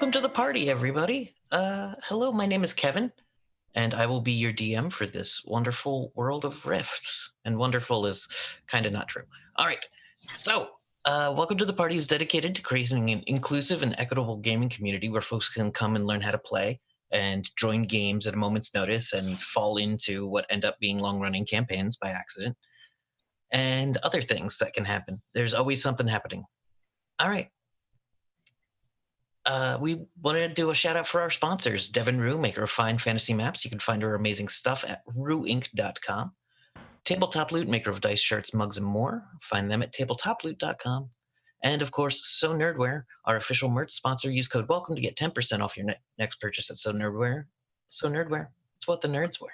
Welcome to the party, everybody. Hello, my name is Kevin, and I will be your DM for this wonderful world of rifts. And wonderful is kind of not true. All right, so welcome to the party is dedicated to creating an inclusive and equitable gaming community where folks can come and learn how to play and join games at a moment's notice and fall into what end up being long-running campaigns by accident and other things that can happen. There's always something happening. All right. We wanted to do a shout out for our sponsors, Devin Rue, maker of fine fantasy maps. You can find her amazing stuff at rueinc.com. Tabletop Loot, maker of dice, shirts, mugs, and more. Find them at tabletoploot.com. And of course, So Nerdware, our official merch sponsor. Use code WELCOME to get 10% off your next purchase at So Nerdware. So Nerdware, it's what the nerds wear.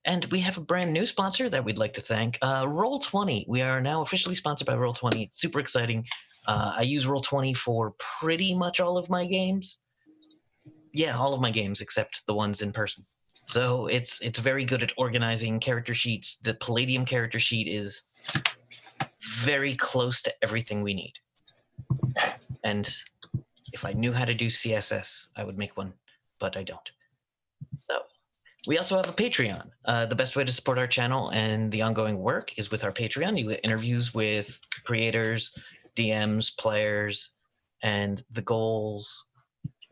And we have a brand new sponsor that we'd like to thank, Roll20. We are now officially sponsored by Roll20. It's super exciting. I use Roll20 for pretty much all of my games. Yeah, all of my games except the ones in person. So it's very good at organizing character sheets. The Palladium character sheet is very close to everything we need. And if I knew how to do CSS, I would make one, but I don't. So we also have a Patreon. The best way to support our channel and the ongoing work is with our Patreon. You get interviews with creators, DMs, players, and the goals.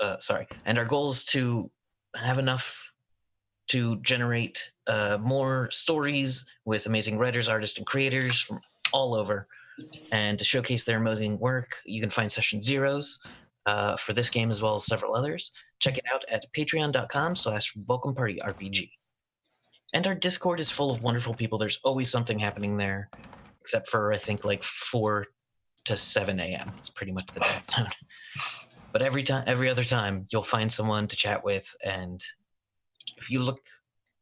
And our goal is to have enough to generate more stories with amazing writers, artists, and creators from all over, and to showcase their amazing work. You can find session zeros for this game as well as several others. Check it out at patreon.com/welcomepartyrpg. And our Discord is full of wonderful people. There's always something happening there, except for I think like 4 to 7 a.m. It's pretty much the day. But every other time, you'll find someone to chat with, and if you look,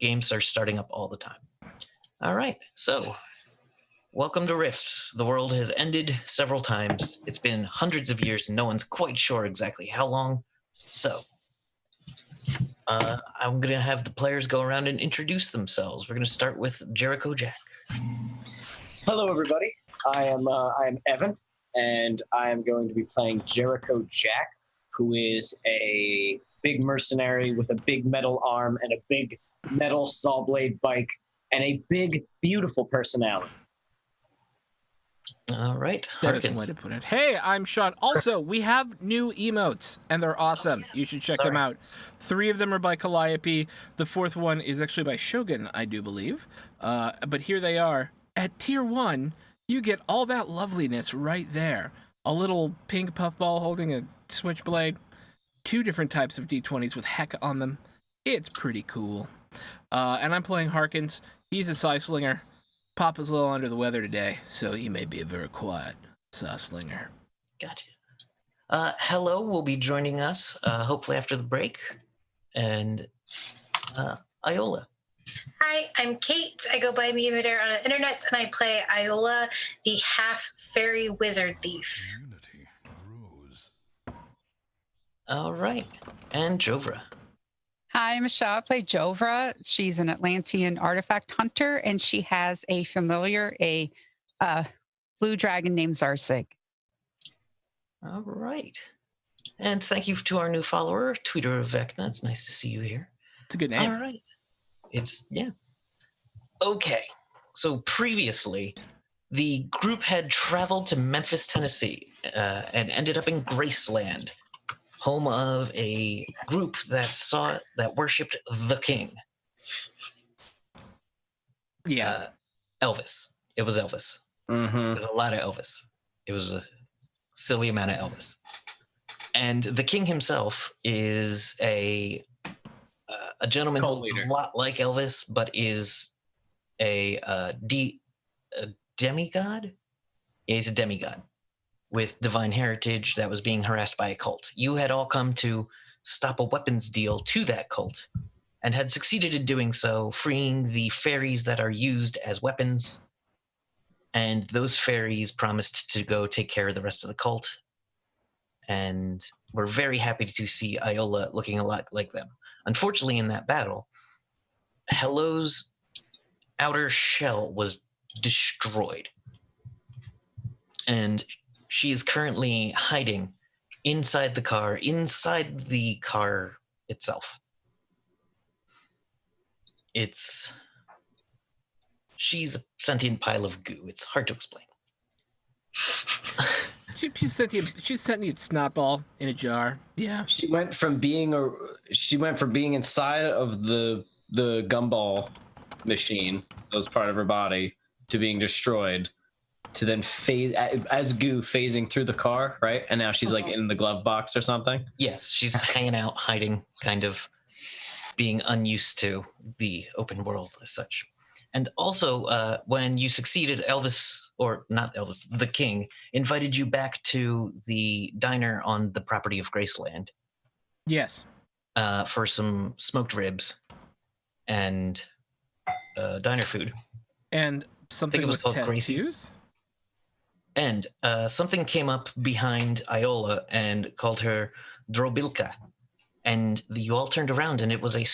games are starting up all the time. All right, so welcome to Rifts. The world has ended several times. It's been hundreds of years, and no one's quite sure exactly how long. So I'm going to have the players go around and introduce themselves. We're going to start with Jericho Jack. Hello, everybody. I am Evan, and I am going to be playing Jericho Jack, who is a big mercenary with a big metal arm and a big metal saw blade bike and a big, beautiful personality. All right, That is one way to put it. Hey, I'm Sean. Also, we have new emotes, and they're awesome. You should check them out. 3 of them are by Calliope. The 4th one is actually by Shogun, I do believe. But here they are. At Tier 1, you get all that loveliness right there. A little pink puffball holding a switchblade. 2 different types of D20s with heck on them. It's pretty cool. And I'm playing Harkins. He's a Psy Slinger. Papa's a little under the weather today, so he may be a very quiet Psy Slinger. Gotcha. Hello will be joining us, hopefully after the break. And Iola. Hi, I'm Kate. I go by Meometer on the internet, and I play Iola, the half-fairy wizard thief. All right. And Jovra. Hi, I'm Michelle. I play Jovra. She's an Atlantean artifact hunter, and she has a familiar, a blue dragon named Zarsig. All right. And thank you to our new follower, Tweeter of Vecna. It's nice to see you here. It's a good name. All right. Yeah. Okay. So previously, the group had traveled to Memphis, Tennessee, and ended up in Graceland, home of a group that worshipped the king. Yeah. Elvis. It was Elvis. Mm-hmm. There was a lot of Elvis. It was a silly amount of Elvis. And the king himself is a gentleman who looks a lot like Elvis, but is a demigod? Yeah, he's a demigod with divine heritage that was being harassed by a cult. You had all come to stop a weapons deal to that cult and had succeeded in doing so, freeing the fairies that are used as weapons. And those fairies promised to go take care of the rest of the cult. And we're very happy to see Iola looking a lot like them. Unfortunately, in that battle, Hello's outer shell was destroyed. And she is currently hiding inside the car itself. She's a sentient pile of goo. It's hard to explain. She's sentient snotball in a jar. Yeah. She went from being inside of the gumball machine, that was part of her body, to being destroyed, to then phase as goo phasing through the car, right? And now she's like in the glove box or something. Yes, she's hanging out, hiding, kind of being unused to the open world as such. And also, when you succeeded, the king, invited you back to the diner on the property of Graceland. Yes. For some smoked ribs and diner food. And something with tattoos? Gracie's. And something came up behind Iola and called her Drobilka. And you all turned around, and it was a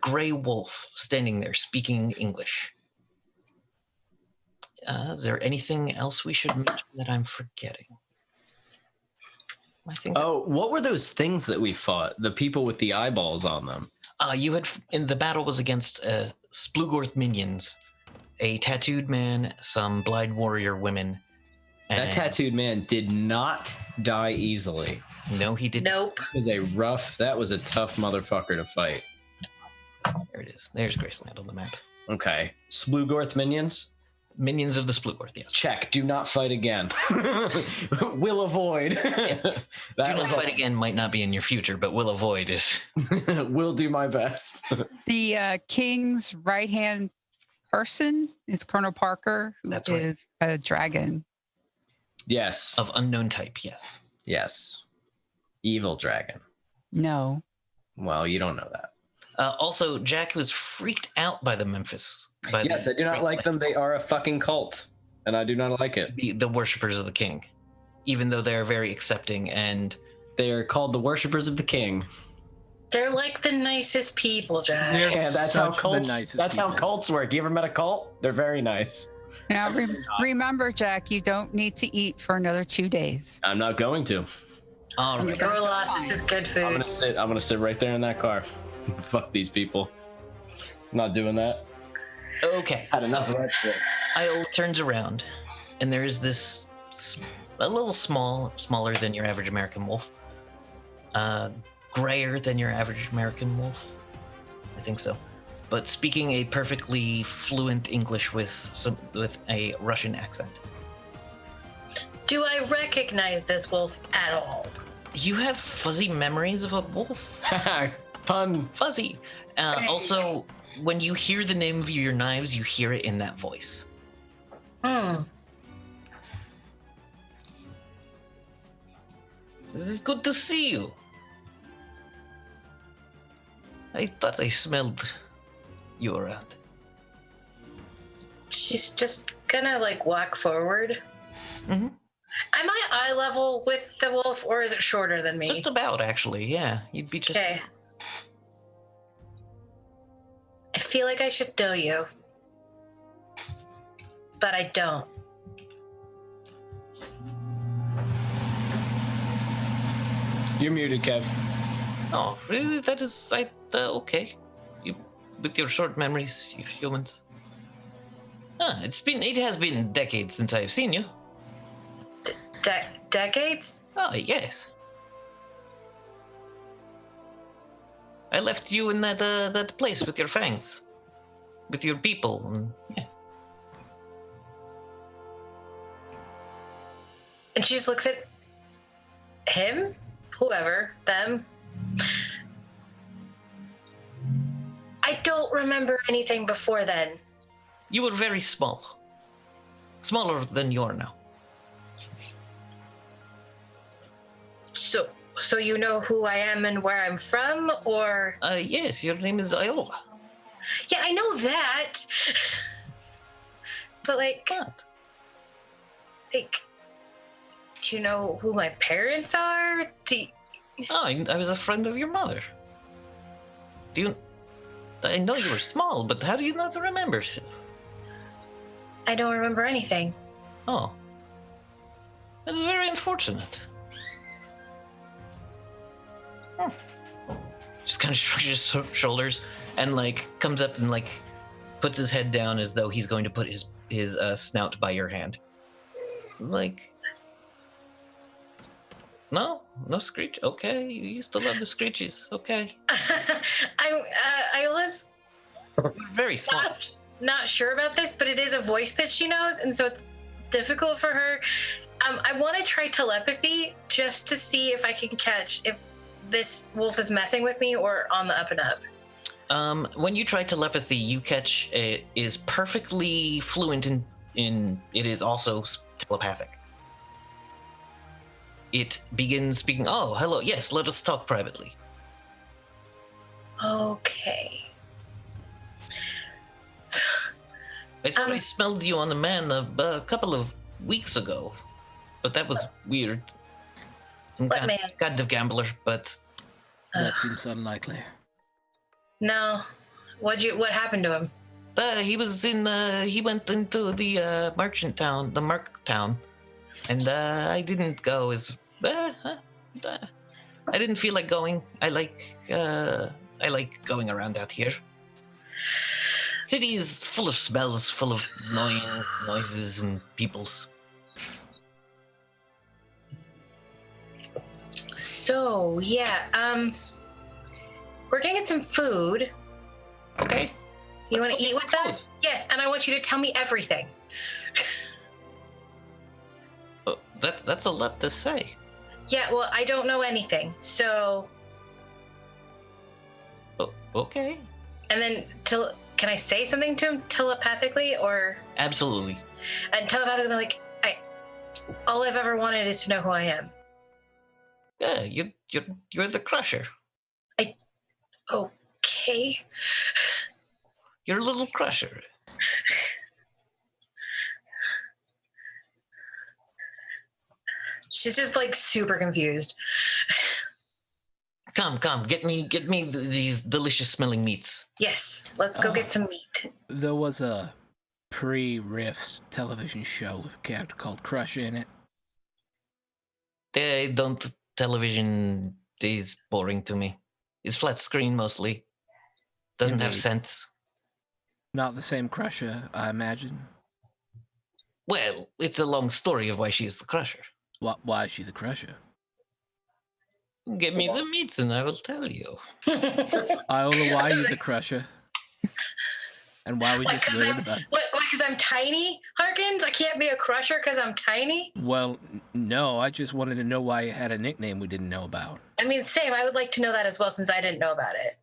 gray wolf standing there speaking English. Is there anything else we should mention that I'm forgetting? I think. What were those things that we fought? The people with the eyeballs on them. You had in the battle was against Splugorth minions, a tattooed man, some blind warrior women. That tattooed man did not die easily. No, he didn't. Nope. That was a tough motherfucker to fight. There it is. There's Graceland on the map. Okay. Splugorth minions? Minions of the Splugorth, yes. Check. Do not fight again. Will avoid. Yeah. Do not fight again might not be in your future, but will avoid is. Will do my best. The king's right-hand person is Colonel Parker, who is a dragon. Yes. Of unknown type, yes. Yes. Evil dragon. No. Well, you don't know that. Also, Jack was freaked out by the Memphis. Yes, I do not like them. They are a fucking cult, and I do not like it. The worshippers of the king, even though they're very accepting, and they are called the worshippers of the king. They're like the nicest people, Jack. Yeah, that's how cults. That's how cults work. You ever met a cult? They're very nice. Now, remember, Jack, you don't need to eat for another 2 days. I'm not going to. All right. Gorlas, this is good food. I'm gonna sit right there in that car. Fuck these people. I'm not doing that. Okay. Had enough of that shit. Iola turns around, and there is this a little smaller than your average American wolf, grayer than your average American wolf. I think so. But speaking a perfectly fluent English with a Russian accent. Do I recognize this wolf at all? You have fuzzy memories of a wolf. Pun. Fuzzy. Also, when you hear the name of your knives, you hear it in that voice. Hmm. This is good to see you. I thought I smelled you around. She's just gonna walk forward. Mm-hmm. Am I eye level with the wolf, or is it shorter than me? Just about, actually. Yeah, you'd be just. Okay. I feel like I should know you, but I don't. You're muted, Kev. Oh, really? That is, okay. You, with your short memories, you humans. It has been decades since I've seen you. Decades? Oh, yes. I left you in that place with your fangs, with your people, and yeah. And she just looks at him, whoever, them. I don't remember anything before then. You were very small. Smaller than you are now. So you know who I am and where I'm from, or? Yes, your name is Iola. Yeah, I know that. But do you know who my parents are? I was a friend of your mother. I know you were small, but how do you not remember? I don't remember anything. Oh. That is very unfortunate. just kind of shrugs his shoulders and like comes up and like puts his head down as though he's going to put his snout by your hand. Like, no screech. Okay, you used to love the screeches. Okay, I was very smart. not sure about this, but it is a voice that she knows, and so it's difficult for her. I want to try telepathy just to see if I can catch if this wolf is messing with me or on the up and up. When you try telepathy, you catch it is perfectly fluent in it is also telepathic. It begins speaking, oh, hello, yes, let us talk privately. Okay. I thought I smelled you on the man a couple of weeks ago, but that was weird. Some What man? kind of gambler, but That seems unlikely. No. What happened to him? he went into the merchant town, the mark town, and I didn't go I didn't feel like going. I like going around out here. City is full of smells, full of annoying noises and peoples. So yeah, we're gonna get some food. Okay. You want Let's to go eat get with some us? Yes, and I want you to tell me everything. Oh, that's a lot to say. Yeah, well, I don't know anything, so. Oh, okay. And then, can I say something to him telepathically, or? Absolutely. And telepathically, be like, all I've ever wanted is to know who I am. Yeah, you're the crusher. Okay. You're a little crusher. She's just like super confused. Come, get me these delicious smelling meats. Yes, let's go get some meat. There was a pre-Riffs television show with a character called Crusher in it. They don't television is boring to me. It's flat screen mostly. Doesn't have Indeed. sense. Not the same Crusher, I imagine. Well, it's a long story of why she's the crusher. Why is she the Crusher? Give me the meats and I will tell you. Iola, why are you the Crusher? And why we just learned about it? What, because I'm tiny, Harkins? I can't be a crusher because I'm tiny? Well, no, I just wanted to know why you had a nickname we didn't know about. I mean, same. I would like to know that as well since I didn't know about it.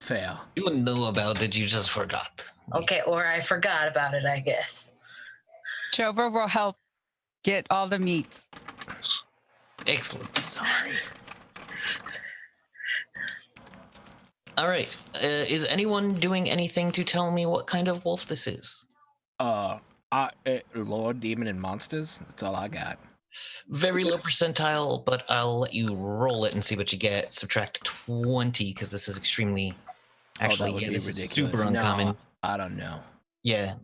Fair. You knew about it, you just forgot. Okay, or I forgot about it, I guess. Jova will help get all the meats. Excellent. Sorry. All right. Is anyone doing anything to tell me what kind of wolf this is? Lord, Demon, and Monsters. That's all I got. Very low percentile, but I'll let you roll it and see what you get. Subtract 20 because this is extremely. Actually, that would be this ridiculous. is super uncommon. No, I don't know. Yeah,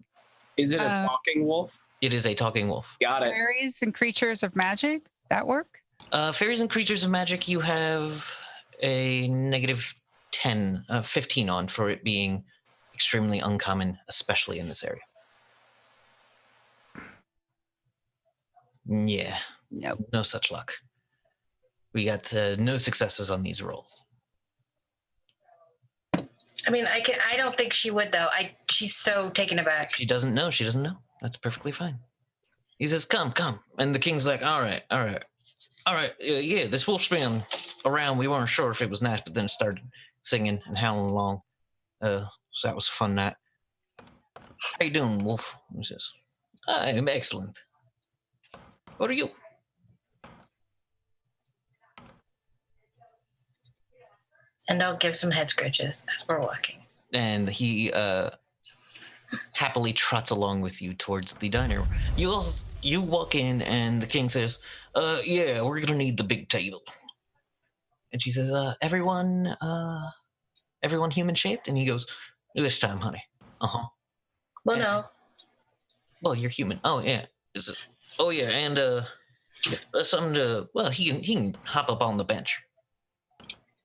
Is it a talking wolf? it is a talking wolf. Got it. Fairies and creatures of magic, that work? Fairies and creatures of magic, you have a negative 10, 15 on for it being extremely uncommon, especially in this area. Yeah, Nope. no such luck. We got no successes on these rolls. I mean, I don't think she would though. She's so taken aback. She doesn't know. That's perfectly fine. He says, come. And the king's like, all right. Yeah, this wolf's been around. We weren't sure if it was nice, but then it started singing and howling along. So that was a fun night. How you doing, wolf? He says, I am excellent. What are you? And I'll give some head scratches as we're walking. And he happily trots along with you towards the diner. You walk in, and the king says, yeah, we're gonna need the big table. And she says, everyone human shaped? And he goes, this time, honey. Uh-huh. Well, Yeah. no. Well, you're human. Oh yeah. Oh yeah, and something to. Well, he can hop up on the bench.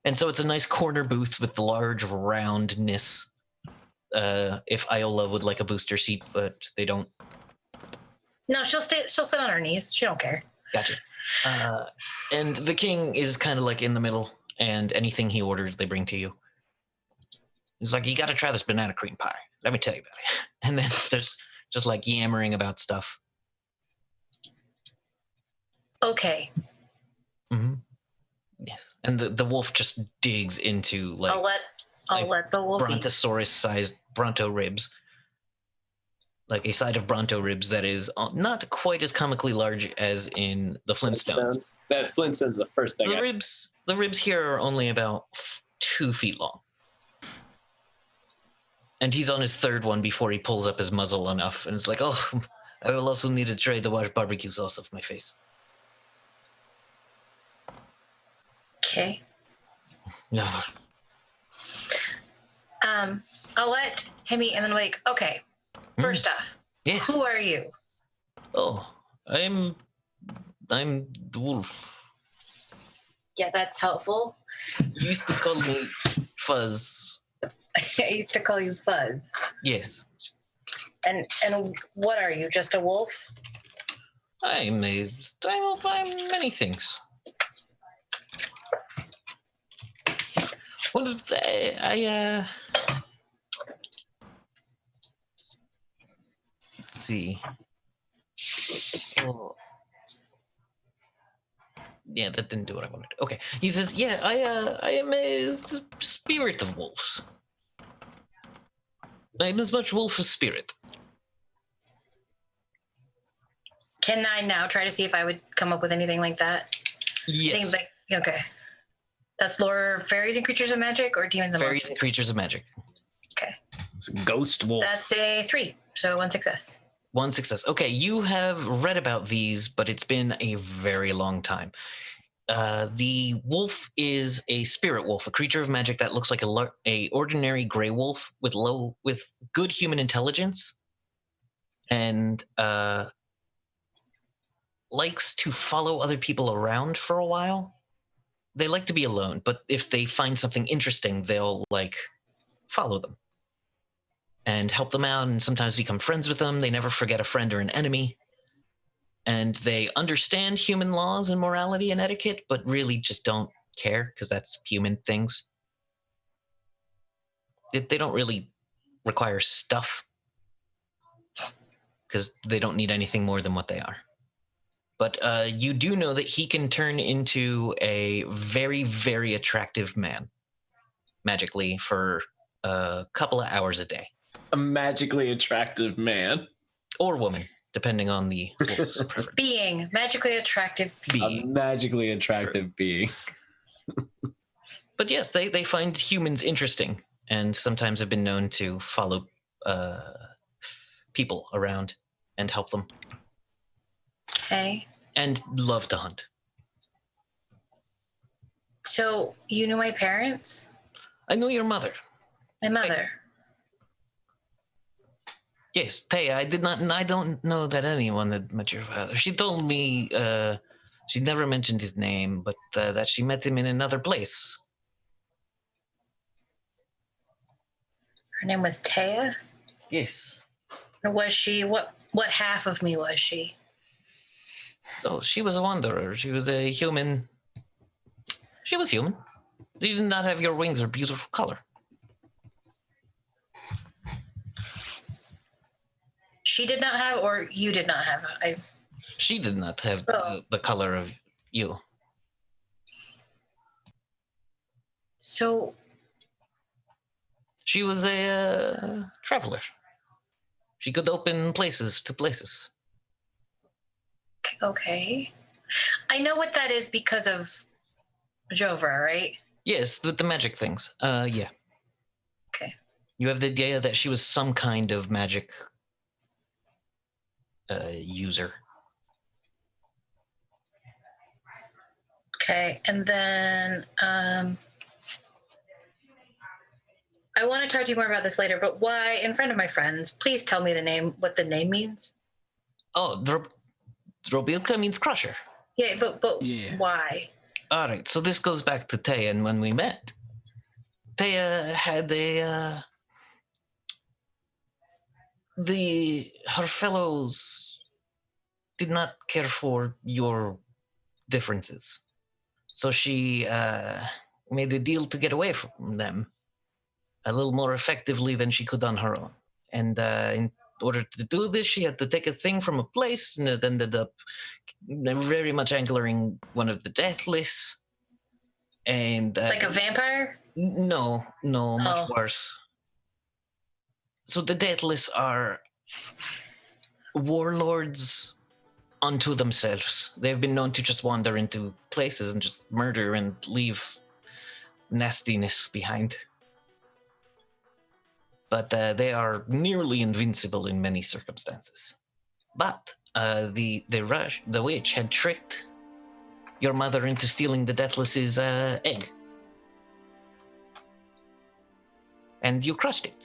And so it's a nice corner booth with the large roundness. If Iola would like a booster seat, but they don't. No, she'll sit on her knees. She don't care. Gotcha. And the king is kind of like in the middle, and anything he orders, they bring to you. He's like, you got to try this banana cream pie. Let me tell you about it. And then there's just like yammering about stuff. Okay. Mm-hmm. Yes. And the wolf just digs into like I'll let the wolf eat. brontosaurus-sized bronto ribs. Like a side of bronto ribs that is not quite as comically large as in the Flintstones. That Flintstone's the first thing. The ribs here are only about 2 feet long. And he's on his third one before he pulls up his muzzle enough. And it's like, oh, I will also need a tray to wash barbecue sauce off my face. Okay. No. I'll let him eat and then like, okay, first off, Yes. who are you? Oh, I'm the wolf. Yeah, that's helpful. You used to call me Fuzz. I used to call you Fuzz. Yes. And what are you? Just a wolf? I'm many things. Well, let's see. Oh. Yeah, that didn't do what I wanted. Okay. He says, yeah, I am a spirit of wolves. I'm as much wolf as spirit. Can I now try to see if I would come up with anything like that? Yes. Things like, okay. That's lore fairies and creatures of magic or demons and Fairies monsters? and creatures of magic. Okay. It's a ghost wolf. That's a 3, so 1 success. 1 success. Okay, you have read about these, but it's been a very long time. The wolf is a spirit wolf, a creature of magic that looks like a ordinary gray wolf with good human intelligence, and likes to follow other people around for a while. They like to be alone, but if they find something interesting, they'll like follow them and help them out, and sometimes become friends with them. They never forget a friend or an enemy. And they understand human laws and morality and etiquette, but really just don't care because that's human things. They don't really require stuff because they don't need anything more than what they are. But you do know that he can turn into a very, very attractive man magically for a couple of hours a day. A magically attractive man. Or woman, depending on the wolf's preference. Being. Magically attractive being. A magically attractive being. But yes, they find humans interesting and sometimes have been known to follow people around and help them. Okay. And love to hunt. So you knew my parents? I know your mother. My mother. Yes, Taya, I don't know that anyone had met your father. She told me she never mentioned his name, but that she met him in another place. Her name was Taya? Yes. Or was she, what half of me was she? Oh, she was a wanderer. She was a human. She was human. She did not have your wings or beautiful color. She did not have, or you did not have? She did not have the color of you. So. She was a traveler. She could open places to places. Okay. I know what that is because of Jovra, right? Yes, the magic things. Yeah. Okay. You have the idea that she was some kind of magic user. Okay, and then I want to talk to you more about this later, but why, in front of my friends, please tell me what the name means. Oh, Drobilka means crusher. Yeah, but Yeah. why? All right, so this goes back to Taya and when we met. Taya had her fellows did not care for your differences. So she made a deal to get away from them a little more effectively than she could on her own. And in order to do this, she had to take a thing from a place, and it ended up very much angering one of the Deathless. And Like a vampire? No, much Oh. worse. So the Deathless are warlords unto themselves. They've been known to just wander into places and just murder and leave nastiness behind. But they are nearly invincible in many circumstances. But the witch had tricked your mother into stealing the Deathless's egg, and you crushed it.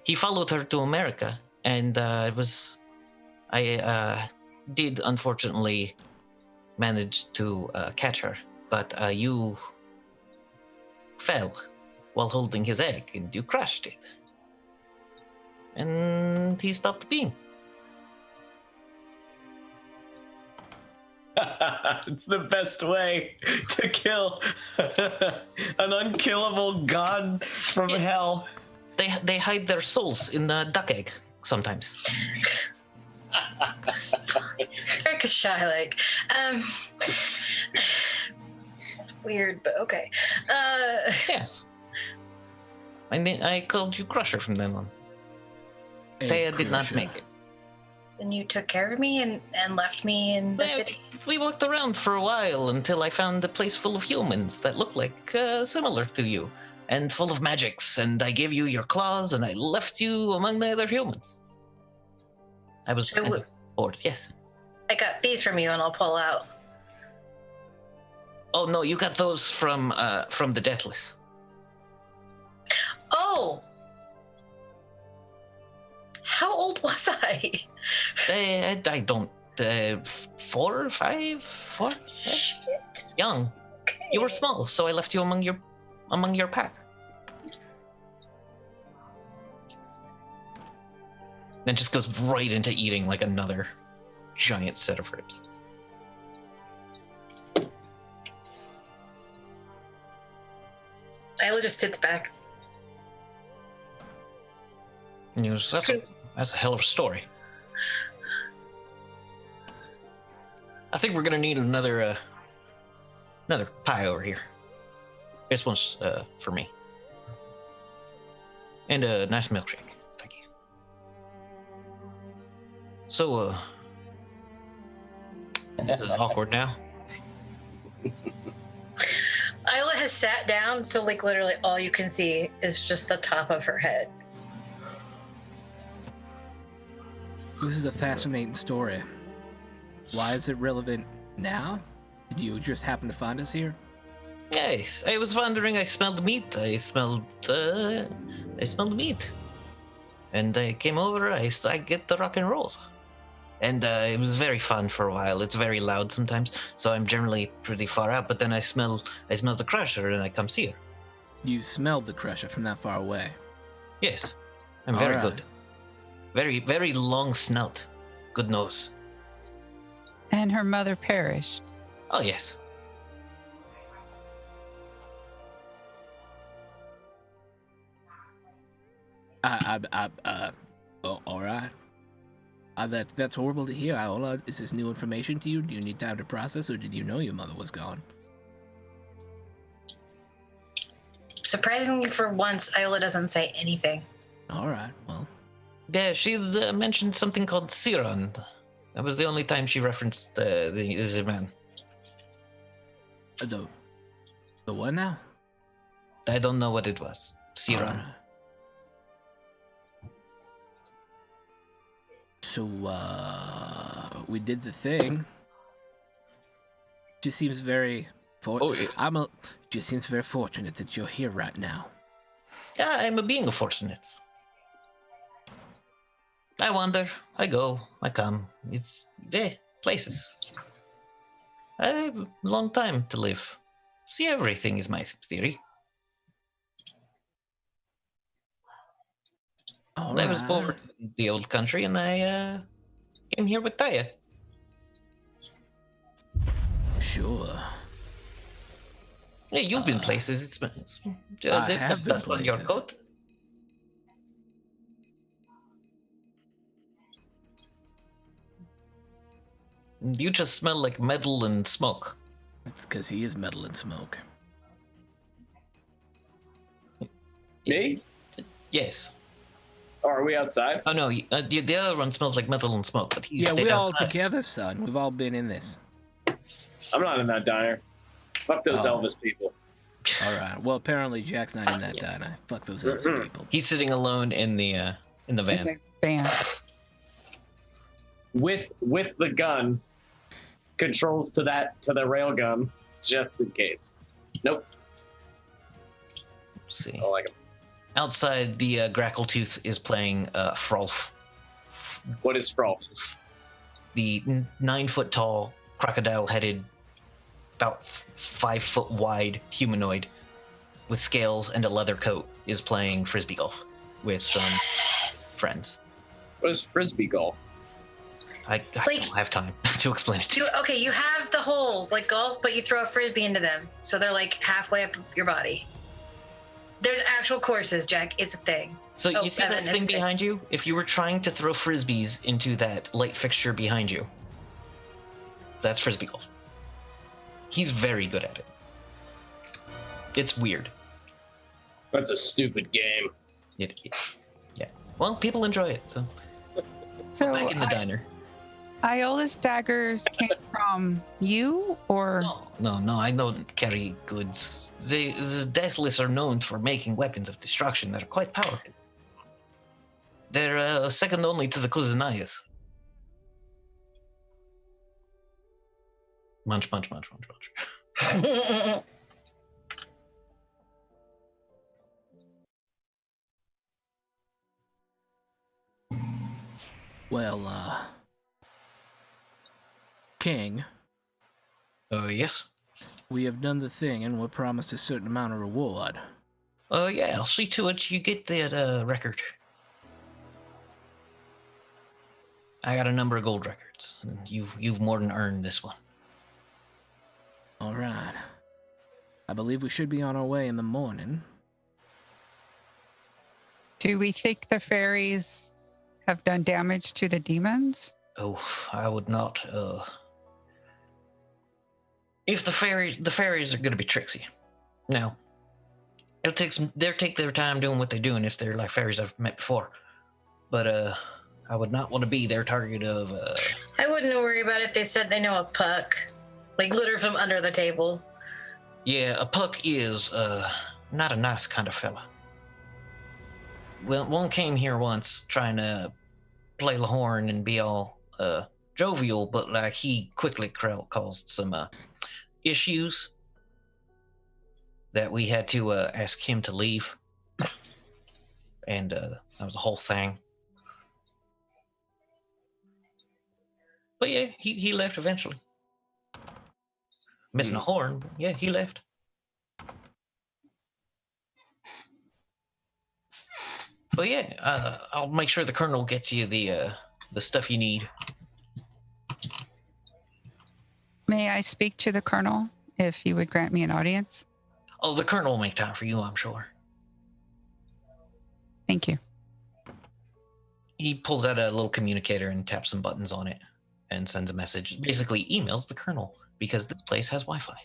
He followed her to America, and I did unfortunately manage to catch her, but you fell while holding his egg, and you crushed it. And he stopped being. It's the best way to kill an unkillable god from hell. They hide their souls in the duck egg sometimes. Very Kashai-like. Weird, but okay. Yeah. I called you Crusher from then on. Taya did not make it. Then you took care of me and left me in the city. We walked around for a while until I found a place full of humans that looked like similar to you, and full of magics, and I gave you your claws, and I left you among the other humans. I was kind of bored, yes. I got these from you and I'll pull out. Oh, no, you got those from the Deathless. Oh! How old was I? I don't... 4, 5, 4? Shit. Young. Okay. You were small, so I left you among your pack. Then just goes right into eating like another giant set of ribs. Isla just sits back. That's a hell of a story. I think we're gonna need another pie over here. This one's for me. And a nice milkshake. Thank you. So, this is awkward now. Isla has sat down, so like literally all you can see is just the top of her head. This is a fascinating story. Why is it relevant now? Did you just happen to find us here? Yes, I was wondering. I smelled meat. I smelled meat, and I came over. I get the rock and roll, and it was very fun for a while. It's very loud sometimes, so I'm generally pretty far out. But then I smell the Crusher, and I come see her. You smelled the Crusher from that far away. Yes, I'm very All right. good. Very, very long snout. Good nose. And her mother perished. Oh, yes. All right. That's horrible to hear. Is this new information to you? Do you need time to process, or did you know your mother was gone? Surprisingly, for once, Isla doesn't say anything. All right. Well, Yeah, she mentioned something called Siron. That was the only time she referenced the man. the what now? I don't know what it was. Siron. All right. So, we did the thing. Just seems very. Just seems very fortunate that you're here right now. Yeah, I'm a being of fortunates. I wander, I go, I come. It's places. I have a long time to live. See, everything is my theory. I was born in the old country, and I came here with Taya. Sure. Hey, you've been places. I have been dust on your places. coat. You just smell like metal and smoke. It's because he is metal and smoke. Me? Yes. Or are we outside? Oh no, the other one smells like metal and smoke, but he Yeah, stayed we're all outside. together, son. We've all been in this. I'm not in that diner. Fuck those Oh. Elvis people. All right. Well, apparently Jack's not in that diner. Fuck those Elvis people. He's sitting alone in the van. In the van. With the gun, controls to the rail gun, just in case. Nope. Let's see. I like him. Outside, the Grackletooth is playing Frolf, What is Frolf? the 9-foot tall, crocodile-headed, about 5 foot wide humanoid with scales and a leather coat is playing frisbee golf with some friends. What is frisbee golf? I Like- don't have time to explain it to you. You have the holes like golf, but you throw a frisbee into them, so they're like halfway up your body. There's actual courses, Jack. It's a thing. So Oh, you see Evan, that it's thing a thing. behind you? If you were trying to throw frisbees into that light fixture behind you, that's frisbee golf. He's very good at it. It's weird. That's a stupid game. Yeah. Well, people enjoy it, so So back in the diner. Iola's daggers came from you, or No, I don't carry goods. The Deathless are known for making weapons of destruction that are quite powerful. They're second only to the Kuzanayas. Munch, munch, munch, munch, munch. Well, King, Yes. we have done the thing and we're promised a certain amount of reward. Yeah, I'll see to it you get that record. I got a number of gold records, and you've more than earned this one. All right. I believe we should be on our way in the morning. do we think the fairies have done damage to the demons? Oh, I would not. If the fairies are going to be tricksy. Now, they'll take their time doing what they're doing if they're like fairies I've met before. But I would not want to be their target of. I wouldn't worry about it. They said they know a puck, like literally from under the table. Yeah, a puck is not a nice kind of fella. Well, one came here once trying to play the horn and be all jovial, but like he quickly caused some issues that we had to ask him to leave, and that was a whole thing. But yeah, he left eventually. Missing a horn, but yeah, he left. But yeah, I'll make sure the colonel gets you the stuff you need. May I speak to the colonel if you would grant me an audience? Oh, the colonel will make time for you, I'm sure. Thank you. He pulls out a little communicator and taps some buttons on it and sends a message. Basically emails the colonel because this place has Wi-Fi.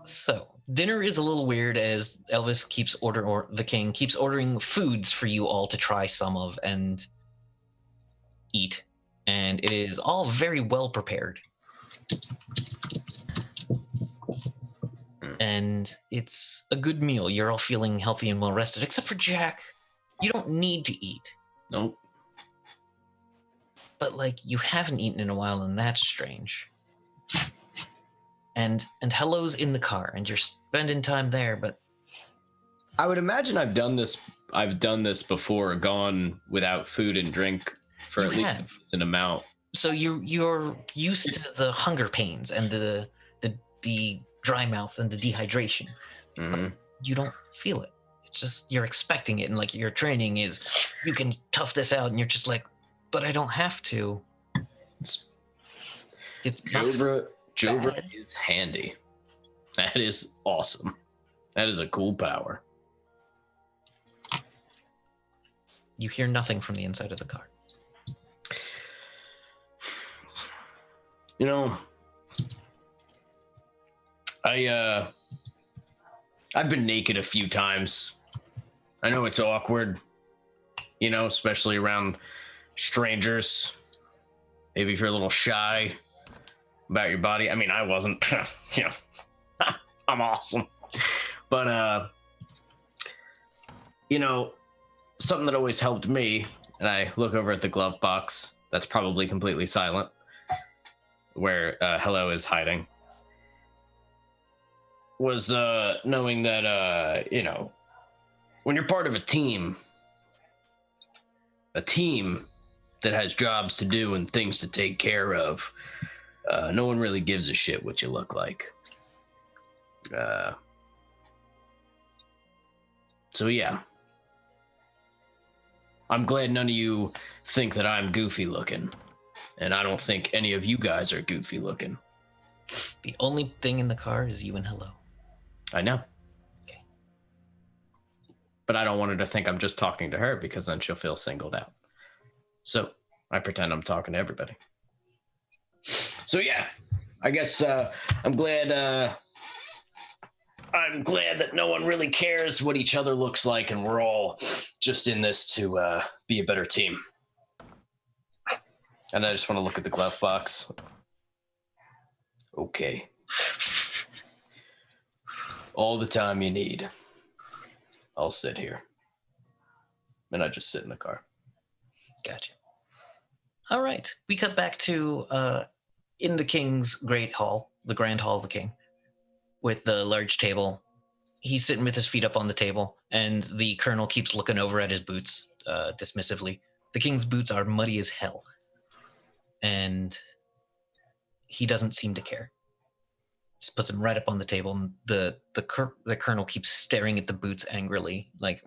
So dinner is a little weird as Elvis keeps the king keeps ordering foods for you all to try some of and eat, and it is all very well prepared. And it's a good meal. You're all feeling healthy and well rested, except for Jack. You don't need to eat, Nope. but like you haven't eaten in a while, and that's strange. And Hello's in the car, and you're spending time there, but I would imagine I've done this before, gone without food and drink for You at least have. a decent amount. So you're used to the hunger pains and the dry mouth and the dehydration. Mhm. You don't feel it. It's just you're expecting it, and like your training is, you can tough this out, and you're just like, but I don't have to. It's not Jovra bad. is handy. That is awesome. That is a cool power. You hear nothing from the inside of the car. You know, I've been naked a few times. I know it's awkward, you know, especially around strangers. Maybe if you're a little shy about your body. I mean, I wasn't. You know, I'm awesome. But you know, something that always helped me, and I look over at the glove box that's probably completely silent, where Hello is hiding, was knowing that you know, when you're part of a team that has jobs to do and things to take care of, no one really gives a shit what you look like. So yeah, I'm glad none of you think that I'm goofy looking, and I don't think any of you guys are goofy looking. The only thing in the car is you and Hello. I know. Okay. But I don't want her to think I'm just talking to her, because then she'll feel singled out. So I pretend I'm talking to everybody. So yeah, I guess I'm glad that no one really cares what each other looks like, and we're all just in this to be a better team. And I just want to look at the glove box. Okay. All the time you need. I'll sit here. And I just sit in the car. Gotcha. All right. We cut back to in the king's great hall, the grand hall of the king, with the large table. He's sitting with his feet up on the table, and the colonel keeps looking over at his boots dismissively. The king's boots are muddy as hell, and he doesn't seem to care. Just puts them right up on the table, and the colonel keeps staring at the boots angrily, like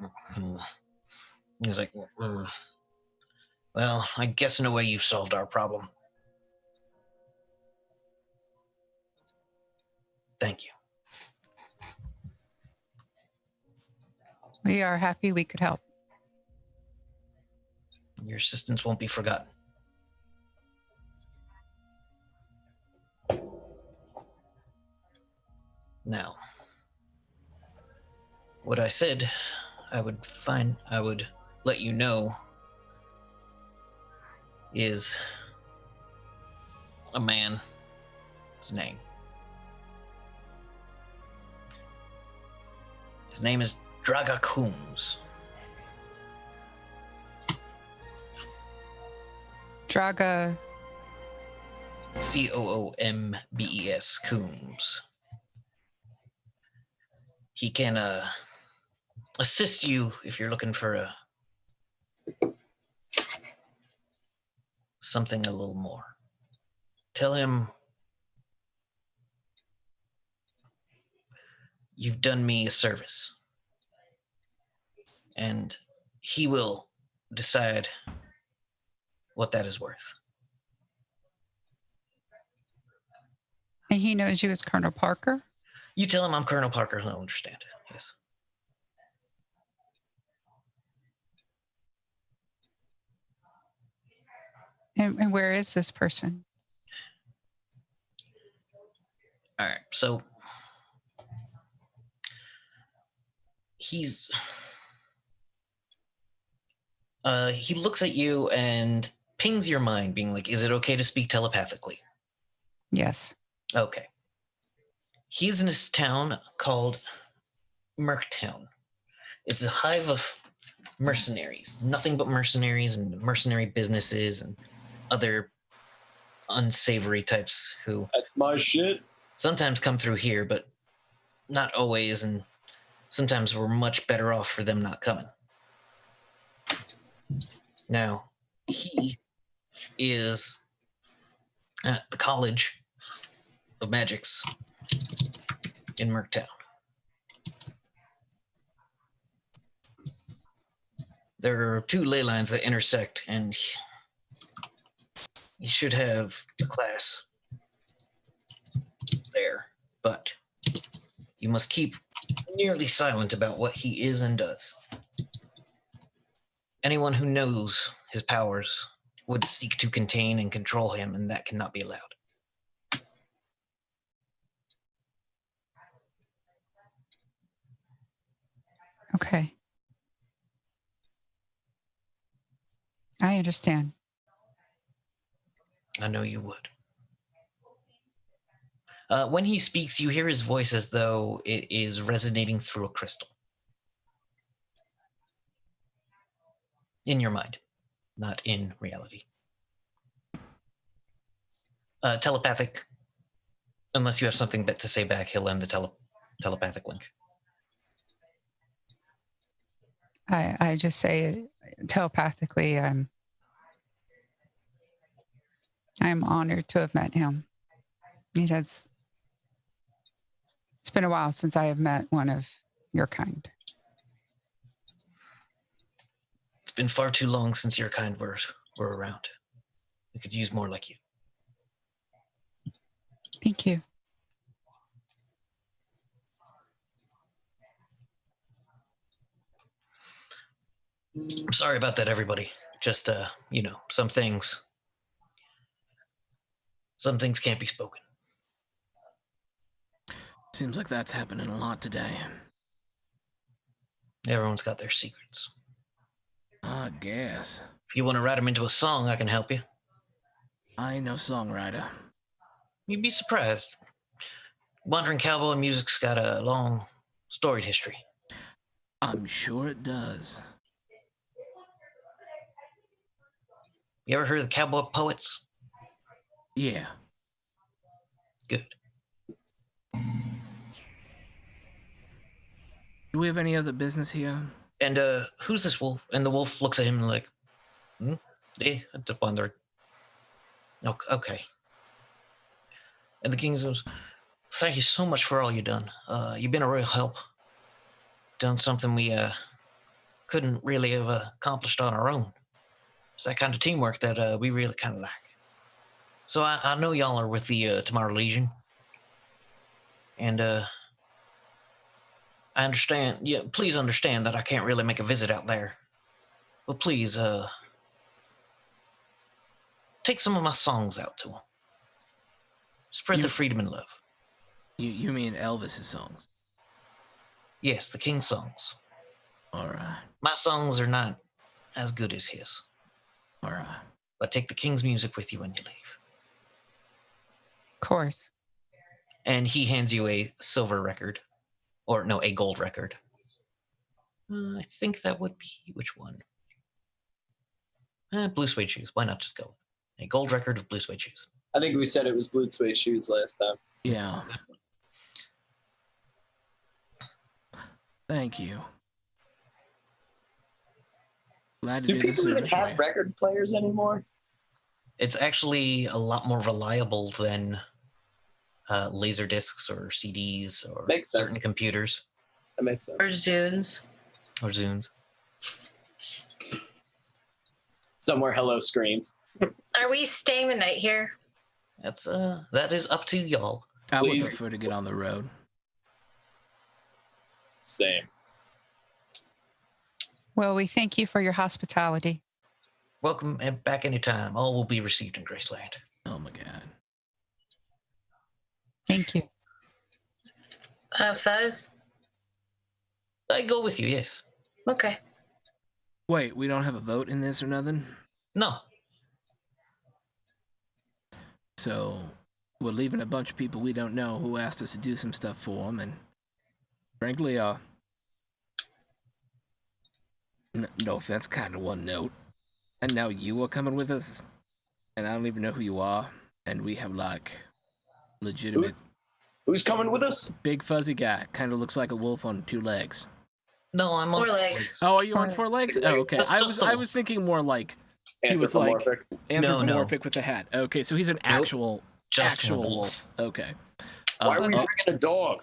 he's like, well, I guess in a way you've solved our problem. Thank you. We are happy we could help. Your assistance won't be forgotten. Now, what I said I would let you know is a man. His name. His name is Draga Coombs. Draga. Coombes. Coombs. He can assist you if you're looking for something a little more. Tell him you've done me a service, and he will decide what that is worth. And he knows you as Colonel Parker? You tell him I'm Colonel Parker, he'll understand. Yes. And where is this person? All right, so he looks at you and pings your mind, being like, is it okay to speak telepathically? Yes. Okay. He's in this town called Merktown. It's a hive of mercenaries, nothing but mercenaries and mercenary businesses and other unsavory types who That's my shit. sometimes come through here, but not always, and sometimes we're much better off for them not coming. Now, he is at the College of Magics in Merktown. There are two ley lines that intersect, and you should have a class there, but you must keep nearly silent about what he is and does. Anyone who knows his powers would seek to contain and control him, and that cannot be allowed. Okay. I understand. I know you would. When he speaks, you hear his voice as though it is resonating through a crystal. In your mind, not in reality. Telepathic, unless you have something to say back, he'll end the telepathic link. I just say telepathically, I'm honored to have met him. It's been a while since I have met one of your kind. It's been far too long since your kind were around. We could use more like you. Thank you. I'm sorry about that, everybody. Just, some things can't be spoken. Seems like that's happening a lot today. Everyone's got their secrets. I guess. If you want to write them into a song, I can help you. I ain't no songwriter. You'd be surprised. Wandering cowboy music's got a long, storied history. I'm sure it does. You ever heard of the cowboy poets? Yeah. Good. Do we have any other business here? And who's this wolf? And the wolf looks at him like, I'm just wondering. Okay. And the king goes, thank you so much for all you've done. You've been a real help. Done something we couldn't really have accomplished on our own. It's that kind of teamwork that we really kind of lack. So I know y'all are with the Tomorrow Legion. And I understand, please understand that I can't really make a visit out there. But please, take some of my songs out to them. Spread the freedom and love. You mean Elvis's songs? Yes, the king's songs. All right. My songs are not as good as his. All right. But take the king's music with you when you leave. Of course. And he hands you a silver record. Or, no, a gold record. I think that would be, which one? Blue suede shoes. Why not just go? A gold record of blue suede shoes. I think we said it was blue suede shoes last time. Yeah. Thank you. Glad to Do do the people even service for have you. record players anymore? It's actually a lot more reliable than laser discs or CDs or Makes sense. certain computers That makes sense. Or Zunes. or Zunes. Somewhere hello screams. Are we staying the night here? That is up to y'all. I would Please. prefer to get on the road. Same. Well, we thank you for your hospitality. Welcome and back anytime. All will be received in Graceland. Oh my god. Thank you. Fuzz? I go with you, yes. Okay. Wait, we don't have a vote in this or nothing? No. So we're leaving a bunch of people we don't know who asked us to do some stuff for them, and frankly, no offense, kind of one note. And now you are coming with us, and I don't even know who you are, and we have like legitimate Who's coming with us? big fuzzy guy, kind of looks like a wolf on two legs. No, I'm on 4 legs. Oh, are you on 4 legs? Oh, okay. Just I the was wolf. thinking more like He was like Anthropomorphic. anthropomorphic with a hat. Okay, so he's an actual Just actual a wolf. wolf. Okay. Why are we bringing a dog?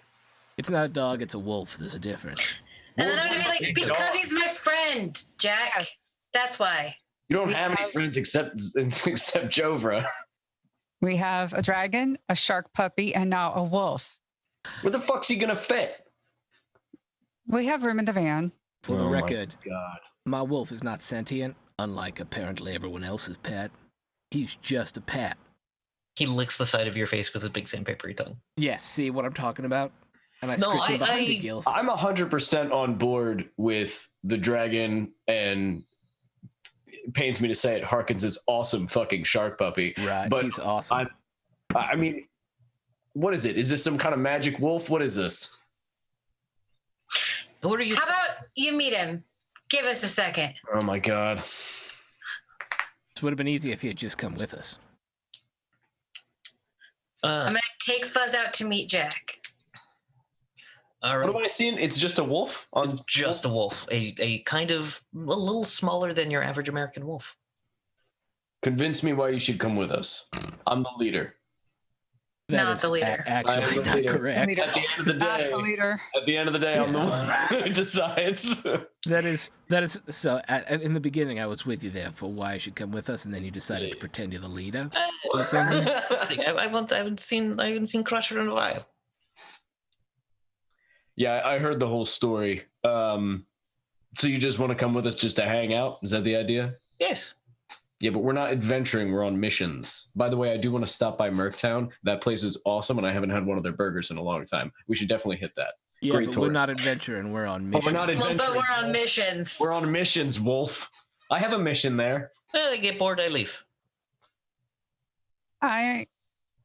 It's not a dog, it's a wolf. There's a difference. And then I'm gonna be like, Wolf, because dog. he's my friend, Jack. Yes. That's why. You don't We have any have- friends except Jovra. We have a dragon, a shark puppy, and now a wolf. Where the fuck's he gonna fit? We have room in the van. For the Oh my record, God. my wolf is not sentient, unlike apparently everyone else's pet. He's just a pet. He licks the side of your face with his big sandpapery tongue. Yes, see what I'm talking about? And I No, scratch him I- behind I- the gills. I'm 100% on board with the dragon, and it pains me to say it, Harkins is awesome fucking shark puppy. Right, but he's awesome. I mean, what is it? Is this some kind of magic wolf? What is this? Who are you? How about you meet him? Give us a second. Oh my God. This would have been easy if he had just come with us. I'm gonna take Fuzz out to meet Jack. All What right. am I seeing? It's just a wolf? It's just a wolf. A kind of a little smaller than your average American wolf. Convince me why you should come with us. I'm the leader. That Not is the leader. actually I'm the not leader. correct. Leader. At the end of the Not day, the leader. at the end of the day, I'm the one who decides. That is so. In the beginning, I was with you there for why I should come with us, and then you decided to pretend you're the leader. Or something. I haven't seen Crusher in a while. Yeah, I heard the whole story. So you just want to come with us just to hang out? Is that the idea? Yes. Yeah, but we're not adventuring. We're on missions. By the way, I do want to stop by Merktown. That place is awesome, and I haven't had one of their burgers in a long time. We should definitely hit that. Yeah, Great but we're tourist. not adventuring. We're on But mission. we're not Well, adventuring. but we're on Wolf. missions. We're on missions, Wolf. I have a mission there. Well, I get bored, I leave. I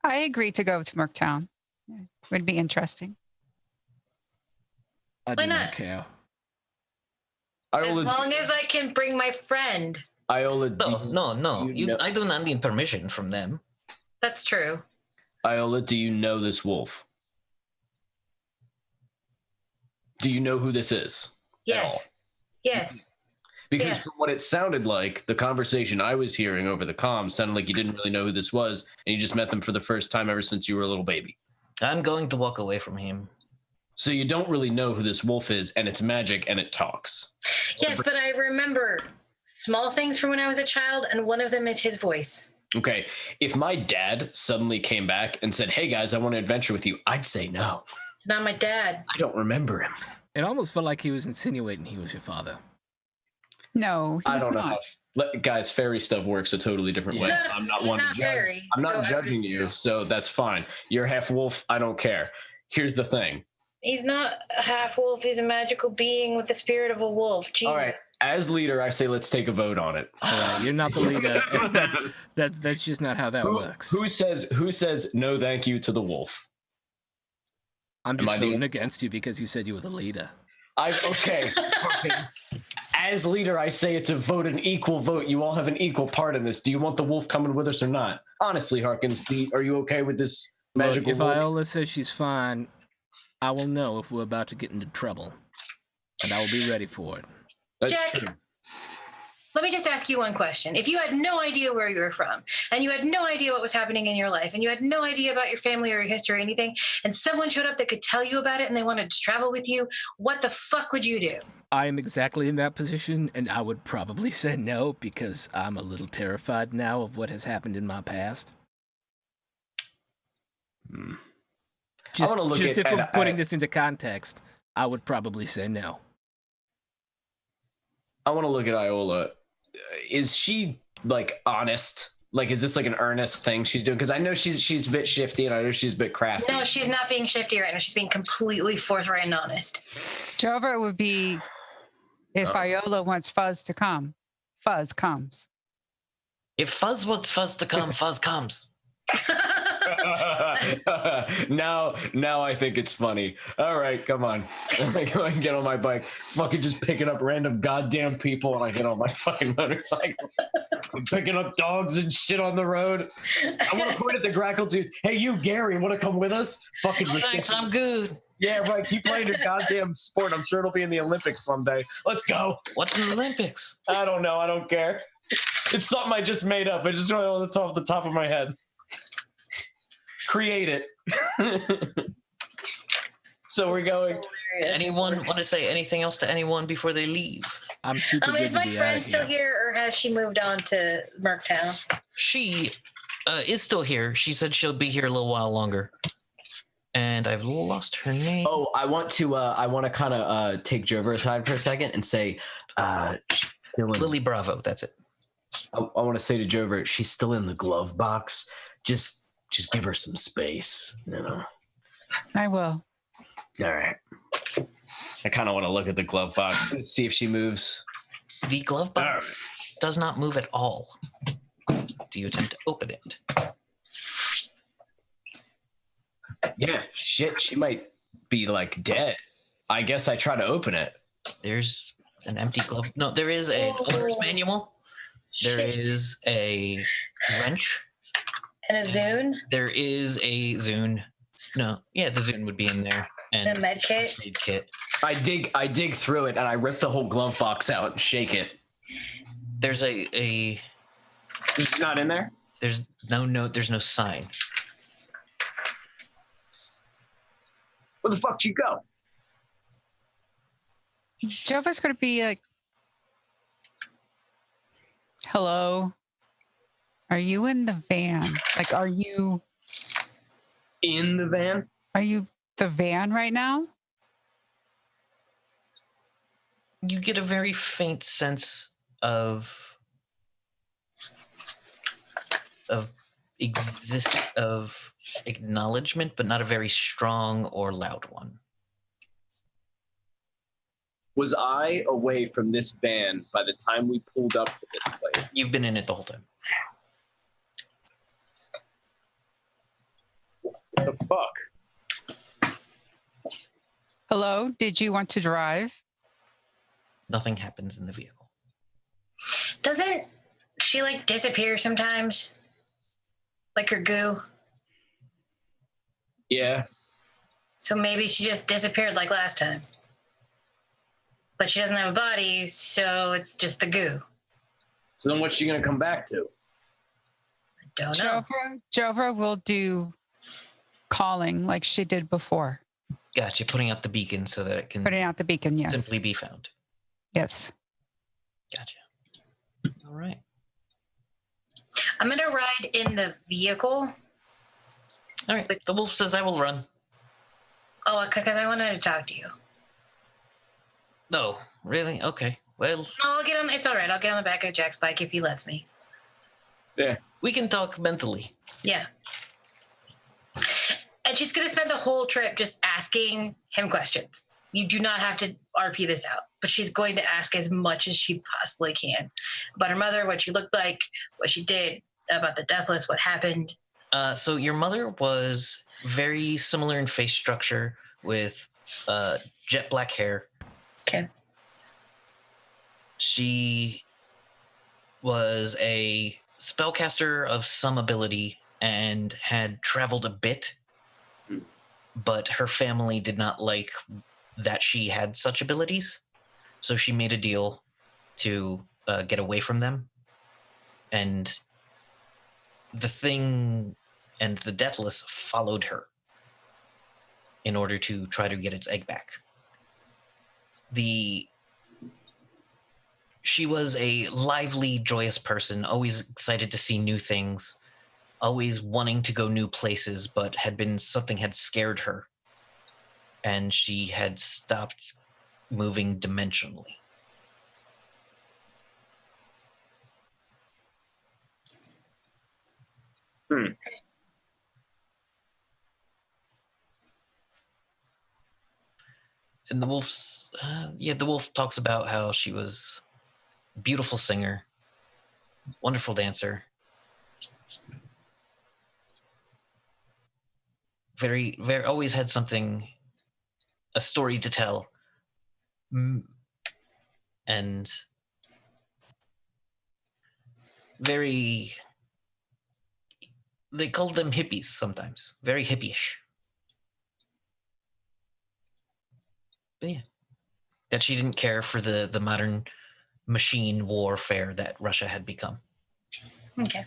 agree to go to Merktown. Would be interesting. I Why do not not? care. As Iola, long as I can bring my friend. Iola, No. you know- I do not need permission from them. That's true. Iola, do you know this wolf? Do you know who this is? Yes. Yes. Because Yeah. from what it sounded like, the conversation I was hearing over the comms sounded like you didn't really know who this was, and you just met them for the first time ever since you were a little baby. I'm going to walk away from him. So you don't really know who this wolf is, and it's magic, and it talks. Yes, but I remember small things from when I was a child, and one of them is his voice. Okay, if my dad suddenly came back and said, "Hey guys, I want to adventure with you," I'd say no. It's not my dad. I don't remember him. It almost felt like he was insinuating he was your father. No, I he's don't know. not. Guys, fairy stuff works a totally different way. Yeah. I'm not He's one not to judge. fairy, I'm not so I judging was- you, so that's fine. You're half wolf. I don't care. Here's the thing. He's not a half wolf. He's a magical being with the spirit of a wolf. Jesus. All right, as leader, I say let's take a vote on it. All right, you're not the leader. That's just not how that works. Who says no thank you to the wolf? I'm am just I the- voting against you because you said you were the leader. Okay. As leader, I say it's a vote, an equal vote. You all have an equal part in this. Do you want the wolf coming with us or not? Honestly, Harkins, are you okay with this Look, magical if wolf? Iola says she's fine, I will know if we're about to get into trouble, and I will be ready for it. That's Jack. true. Let me just ask you one question. If you had no idea where you were from, and you had no idea what was happening in your life, and you had no idea about your family or your history or anything, and someone showed up that could tell you about it and they wanted to travel with you, what the fuck would you do? I am exactly in that position, and I would probably say no because I'm a little terrified now of what has happened in my past. Hmm. Just, wanna look just at- if we're at- putting at- this into context, I would probably say no. I want to look at Iola. Is she like honest? Like, is this like an earnest thing she's doing? Because I know she's a bit shifty, and I know she's a bit crafty. No, she's not being shifty right now. She's being completely forthright and honest. Jova would be if Oh. Iola wants Fuzz to come. Fuzz comes. If Fuzz wants Fuzz to come, Fuzz comes. now I think it's funny. All right, come on. I can get on my bike. Fucking just picking up random goddamn people, and I get on my fucking motorcycle. I'm picking up dogs and shit on the road. I want to point at the grackle dude. Hey, you, Gary, want to come with us? Fucking Oh, thanks, I'm good. Yeah, right. Keep playing your goddamn sport. I'm sure it'll be in the Olympics someday. Let's go. What's in the Olympics? I don't know. I don't care. It's something I just made up. I just really on the top of my head. Create it. So we're going. Anyone want to say anything else to anyone before they leave? I'm super good Is to my be out friend of still here. here, or has she moved on to Merktown? She is still here. She said she'll be here a little while longer. And I've lost her name. Oh, I want to kind of take Jover aside for a second and say, Lily Bravo, that's it. I want to say to Jover, she's still in the glove box. Just give her some space, you know. I will. All right. I kind of want to look at the glove box, see if she moves. The glove box does not move at all. Do you attempt to open it? Yeah, shit, she might be like dead. I guess I try to open it. There's an empty glove. No, there is an owner's manual. There is a wrench. And a Zune? There is a Zune. No, yeah, the Zune would be in there. And a med kit? Med kit. I dig through it and I rip the whole glove box out and shake it. There's a It's not in there? there's no note, there's no sign. Where the fuck did you go? Jova's going to be like, hello, are you in the van? Like, are you In the van? the van right now? You get a very faint sense of acknowledgement, but not a very strong or loud one. Was I away from this van by the time we pulled up to this place? You've been in it the whole time. What the fuck? Hello, did you want to drive? Nothing happens in the vehicle. Doesn't she like disappear sometimes? Like her goo? Yeah. So maybe she just disappeared like last time. But she doesn't have a body, so it's just the goo. So then what's she gonna come back to? I don't know. Jova will do calling like she did before. Gotcha. Putting out the beacon so that it can Putting out the beacon, yes. simply be found. Yes. Gotcha. All right. I'm gonna ride in the vehicle. All right. The wolf says, I will run. Oh, because I wanted to talk to you. Oh, really? Okay. Well, No, I'll get on. It's all right. I'll get on the back of Jack's bike if he lets me. Yeah. we can talk mentally. Yeah. And she's gonna spend the whole trip just asking him questions. You do not have to RP this out, but she's going to ask as much as she possibly can about her mother, what she looked like, what she did, about the deathless, what happened. So your mother was very similar in face structure with jet black hair. Okay. She was a spellcaster of some ability and had traveled a bit, but her family did not like that she had such abilities. So she made a deal to get away from them. And the thing and the Deathless followed her in order to try to get its egg back. She was a lively, joyous person, always excited to see new things, always wanting to go new places, but something had scared her. And she had stopped moving dimensionally. And the wolf talks about how she was a beautiful singer, wonderful dancer, very, very, always had a story to tell. And very, they called them hippies sometimes, very hippie-ish. But yeah, that she didn't care for the modern machine warfare that Russia had become. Okay.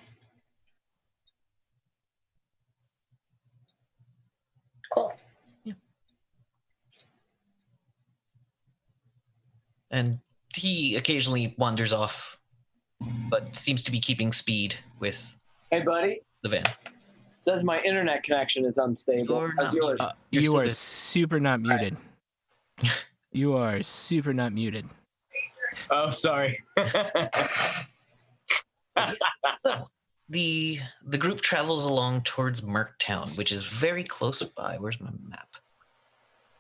Cool. And he occasionally wanders off, but seems to be keeping speed with Hey, buddy. the van. Says my internet connection is unstable. You're How's not yours? muted. You're You still are good. super not muted. You are super not muted. Oh, sorry. So, the group travels along towards Merktown, which is very close by. Where's my map?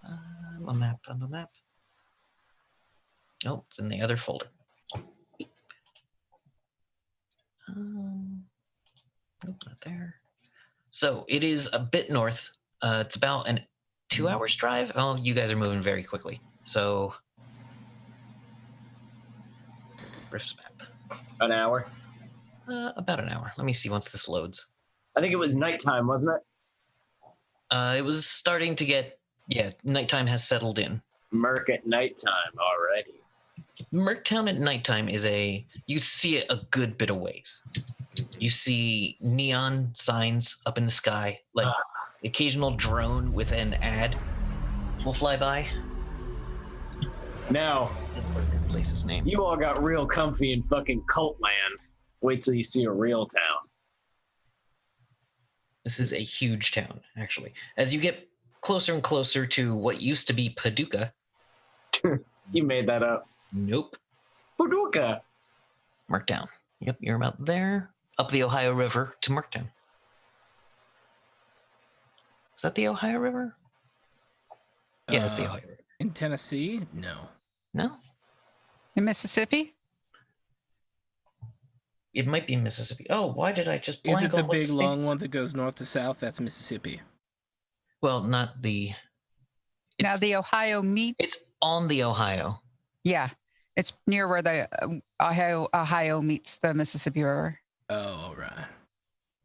I'm a map. Oh, it's in the other folder. Nope, not there. So it is a bit north. It's about an 2 hours drive. Oh, you guys are moving very quickly. So, Rift's map. An hour. About an hour. Let me see once this loads. I think it was nighttime, wasn't it? It was starting to get, nighttime has settled in. Merc at nighttime already. Merktown at nighttime is you see it a good bit of ways. You see neon signs up in the sky, like occasional drone with an ad will fly by. Now, The place's name. you all got real comfy in fucking cult land. Wait till you see a real town. This is a huge town, actually. As you get closer and closer to what used to be Paducah. You made that up. Nope. Paducah. Merktown. Yep, you're about there. Up the Ohio River to Merktown. Is that the Ohio River? Yeah, it's the Ohio River. In Tennessee? No. No? In Mississippi? It might be Mississippi. Oh, why did I just blank Is it the on what big long states? one that goes north to south? That's Mississippi. Well, not the... Now the Ohio meets. It's on the Ohio. Yeah, it's near where the Ohio meets the Mississippi River. Oh, right.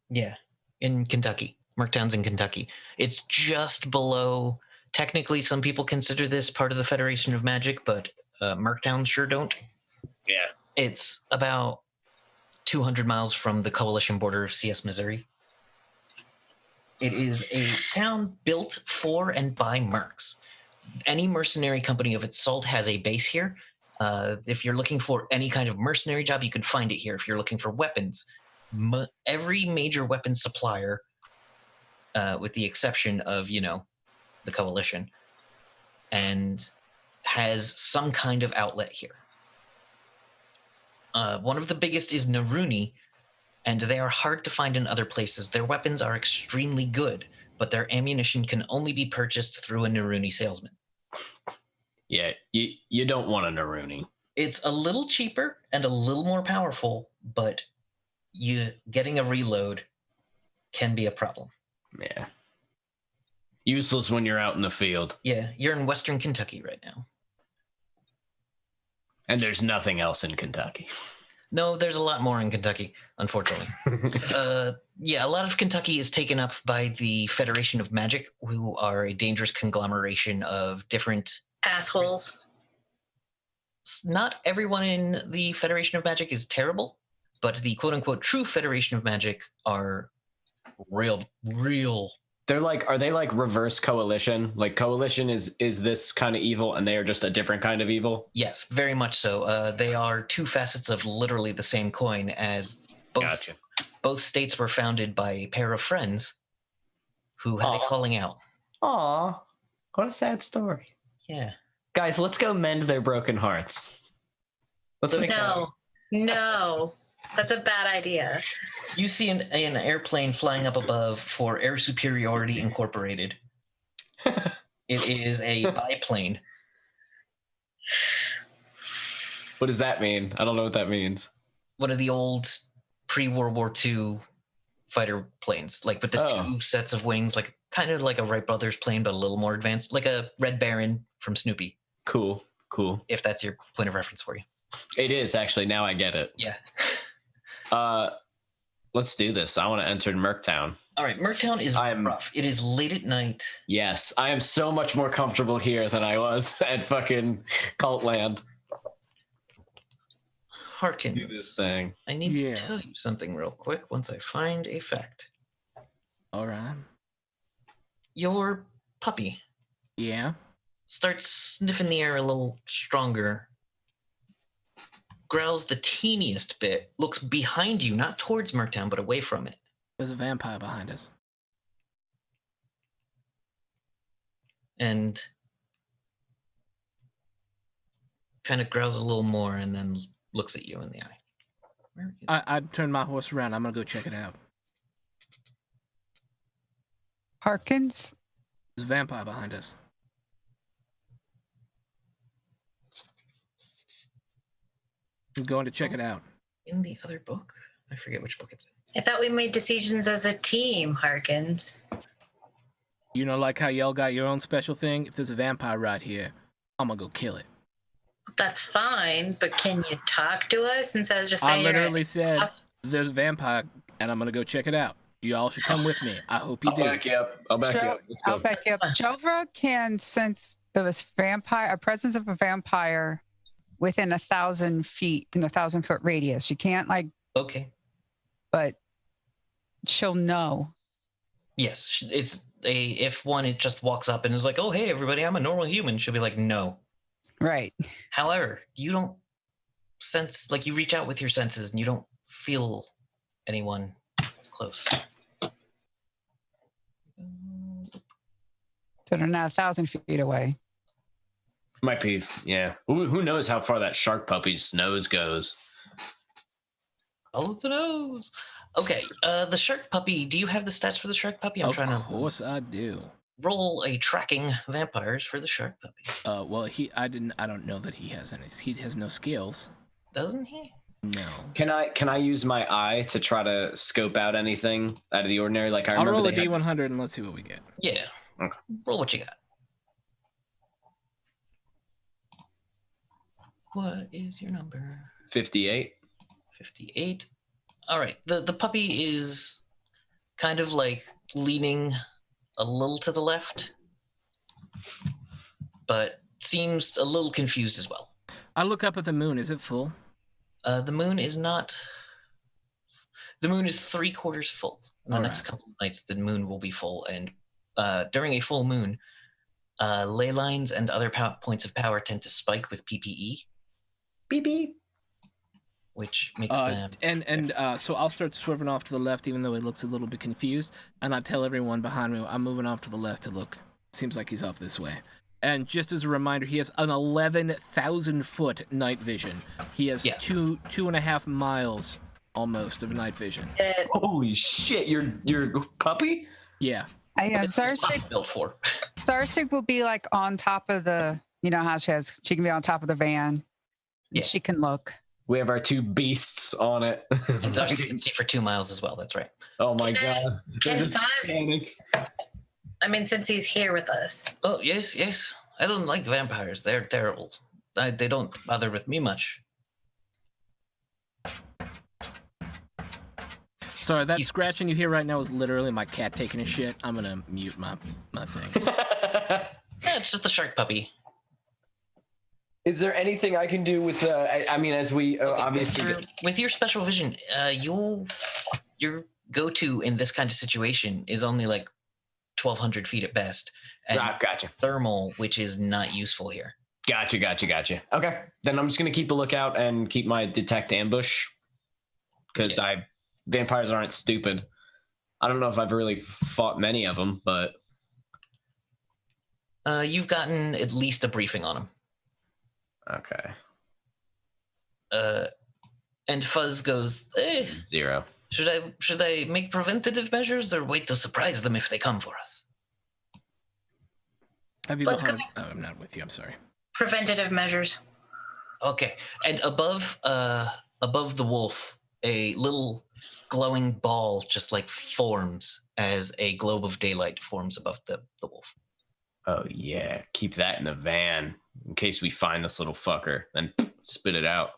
Yeah, in Kentucky. Merktown's in Kentucky. It's just below. Technically, some people consider this part of the Federation of Magic, but Merktown sure don't. Yeah. It's about 200 miles from the coalition border of CS, Missouri. It is a town built for and by mercs. Any mercenary company of its salt has a base here. If you're looking for any kind of mercenary job, you can find it here. If you're looking for weapons, every major weapon supplier, with the exception of, the coalition, and has some kind of outlet here. One of the biggest is Naruni, and they are hard to find in other places. Their weapons are extremely good, but their ammunition can only be purchased through a Naruni salesman. Yeah, you don't want a Naruni. It's a little cheaper and a little more powerful, but getting a reload can be a problem. Yeah. Useless when you're out in the field. Yeah, you're in Western Kentucky right now. And there's nothing else in Kentucky. No, there's a lot more in Kentucky, unfortunately. A lot of Kentucky is taken up by the Federation of Magic, who are a dangerous conglomeration of different... Assholes. Not everyone in the Federation of Magic is terrible, but the quote-unquote true Federation of Magic are real... Are they like reverse coalition? Like coalition is this kind of evil and they are just a different kind of evil? Yes, very much so. They are two facets of literally the same coin, as both states were founded by a pair of friends who had a calling out. Aw, what a sad story. Yeah. Guys, let's go mend their broken hearts. No, that's a bad idea. You see an airplane flying up above for Air Superiority Incorporated. It is a biplane. What does that mean? I don't know what that means. One of the old pre-World War II fighter planes, like with the two sets of wings, like kind of like a Wright Brothers plane, but a little more advanced, like a Red Baron from Snoopy. Cool. If that's your point of reference for you. It is, actually. Now I get it. Yeah. Let's do this. I want to enter Merktown. All right, Merktown is rough. It is late at night. Yes, I am so much more comfortable here than I was at fucking Cult Land. Harkins, do this thing. I need Yeah. to tell you something real quick once I find a fact. All right. Your puppy Yeah. starts sniffing the air a little stronger, growls the teeniest bit, looks behind you, not towards Merktown, but away from it. There's a vampire behind us. And kind of growls a little more and then looks at you in the eye. Where is I turned my horse around. I'm gonna go check it out. Harkins, There's a vampire behind us. I'm going to check it out. in the other book? I forget which book it's in. I thought we made decisions as a team, Harkins. You know, like how y'all got your own special thing? If there's a vampire right here, I'm gonna go kill it. That's fine, but can you talk to us instead of just I saying you're literally gonna said, there's a vampire, and I'm gonna go check it out. You all should come with me. I hope you I'll do. back you up. I'll back you up. Let's go. I'll back you up. Jovra can sense the presence of a vampire within 1,000 feet, in 1,000-foot radius. She can't Okay. but she'll know. Yes, it's if one it just walks up and is like, "Oh, hey, everybody, I'm a normal human." She'll be like, "No." Right. However, you don't sense you reach out with your senses and you don't feel anyone close. So they're not 1,000 feet away. Might be, yeah. Who knows how far that shark puppy's nose goes? Follow the nose. Okay, the shark puppy. Do you have the stats for the shark puppy? I'm Of trying to course I do. roll a tracking vampires for the shark puppy. Well, I don't know that he has any. He has no skills. Doesn't he? No. Can I use my eye to try to scope out anything out of the ordinary? Like I I'll remember roll a they had- D100 and let's see what we get. Yeah. Okay. Roll what you got. What is your number? 58. 58. All right. The puppy is kind of leaning a little to the left, but seems a little confused as well. I look up at the moon. Is it full? The moon is not. The moon is 3/4 full. In the All next right. couple of nights, the moon will be full, and during a full moon, ley lines and other points of power tend to spike with PPE. Beep beep. Which makes them. So I'll start swerving off to the left, even though he looks a little bit confused, and I tell everyone behind me I'm moving off to the left to look. Seems like he's off this way. And just as a reminder, he has an 11,000-foot night vision. He has 2.5 miles almost of night vision. Holy shit! Your puppy? Yeah. Zarsik built for. Zarsik will be on top of the. You know how she can be on top of the van. Yeah. She can look. We have our two beasts on it. And Zarsik you can see for 2 miles as well. That's right. Oh my Can I- god! can There's Saz- panic. I mean, since he's here with us. Oh yes, yes. I don't like vampires. They're terrible. They don't bother with me much. Sorry, that scratching you hear right now is literally my cat taking a shit. I'm gonna mute my thing. Yeah, it's just the shark puppy. Is there anything I can do with? I mean, as we obviously. With your special vision, your go-to in this kind of situation is only 1,200 feet at best, and Gotcha. thermal, which is not useful here. Gotcha. Okay, then I'm just gonna keep a lookout and keep my detect ambush, because vampires aren't stupid. I don't know if I've really fought many of them, but You've gotten at least a briefing on them. okay, And Fuzz goes, 0. Should I make preventative measures or wait to surprise them if they come for us? Have you Let's gone? go. Oh, I'm not with you. I'm sorry. Preventative measures. Okay. And above the wolf, a little glowing ball just forms as a globe of daylight forms above the wolf. Oh yeah, keep that in the van in case we find this little fucker, then spit it out.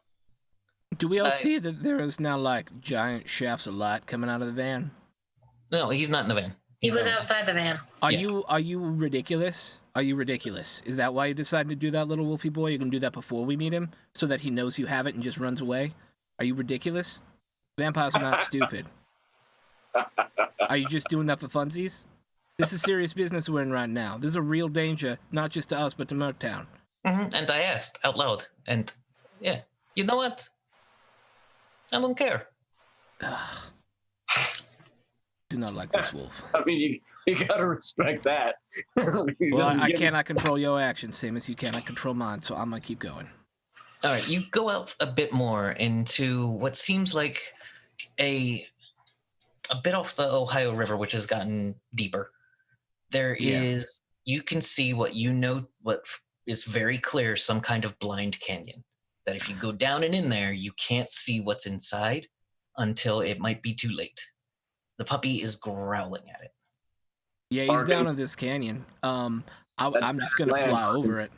Do we all see that there is now giant shafts of light coming out of the van? No, he's not in the van. He was outside the van. Are you ridiculous? Are you ridiculous? Is that why you decided to do that, little wolfy boy? You can do that before we meet him, so that he knows you have it and just runs away. Are you ridiculous? Vampires are not stupid. Are you just doing that for funsies? This is serious business we're in right now. This is a real danger, not just to us, but to Merktown. And I asked out loud, and yeah, you know what? I don't care. Ugh. Do not like this wolf. I mean, you gotta respect that. He Well, doesn't I give- cannot control your actions, same as you cannot control mine, so I'm gonna keep going. All right, you go out a bit more into what seems like a bit off the Ohio River, which has gotten deeper. There is, you can see what is very clear, some kind of blind canyon. That if you go down and in there, you can't see what's inside until it might be too late. The puppy is growling at it. Yeah, he's Barking. down in this canyon. I'm just gonna land. fly over it.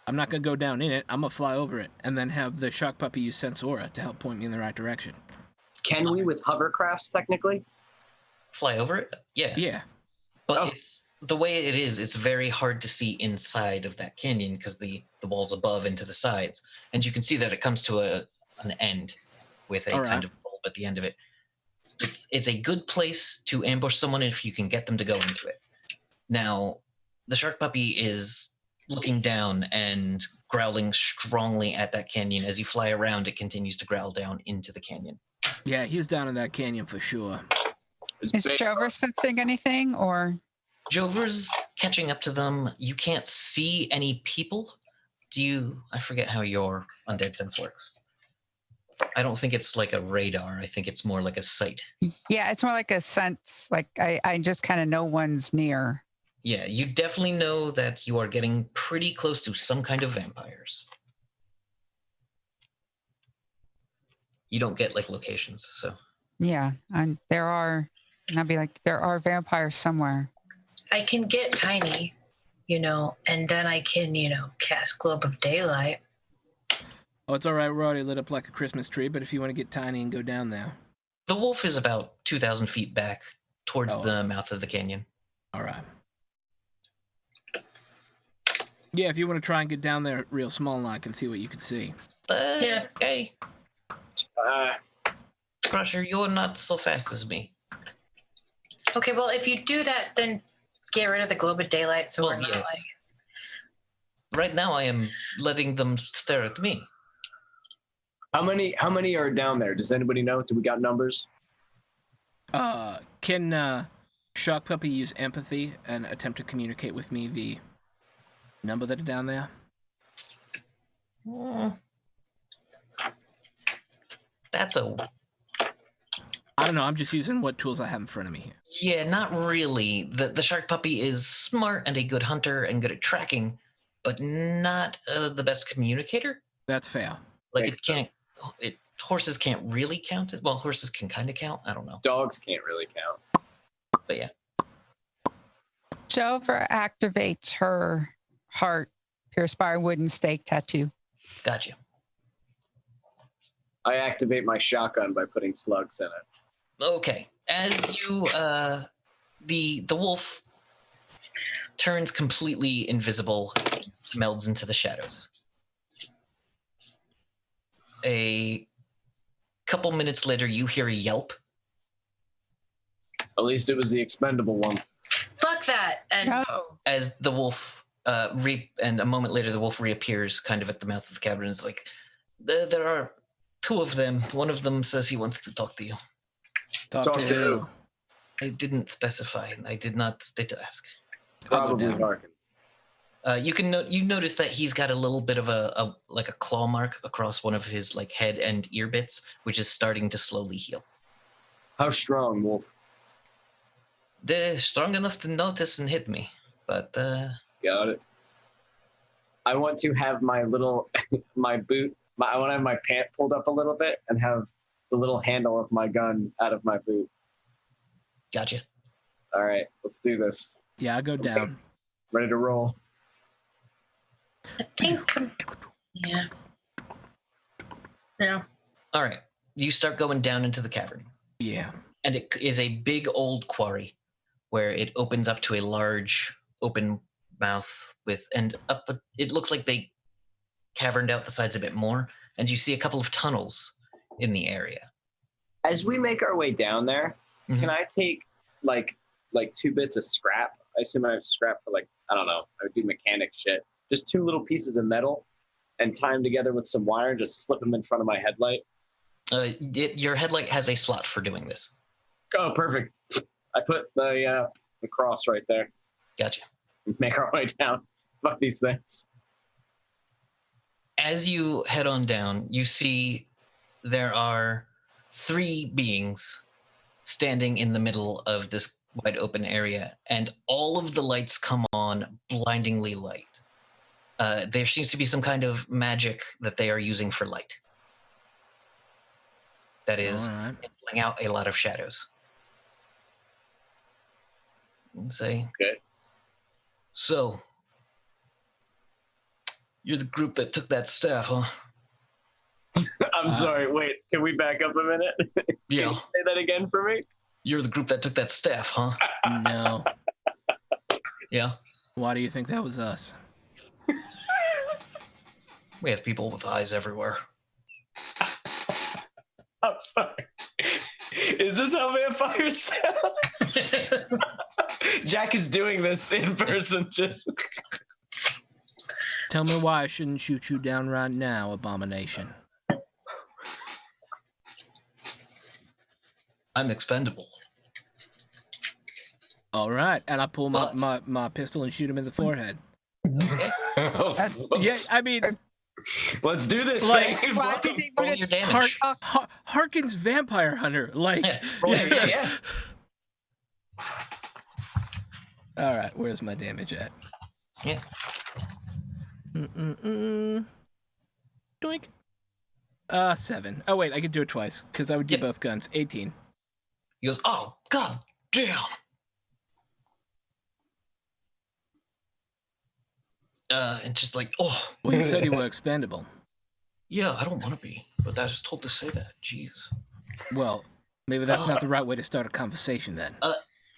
I'm not gonna go down in it. I'm gonna fly over it, and then have the shock puppy use Sensora to help point me in the right direction. Can we with hovercrafts technically? Fly over it? Yeah. Yeah. But Oh. it's the way it is, it's very hard to see inside of that canyon because the walls above and to the sides. And you can see that it comes to an end with a All right. kind of bulb at the end of it. It's a good place to ambush someone if you can get them to go into it. Now, the shark puppy is looking down and growling strongly at that canyon. As you fly around, it continues to growl down into the canyon. Yeah, he's down in that canyon for sure. It's Is big. Jover sensing anything, or Jover's catching up to them. You can't see any people. I forget how your undead sense works. I don't think it's like a radar. I think it's more like a sight. yeah, it's more like a sense. Like I just kind of know one's near. Yeah, you definitely know that you are getting pretty close to some kind of vampires. You don't get like locations, so. Yeah, and there are, and I'll be like, there are vampires somewhere. I can get tiny, and then I can, cast Globe of Daylight. Oh, it's all right. We're already lit up like a Christmas tree, but if you want to get tiny and go down there. The wolf is about 2,000 feet back towards Oh. the mouth of the canyon. All right. Yeah, if you want to try and get down there real small, I can see what you can see. Yeah. Hey, Uh, Crusher, you're not so fast as me. Okay, well, if you do that, then get rid of the Globe of Daylight so Well, we're not yes. like. Right now, I am letting them stare at me. how many are down there? Does anybody know? Do we got numbers? Can Shock Puppy use empathy and attempt to communicate with me the number that are down there? That's a I don't know. I'm just using what tools I have in front of me here. Yeah, not really. The shark puppy is smart and a good hunter and good at tracking, but not the best communicator. That's fair. Like Makes it can't. Horses can't really count it. Well, horses can kind of count. I don't know, Dogs can't really count. but yeah. Jover activates her heart pierced by a wooden stake tattoo. Gotcha. I activate my shotgun by putting slugs in it. Okay, as you the wolf turns completely invisible, melds into the shadows. A couple minutes later, you hear a yelp. At least it was the expendable one. Fuck that. And No. As the wolf and a moment later the wolf reappears kind of at the mouth of the cavern. It's like there are two of them. One of them says he wants to talk to you. Talk Talk to to who? I didn't specify. I did not stay to ask. I'll go Probably down. Harkins. You notice that he's got a little bit of a claw mark across one of his like head and ear bits, which is starting to slowly heal. How strong, Wolf? They're strong enough to notice and hit me, but Got it. I want to have my little my boot. I want to have my pant pulled up a little bit and have the little handle of my gun out of my boot. gotcha. All right, let's do this. Yeah, I go down. Ready to roll. I think. Yeah. Yeah. All right, you start going down into the cavern. Yeah. And it is a big old quarry where it opens up to a large open mouth with, and up, it looks like they caverned out the sides a bit more and you see a couple of tunnels in the area. As we make our way down there, can I take like 2 bits of scrap? I assume I have scrap for I don't know. I would do mechanic shit. Just 2 little pieces of metal and tie them together with some wire and just slip them in front of my headlight. Your headlight has a slot for doing this. Oh, perfect. I put the cross right there. Gotcha. Make our way down. Fuck these things. As you head on down, you see there are 3 beings standing in the middle of this wide open area, and all of the lights come on blindingly light. There seems to be some kind of magic that they are using for light. That is canceling out a lot of shadows. Say, okay. So, you're the group that took that staff, huh? I'm sorry. Wait, can we back up a minute? Yeah. Can you say that again for me? You're the group that took that staff, huh? No. Yeah. Why do you think that was us? We have people with eyes everywhere. I'm sorry. Is this how vampires sound? Jack is doing this in person. Just tell me why I shouldn't shoot you down right now, Abomination. I'm expendable. All right, and I pull my pistol and shoot him in the forehead. Yeah, I mean, let's do this. Why did they roll your damage? Harkins Vampire Hunter, yeah. All right, where's my damage at? Yeah. Doink. 7. Oh wait, I could do it twice because I would do both guns. 18. He goes, oh god damn. And just well, you said you were expendable. Yeah, I don't want to be, but I was told to say that. Jeez. Well, maybe that's not the right way to start a conversation then.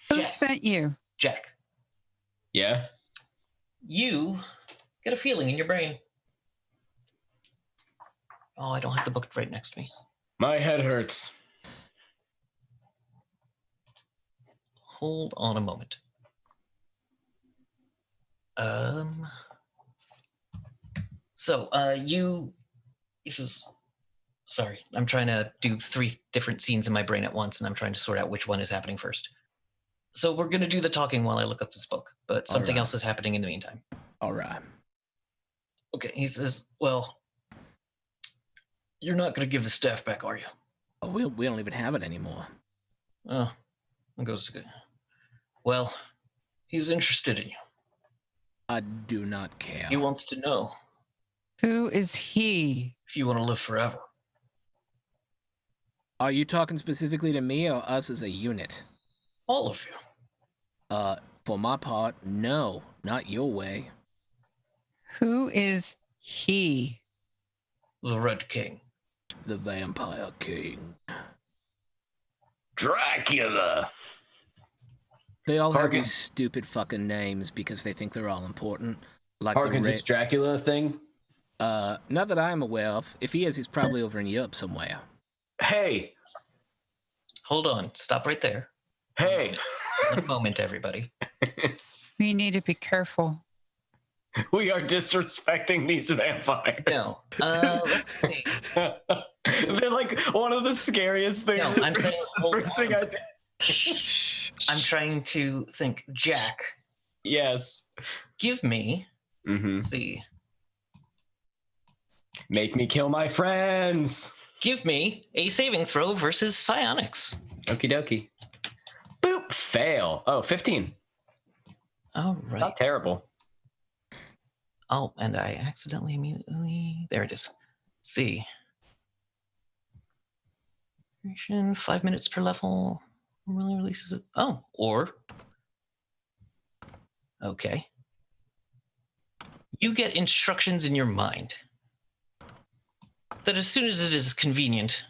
Who sent you? Jack. Yeah? You get a feeling in your brain. Oh, I don't have the book right next to me. My head hurts. Hold on a moment. Sorry, I'm trying to do 3 different scenes in my brain at once, and I'm trying to sort out which one is happening first. So we're going to do the talking while I look up this book, but something else is happening in the meantime. All right. Okay, he says, well, you're not going to give the staff back, are you? Oh, we don't even have it anymore. Oh, it goes good. Well, he's interested in you. I do not care. He wants to know. Who is he? If you want to live forever. Are you talking specifically to me or us as a unit? All of you. For my part, no, not your way. Who is he? The Red King. The Vampire King. Dracula. They all have these stupid fucking names because they think they're all important. Like Harkins is Dracula thing? Not that I'm aware of. If he is, he's probably over in Europe somewhere. Hey. Hold on. Stop right there. Hey. One moment, everybody. We need to be careful. We are disrespecting these vampires. No. Let's see. They're like one of the scariest things. No, I'm saying First thing I I'm trying to think. Jack. Yes. Give me. Let's see. Make me kill my friends. Give me a saving throw versus psionics. Okie dokie. Boop. Fail. Oh, 15. All right. Not terrible. Oh, and I accidentally immediately... There it is. Let's see. 5 minutes per level. Really releases it. Oh, or... Okay. You get instructions in your mind that as soon as it is convenient,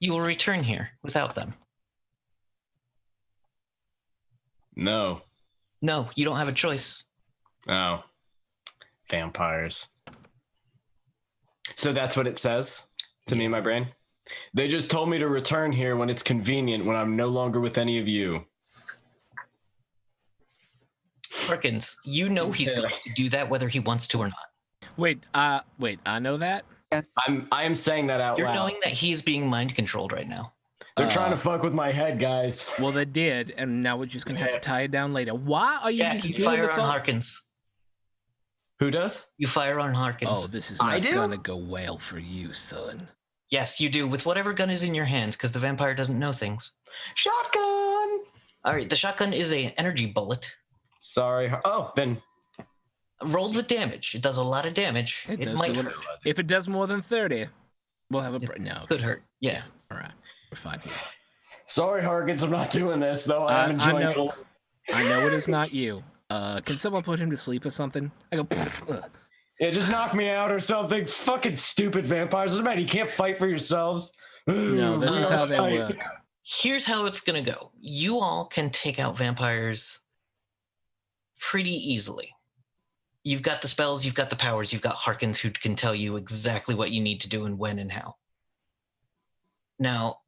you will return here without them. No. No, you don't have a choice. Oh. Vampires. So that's what it says to me in my brain. They just told me to return here when it's convenient, when I'm no longer with any of you. Harkins, you know he's going to do that whether he wants to or not. Wait, I know that. Yes. I am saying that out You're loud. knowing that he is being mind controlled right now. They're trying to fuck with my head, guys. Well, they did, and now we're just gonna have to tie it down later. Why are you Yeah, just you doing fire this on all? Harkins. Who does? You fire on Harkins. Oh, this is I not do? gonna go well for you, son. Yes, you do, with whatever gun is in your hand, because the vampire doesn't know things. Shotgun! All right, the shotgun is an energy bullet. Sorry. Oh, then. Roll the damage. It does a lot of damage. It It does might do a- hurt. If it does more than 30, we'll have a no. Could hurt. Yeah. All right, we're fine here. Sorry, Harkins, I'm not doing this, though. I I'm enjoying it. know. I know it is not you. Can someone put him to sleep or something? I go. Yeah, just knock me out or something. Fucking stupid vampires. Man, you can't fight for yourselves. No, this is how they work. Here's how it's going to go. You all can take out vampires pretty easily. You've got the spells, you've got the powers, you've got Harkins who can tell you exactly what you need to do and when and how. Now,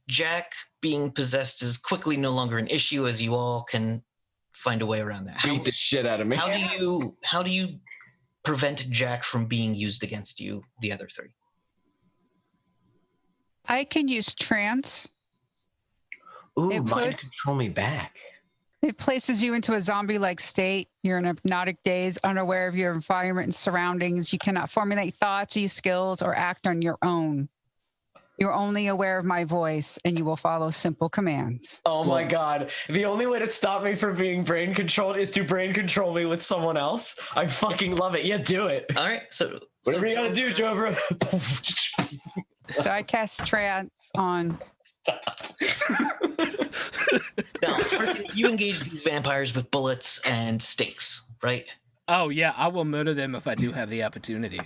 Jack being possessed is quickly no longer an issue, as you all can find a way around that. Beat the shit out of me. How do you prevent Jack from being used against you, the other three? I can use trance. Ooh, It mind puts- control me back. It places you into a zombie-like state. You're in a hypnotic daze, unaware of your environment and surroundings. You cannot formulate thoughts, use skills, or act on your own. You're only aware of my voice, and you will follow simple commands. Oh my god. The only way to stop me from being brain controlled is to brain control me with someone else. I fucking love it. Yeah, do it. All right, so Whatever you gotta do, Jovra. So I cast trance on. Now, Harkins, you engage these vampires with bullets and stakes, right? Oh yeah, I will murder them if I do have the opportunity.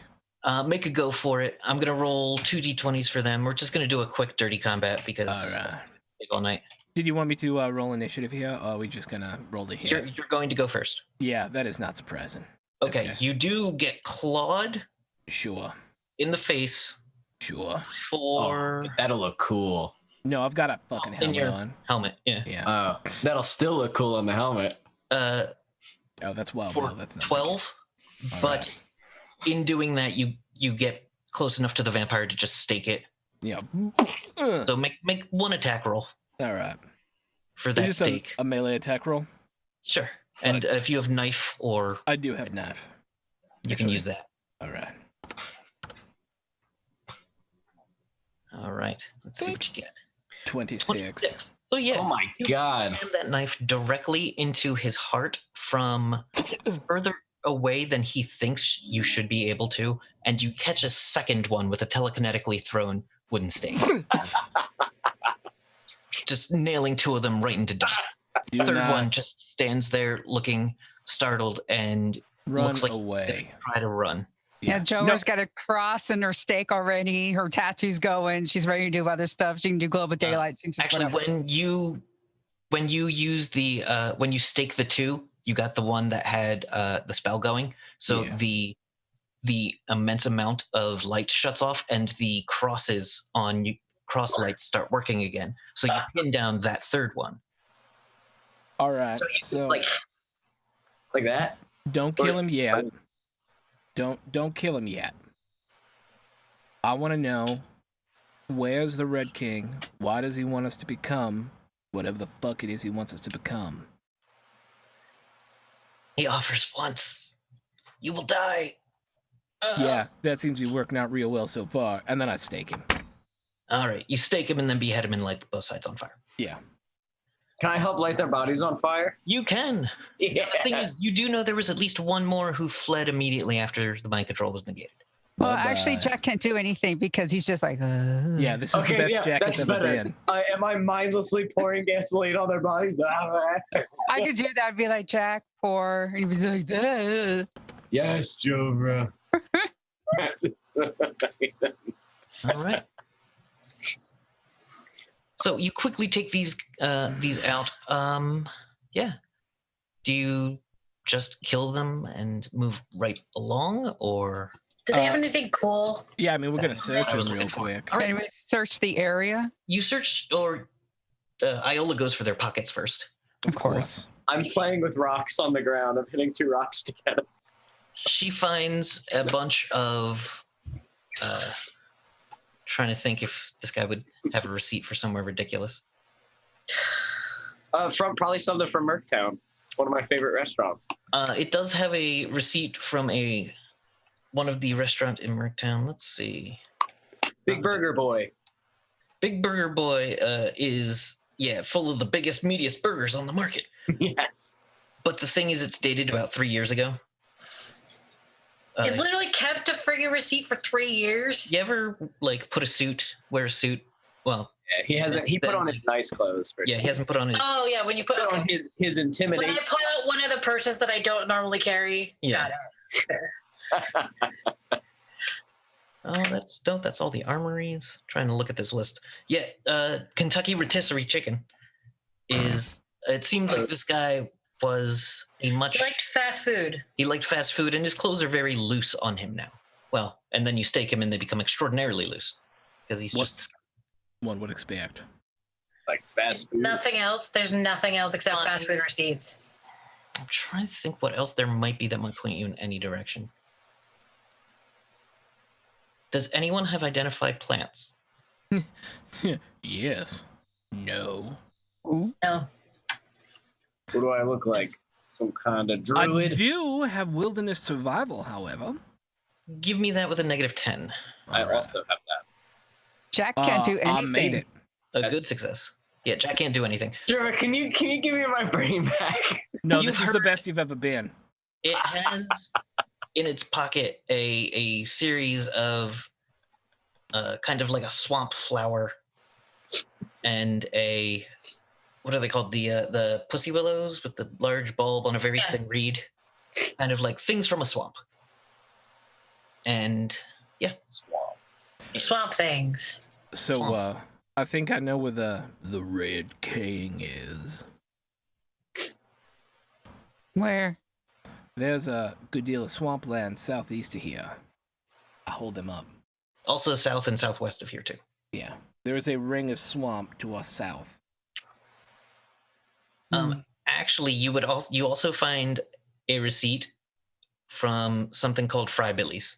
Make a go for it. I'm gonna roll 2d20s for them. We're just gonna do a quick dirty combat because All right. take all night. Did you want me to roll initiative here, or are we just gonna roll the hit? You're going to go first. Yeah, that is not surprising. Okay, Okay. you do get clawed Sure, in the face sure. for That'll look cool. No, I've got a fucking in helmet your on. helmet. Yeah. Yeah. That'll still look cool on the helmet. Uh, Oh, that's wild. for Bill. That's not 12, All but right. in doing that, you get close enough to the vampire to just stake it. Yeah. So make one attack roll All right. for Is that this stake. a melee attack roll? Sure. And if you have knife or I do have knife. you can use that. All right. All right. Let's see what you get. 26. 26. So yeah. Oh my god. Ram that knife directly into his heart from further away than he thinks you should be able to, and you catch a second one with a telekinetically thrown wooden stake. Just nailing two of them right into dust. Do Third not one just stands there looking startled and run looks like away. try to run. Yeah, Jover's got a cross in her stake already. Her tattoo's going. She's ready to do other stuff. She can do global daylight. She can just Actually, whatever. when you use the when you stake the two, you got the one that had the spell going. So Yeah. the immense amount of light shuts off, and the crosses on you, cross lights start working again. So you pin down that third one. All right. So you So like that. don't kill him yet. Don't kill him yet. I want to know, where's the Red King? Why does he want us to become whatever the fuck it is he wants us to become? He offers once, you will die. Yeah, that seems to be working out real well so far. And then I stake him. All right, you stake him and then behead him and light both sides on fire. Yeah. Can I help light their bodies on fire? You can. Yeah. The thing is, you do know there was at least one more who fled immediately after the mind control was negated. Well, Bye-bye. actually, Jack can't do anything because he's just like, Yeah, this is Okay, the best yeah, Jack has that's ever better. been. Am I mindlessly pouring gasoline on their bodies? I could do that. I'd be like, Jack, pour. And he'd be like, "Ugh." Yes, Jovra. All right. So you quickly take these out. Yeah. Do you just kill them and move right along, or Do they have anything cool? Yeah, I mean, we're gonna search I was them real looking for. quick. All right. Can we search the area? You search, or Iola goes for their pockets first. Of course. I'm playing with rocks on the ground. I'm hitting 2 rocks together. She finds a bunch of. Trying to think if this guy would have a receipt for somewhere ridiculous. From probably something from Merktown, one of my favorite restaurants. It does have a receipt from one of the restaurants in Merktown. Let's see. Big Burger Boy. Big Burger Boy is full of the biggest, meatiest burgers on the market. Yes. But the thing is, it's dated about 3 years ago. It's literally kept a friggin' receipt for 3 years. You ever wear a suit? Well, Yeah, he hasn't. He put on his nice clothes. he hasn't put on his. Oh yeah, when you put on okay. his When intimidation. I pull out one of the purses that I don't normally carry. Yeah. Got it. Oh, that's all the armories. Trying to look at this list. Yeah, Kentucky rotisserie chicken is. It seems like this guy was a much. He liked fast food. He liked fast food, and his clothes are very loose on him now. Well, and then you stake him, and they become extraordinarily loose because he's just. One would expect. Like fast food. Nothing else. There's nothing else except fast food receipts. I'm trying to think what else there might be that might point you in any direction. Does anyone have identified plants? Yes. No. Ooh. No. What do I look like? Some kind of I druid? do have wilderness survival, however. Give me that with a -10. I Alright. also have that. Jack can't do anything. I made it. A That's- good success. Yeah, Jack can't do anything. Jeremy, can you give me my brain back? No, You this is the best you've ever been. It has in its pocket a series of kind of like a swamp flower and a what are they called? The pussy willows with the large bulb on a very thin reed, kind of like things from a swamp. And Swamp things. So, Swamp. I think I know where the Red King is. Where? There's a good deal of swampland southeast of here. I hold them up. also south and southwest of here too. Yeah. There is a ring of swamp to our south. Actually, you also find a receipt from something called Fry Billy's.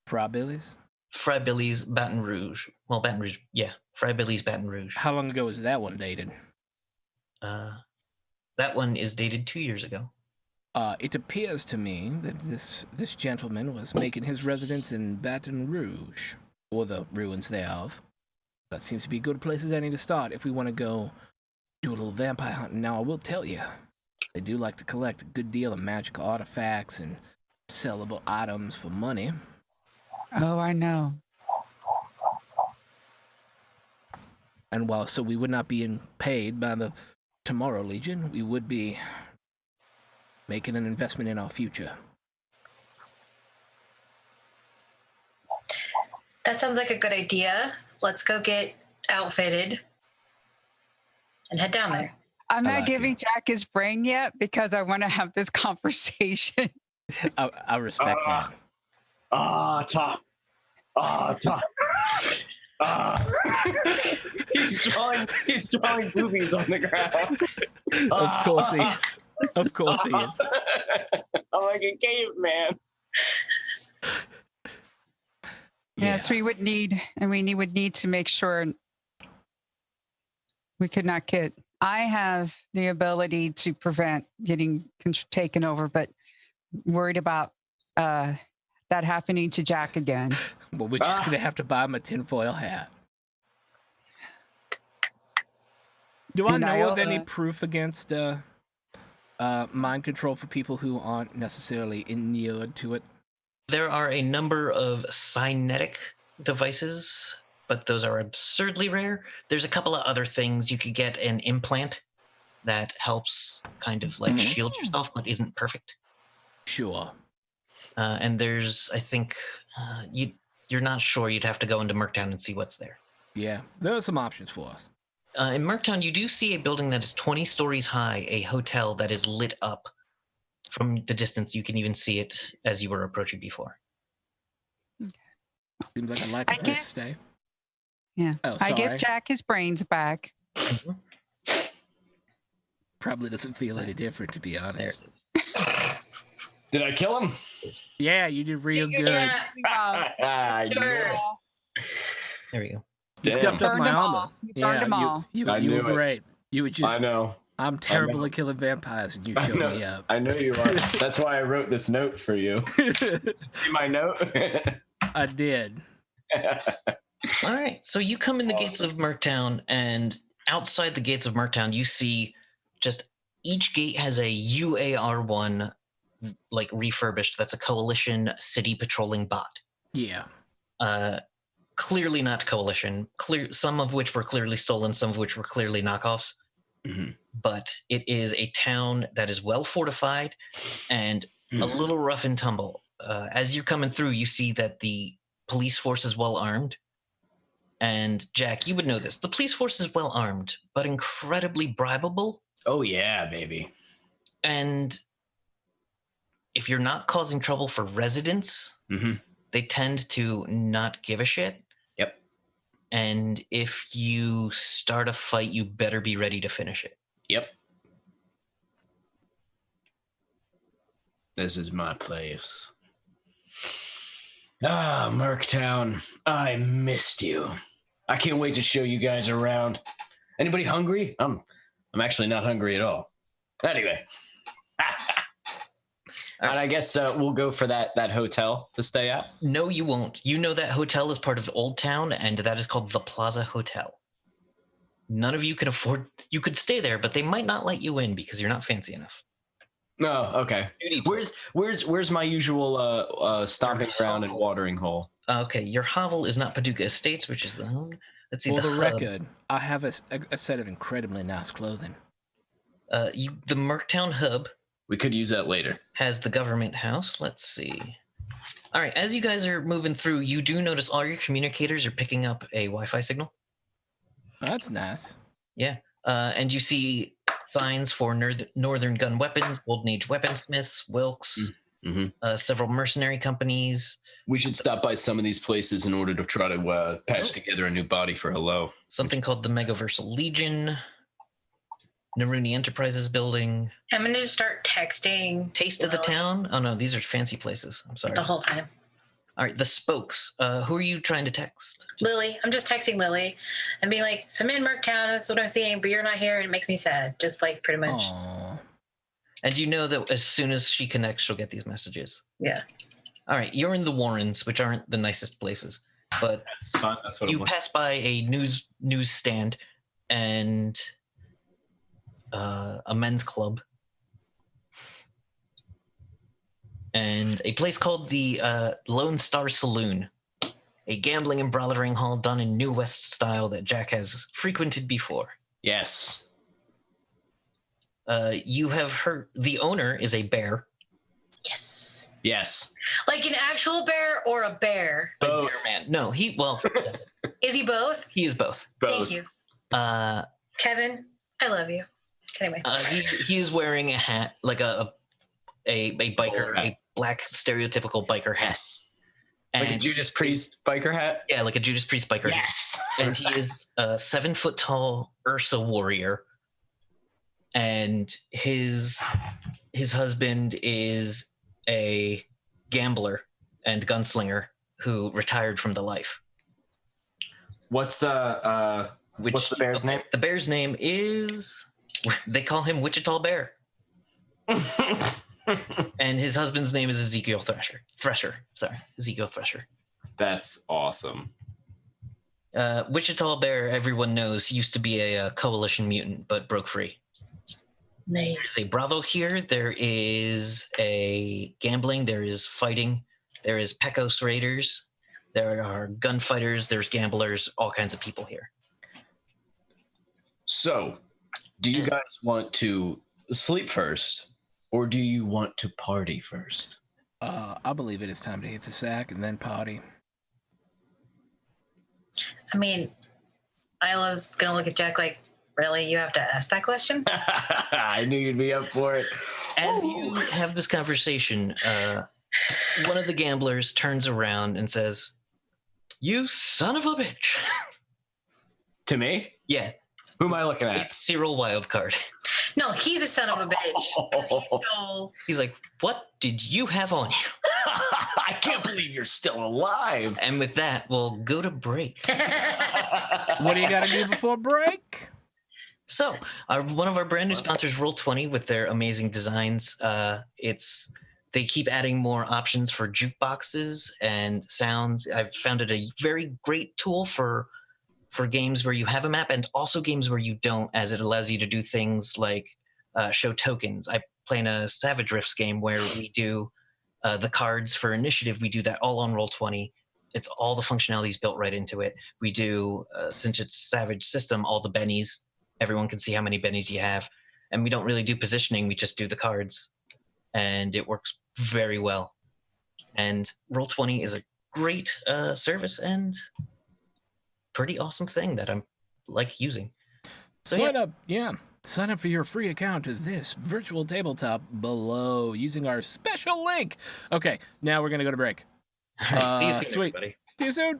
Fry Billy's? Fry Billy's Baton Rouge. Well, Baton Rouge, yeah. Fry Billy's Baton Rouge. How long ago was that one dated? That one is dated 2 years ago. It appears to me that this gentleman was making his residence in Baton Rouge, or the ruins thereof. That seems to be a good place as any to start if we want to go do a little vampire hunting. Now, I will tell you, they do like to collect a good deal of magical artifacts and sellable items for money. Oh, I know. And while so we would not be paid by the Tomorrow Legion, we would be making an investment in our future. That sounds like a good idea. Let's go get outfitted and head down there. I'm I not like giving it. Jack his brain yet because I want to have this conversation. I respect that. Tom. Tom. He's drawing boobies on the ground. Of course he is. Of course he is. I'm like a caveman. Yes, we would need to make sure we could not get. I have the ability to prevent getting taken over, but worried about that happening to Jack again. Well, we're just gonna have to buy him a tinfoil hat. Do I And know of any Iola- proof against mind control for people who aren't necessarily inured to it? There are a number of cynetic devices, but those are absurdly rare. There's a couple of other things. You could get an implant that helps kind of like shield yourself, but isn't perfect. Sure. And there's, I think, you're not sure. You'd have to go into Merktown and see what's there. Yeah, there are some options for us. In Merktown, you do see a building that is 20 stories high, a hotel that is lit up. From the distance, you can even see it as you were approaching before. Seems like I like a I place get- to stay. Yeah. Oh, I give sorry. Jack his brains back. Probably doesn't feel any different, to be There honest. it is. Did I kill him? Yeah, you did real good. Yeah, I knew sure. it. There we go. You Damn. stuffed up Burned my them armor. all. You burned Yeah, them all. you I were knew it. great. You were I just. know. I'm terrible know. at killing vampires, and you I showed know. me up. I know you are. That's why I wrote this note for you. See my note? I did. All right. So you come in the gates of Merktown, and outside the gates of Merktown, you see just each gate has a UAR1 like refurbished. That's a coalition city patrolling bot. Yeah. Clearly not coalition. Some of which were clearly stolen, some of which were clearly knockoffs. Mhm. But it is a town that is well fortified and a little rough and tumble. As you're coming through, you see that the police force is well armed. And Jack, you would know this. The police force is well armed, but incredibly bribable. Oh, yeah, baby. And if you're not causing trouble for residents, Mm-hmm. they tend to not give a shit. Yep. And if you start a fight, you better be ready to finish it. Yep. This is my place. Ah, Merktown. I missed you. I can't wait to show you guys around. Anybody hungry? I'm actually not hungry at all. Anyway. And I guess we'll go for that hotel to stay at. No, you won't. You know that hotel is part of Old Town, and that is called the Plaza Hotel. None of you can afford. You could stay there, but they might not let you in because you're not fancy enough. No, okay. Where's my usual stomping ground and watering hole? Okay, your hovel is not Paducah Estates, which is the home. Let's see. For the hub. record, I have a set of incredibly nice clothing. The Merktown hub We could use that later. has the government house. Let's see. All right, as you guys are moving through, you do notice all your communicators are picking up a Wi-Fi signal. That's nice. Yeah, and you see signs for Northern Gun Weapons, Golden Age Weaponsmiths, Wilkes, Mm-hmm. several mercenary companies. We should stop by some of these places in order to try to patch together a new body for Hello. Something called the Megaversal Legion, Naruni Enterprises building, I'm gonna just start texting Taste of the Lily Town. Oh no, these are fancy places. I'm sorry. the whole time. All right, the Spokes. Who are you trying to text? Lily, I'm just texting Lily and being like, so I'm in Merktown, that's what I'm seeing, but you're not here and it makes me sad. Just like pretty much. Aww. And you know that as soon as she connects, she'll get these messages. Yeah. All right, you're in the Warrens, which aren't the nicest places, but That's fun. That's what you pass by a newsstand and a men's club and a place called the Lone Star Saloon, a gambling and brawling hall done in New West style that Jack has frequented before. Yes. You have heard the owner is a bear. Yes. Yes. Like an actual bear or a bear? A Both. bear man. No, yes, Is he both? he is both. Both. Thank you. Uh, Kevin, I love you. Anyway. he is wearing a hat, like a biker, hat. a black stereotypical biker hat. Yes. And Like a Judas Priest biker hat. yeah, like a Judas Priest biker hat. Yes. And he is a 7 foot tall Ursa warrior. And his husband is a gambler and gunslinger who retired from the life. What's the bear's name? The bear's name is, they call him Wichita Bear. And his husband's name is Ezekiel Ezekiel Thresher. That's awesome. Wichita Bear, everyone knows, used to be a coalition mutant, but broke free. Nice. There's a Bravo here. There is a gambling. There is fighting. There is Pecos Raiders. There are gunfighters. There's gamblers. All kinds of people here. So, do you guys want to sleep first, or do you want to party first? I believe it is time to hit the sack and then party. I mean, I was gonna look at Jack like, really? You have to ask that question? I knew you'd be up for it. As you have this conversation, one of the gamblers turns around and says, You son of a bitch. To me? Yeah, Who am I looking at? it's Cyril Wildcard. No, he's a son of a bitch. 'Cause he stole. He's like, what did you have on you? I can't believe you're still alive. And with that, we'll go to break. What do you got to do before break? So, one of our brand new sponsors, Roll20, with their amazing designs. They keep adding more options for jukeboxes and sounds. I've found it a very great tool for games where you have a map and also games where you don't, as it allows you to do things like show tokens. I play in a Savage Rifts game where we do the cards for initiative. We do that all on Roll20. It's all the functionalities built right into it. We do, since it's Savage system, all the bennies. Everyone can see how many bennies you have. And we don't really do positioning. We just do the cards. And it works very well. And Roll20 is a great service and pretty awesome thing that I'm like using. So Sign up for your free account to this virtual tabletop below using our special link. Okay, now we're gonna go to break. All right, see you soon, sweet. everybody. See you soon.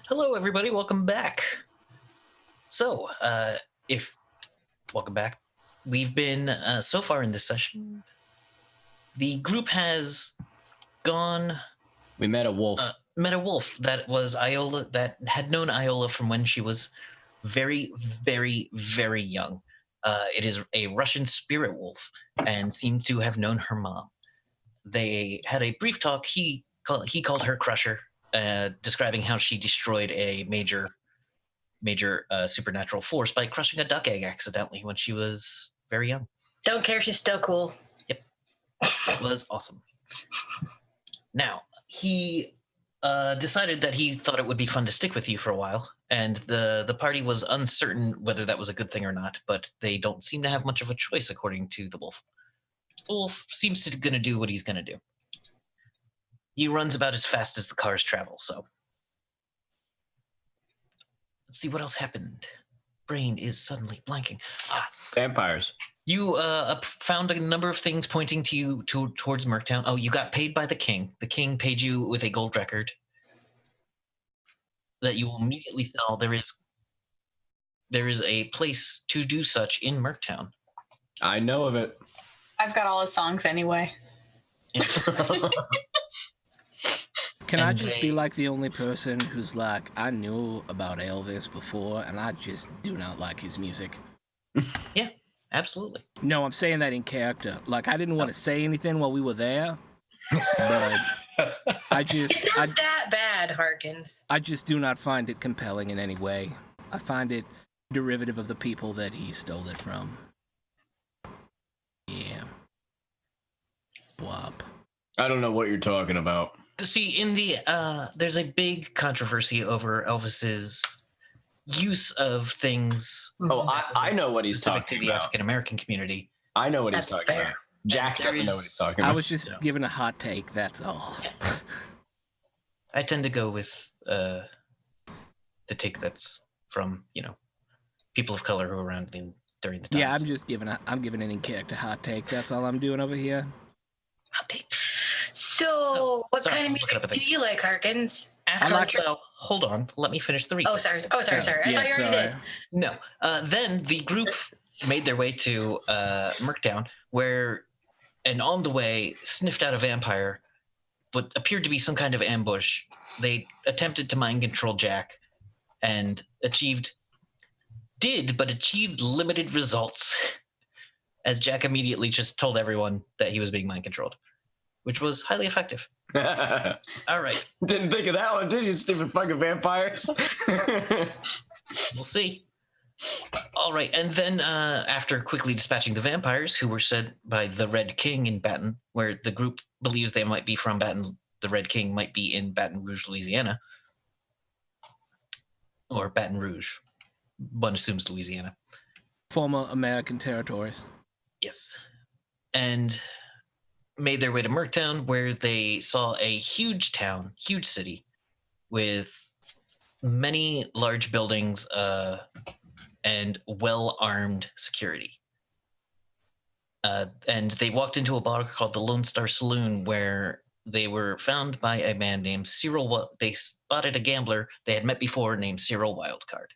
Hello, everybody. Welcome back. So, welcome back. We've been so far in this session. The group has gone. We met a wolf. Met a wolf that was Iola, that had known Iola from when she was very, very, very young. It is a Russian spirit wolf and seemed to have known her mom. They had a brief talk. He called her Crusher, describing how she destroyed a major supernatural force by crushing a duck egg accidentally when she was very young. Don't care, she's still cool. Yep. It was awesome. Now, he decided that he thought it would be fun to stick with you for a while, and the party was uncertain whether that was a good thing or not, but they don't seem to have much of a choice, according to the wolf. The wolf seems to going to do what he's going to do. He runs about as fast as the cars travel, so... Let's see what else happened. Brain is suddenly blanking. Vampires. You found a number of things pointing to you towards Merktown. Oh, you got paid by the king. The king paid you with a gold record that you will immediately sell. There is a place to do such in Merktown. I know of it. I've got all the songs anyway. Can I just be like the only person who's like, I knew about Elvis before, and I just do not like his music? Yeah, absolutely. No, I'm saying that in character. Like, I didn't want to say anything while we were there, but It's not that bad, Harkins. I just do not find it compelling in any way. I find it derivative of the people that he stole it from. Yeah. Wop. I don't know what you're talking about. See, in the there's a big controversy over Elvis's use of things. Oh, I know what he's specific talking to the about. African American community. I know what That's he's talking fair. about. Jack There doesn't know is- what he's talking about. I was just giving a hot take, that's all. I tend to go with the take that's from people of color who were around during the time. Yeah, I'm giving an in character hot take. That's all I'm doing over here. Hot take. So, what sorry, kind of I'm looking music up a do thing. you like, Harkins? Well, hold on. Let me finish the recap. Oh, sorry. I thought you already did. No. Then the group made their way to Merktown, and on the way, sniffed out a vampire, what appeared to be some kind of ambush. They attempted to mind control Jack, and achieved limited results, as Jack immediately just told everyone that he was being mind controlled, which was highly effective. All right. Didn't think of that one, did you, stupid fucking vampires? We'll see. All right, and then after quickly dispatching the vampires, who were said by the Red King in Baton, where the group believes they might be from Baton, the Red King might be in Baton Rouge, Louisiana, or Baton Rouge. One assumes Louisiana. Former American territories. Yes, and made their way to Merktown, where they saw a huge town, huge city, with many large buildings and well-armed security. And they walked into a bar called the Lone Star Saloon, where they were found by a man named Cyril. They spotted a gambler they had met before named Cyril Wildcard.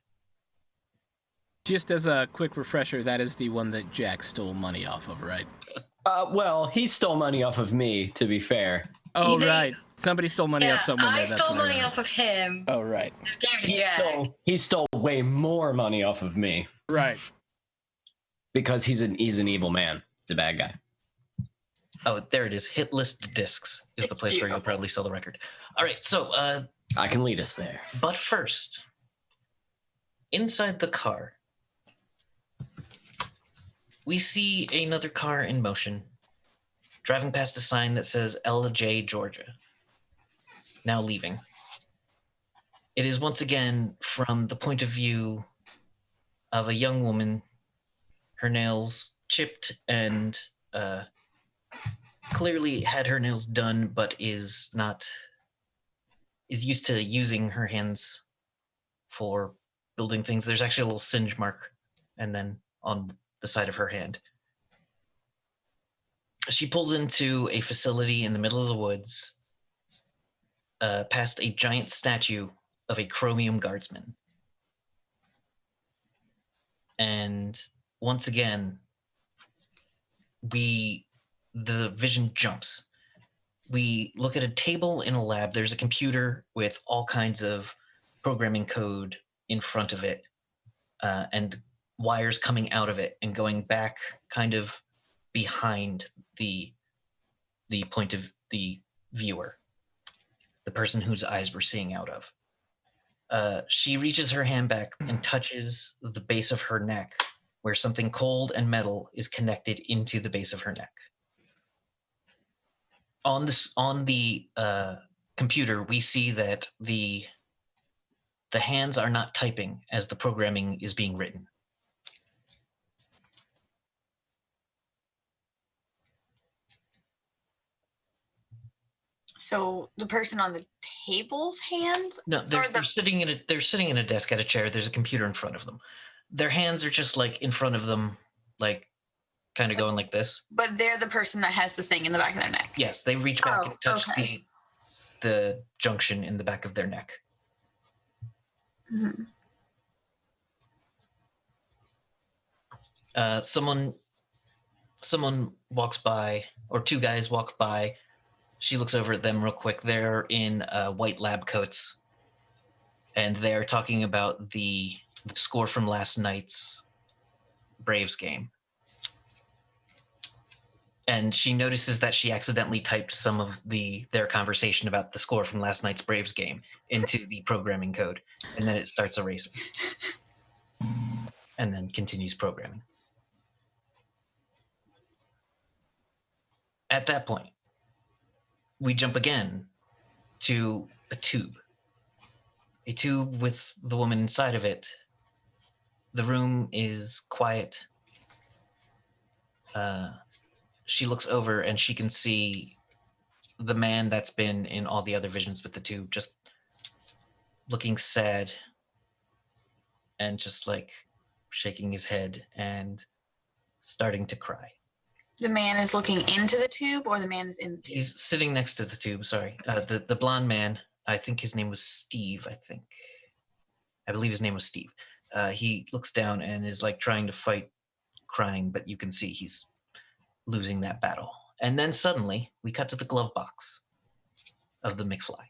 Just as a quick refresher, that is the one that Jack stole money off of, right? Well, he stole money off of me, to be fair. Oh, They- right. Somebody stole money off someone. I there, that's stole what I money remember. off of him. Oh, right. Just gave it to He Jack. stole way more money off of me Right. because he's an evil man. He's a bad guy. Oh, there it is. Hit list discs is the It's place where you'll beautiful. probably sell the record. All right, so I can lead us there. but first, inside the car, we see another car in motion, driving past a sign that says LJ Georgia. Now leaving. It is once again from the point of view of a young woman, her nails chipped and clearly had her nails done, but is used to using her hands for building things. There's actually a little singe mark, and then on the side of her hand. She pulls into a facility in the middle of the woods, past a giant statue of a chromium guardsman. And once again, the vision jumps. We look at a table in a lab. There's a computer with all kinds of programming code in front of it, and wires coming out of it and going back kind of behind the point of the viewer, the person whose eyes we're seeing out of. She reaches her hand back and touches the base of her neck, where something cold and metal is connected into the base of her neck. On the computer, we see that the hands are not typing as the programming is being written. So the person on the table's hands? No, they're sitting in a desk at a chair. There's a computer in front of them. Their hands are just like in front of them, like kind of going like this. But they're the person that has the thing in the back of their neck. Yes, they reach back and touch the junction in the back of their neck. Mm-hmm. Someone walks by, or two guys walk by. She looks over at them real quick. They're in white lab coats, and they're talking about the score from last night's Braves game. And she notices that she accidentally typed some of their conversation about the score from last night's Braves game into the programming code, and then it starts erasing, and then continues programming. At that point, we jump again to a tube with the woman inside of it. The room is quiet. She looks over and she can see the man that's been in all the other visions with the tube, just looking sad and just like shaking his head and starting to cry. The man is looking into the tube, or the man is in the tube? He's sitting next to the tube, sorry. The blonde man, I think his name was Steve, I believe his name was Steve. He looks down and is like trying to fight crying, but you can see he's losing that battle. And then suddenly, we cut to the glove box of the McFly.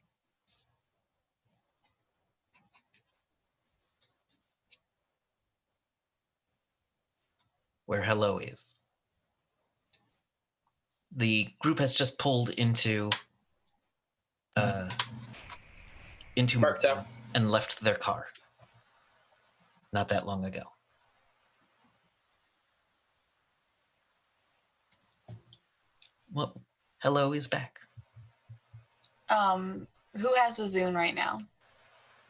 Where Hello is. The group has just pulled into Marktown and left their car not that long ago. Well, Hello is back. Who has the Zune right now?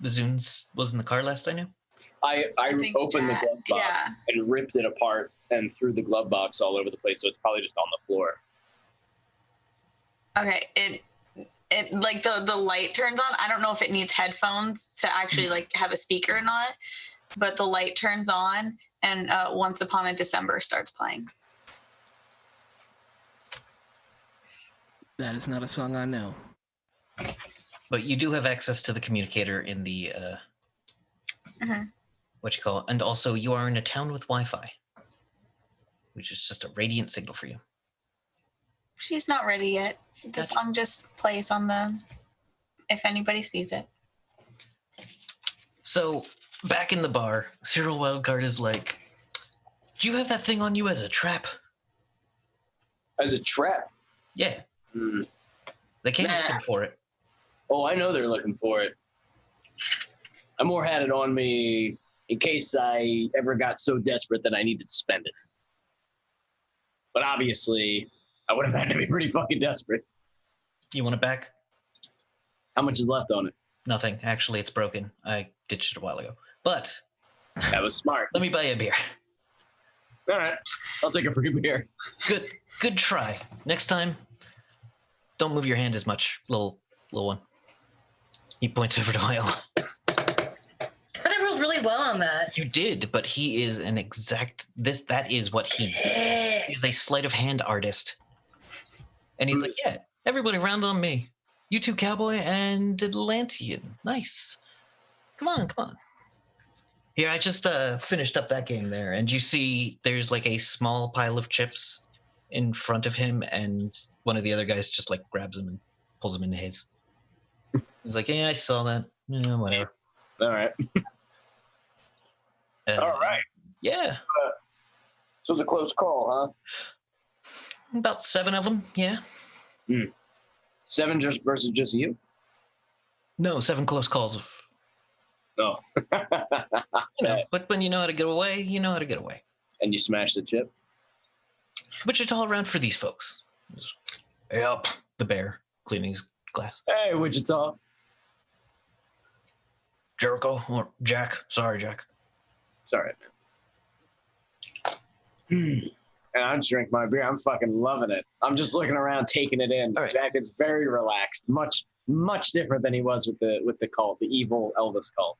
The Zunes was in the car last I knew. I opened the glove box and ripped it apart and threw the glove box all over the place, so it's probably just on the floor. Okay, it like the light turns on. I don't know if it needs headphones to actually like have a speaker or not, but the light turns on and Once Upon a December starts playing. That is not a song I know. But you do have access to the communicator in the what you call it. And also you are in a town with Wi-Fi, which is just a radiant signal for you. She's not ready yet. The song just plays on if anybody sees it. So back in the bar, Cyril Wildcard is like, do you have that thing on you as a trap? As a trap? Yeah. They came looking for it. Oh, I know they're looking for it. I more had it on me in case I ever got so desperate that I needed to spend it. But obviously, I would have had to be pretty fucking desperate. You want it back? How much is left on it? Nothing. Actually, it's broken. I ditched it a while ago. But that was smart. Let me buy you a beer. All right. I'll take a free beer. Good try. Next time, don't move your hand as much, little one. He points over to Isle. But I rolled really well on that. You did, but he is an that is what he is. He's a sleight of hand artist. And he's like, yeah, everybody round on me. You two, cowboy and Atlantean. Nice. Come on, come on. Here, I just finished up that game there, and you see there's like a small pile of chips in front of him, and one of the other guys just like grabs him and pulls him into his. He's like, "Yeah, I saw that. Yeah, whatever." All right. All right. Yeah, So it's a close call, about 7 of them. Yeah. huh? 7 just versus just you? No, 7 close calls. No. But when you know how to get away, you know how to get away. And you smash the chip? Which it's all around for these folks. Yep, the bear cleaning his glass. Hey, Wichita. Jericho or Jack. Sorry, Jack. It's all right, man. And I drink my beer. I'm fucking loving it. I'm just looking around, taking it in. All right. Jack is very relaxed. Much different than he was with the cult, the evil Elvis cult.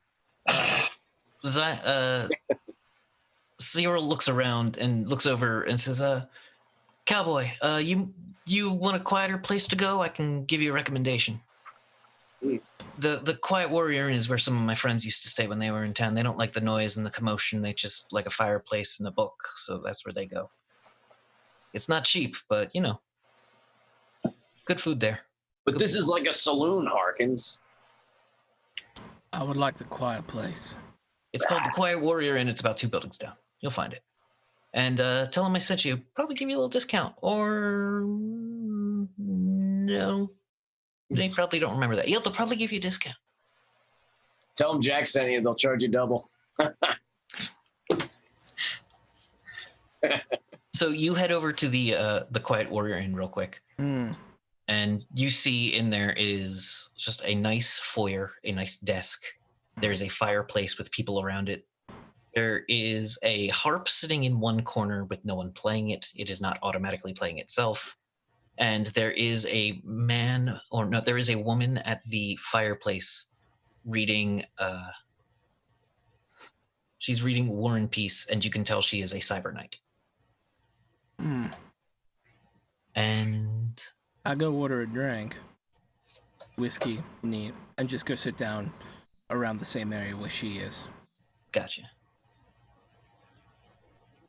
Cyril looks around and looks over and says, "Cowboy, you want a quieter place to go? I can give you a recommendation." The Quiet Warrior Inn is where some of my friends used to stay when they were in town. They don't like the noise and the commotion. They just like a fireplace and a book, so that's where they go. It's not cheap, but good food there. But this is like a saloon, Harkins. I would like the quiet place. It's called the Quiet Warrior Inn. It's about 2 buildings down. You'll find it. And tell them I sent you. Probably give you a little discount. Or no. They probably don't remember that. Yeah, they'll probably give you a discount. Tell them Jack sent you. They'll charge you double. So you head over to the Quiet Warrior Inn real quick. And you see in there is just a nice foyer, a nice desk. There's a fireplace with people around it. There is a harp sitting in one corner with no one playing it. It is not automatically playing itself. And there is a there is a woman at the fireplace reading, she's reading War and Peace, and you can tell she is a cyber knight. And I go order a drink, whiskey, neat, and just go sit down around the same area where she is. Gotcha.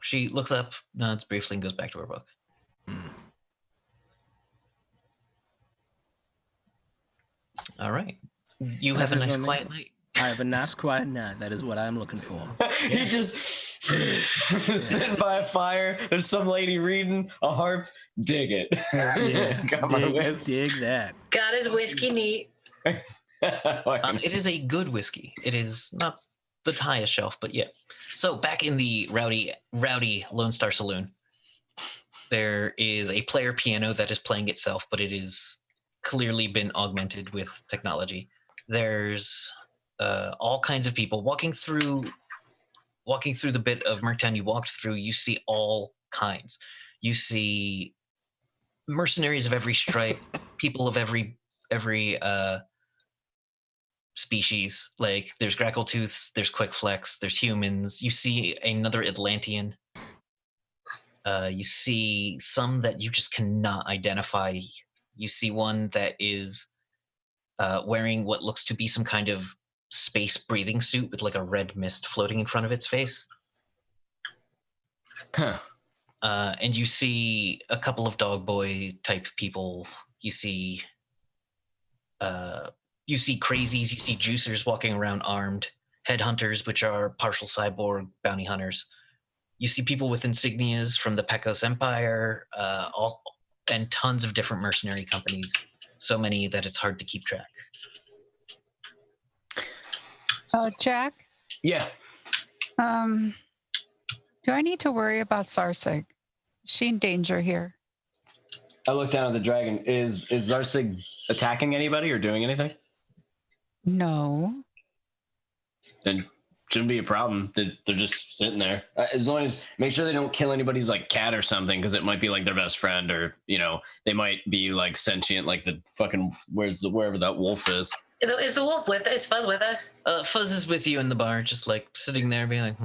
She looks up, nods briefly, and goes back to her book. All right. You have a nice quiet night. I have a nice quiet night. That is what I'm looking for. He just sitting by a fire. There's some lady reading a harp. Dig it. Yeah, Got my whiz. dig that. Got his whiskey neat. It is a good whiskey. It is not the highest shelf, but yeah. So back in the rowdy Lone Star Saloon, there is a player piano that is playing itself, but it is clearly been augmented with technology. There's all kinds of people walking through the bit of Merktown you walked through. You see all kinds. You see mercenaries of every stripe, people of every species. Like there's Grackltooths, there's Quickflex, there's humans. You see another Atlantean. You see some that you just cannot identify. You see one that is wearing what looks to be some kind of space breathing suit with like a red mist floating in front of its face. And you see a couple of dog boy type people. You see crazies, you see juicers walking around armed, headhunters, which are partial cyborg bounty hunters. You see people with insignias from the Pecos Empire, and tons of different mercenary companies. So many that it's hard to keep track. Jack? Yeah. Do I need to worry about Zarsig? Is she in danger here? I look down at the dragon. Is Zarsig attacking anybody or doing anything? No. Then shouldn't be a problem. They're just sitting there. As long as make sure they don't kill anybody's like cat or something, because it might be like their best friend, or they might be like sentient, like the fucking wherever that wolf is. Is the wolf with us? Is Fuzz with us? Fuzz is with you in the bar, just like sitting there being like,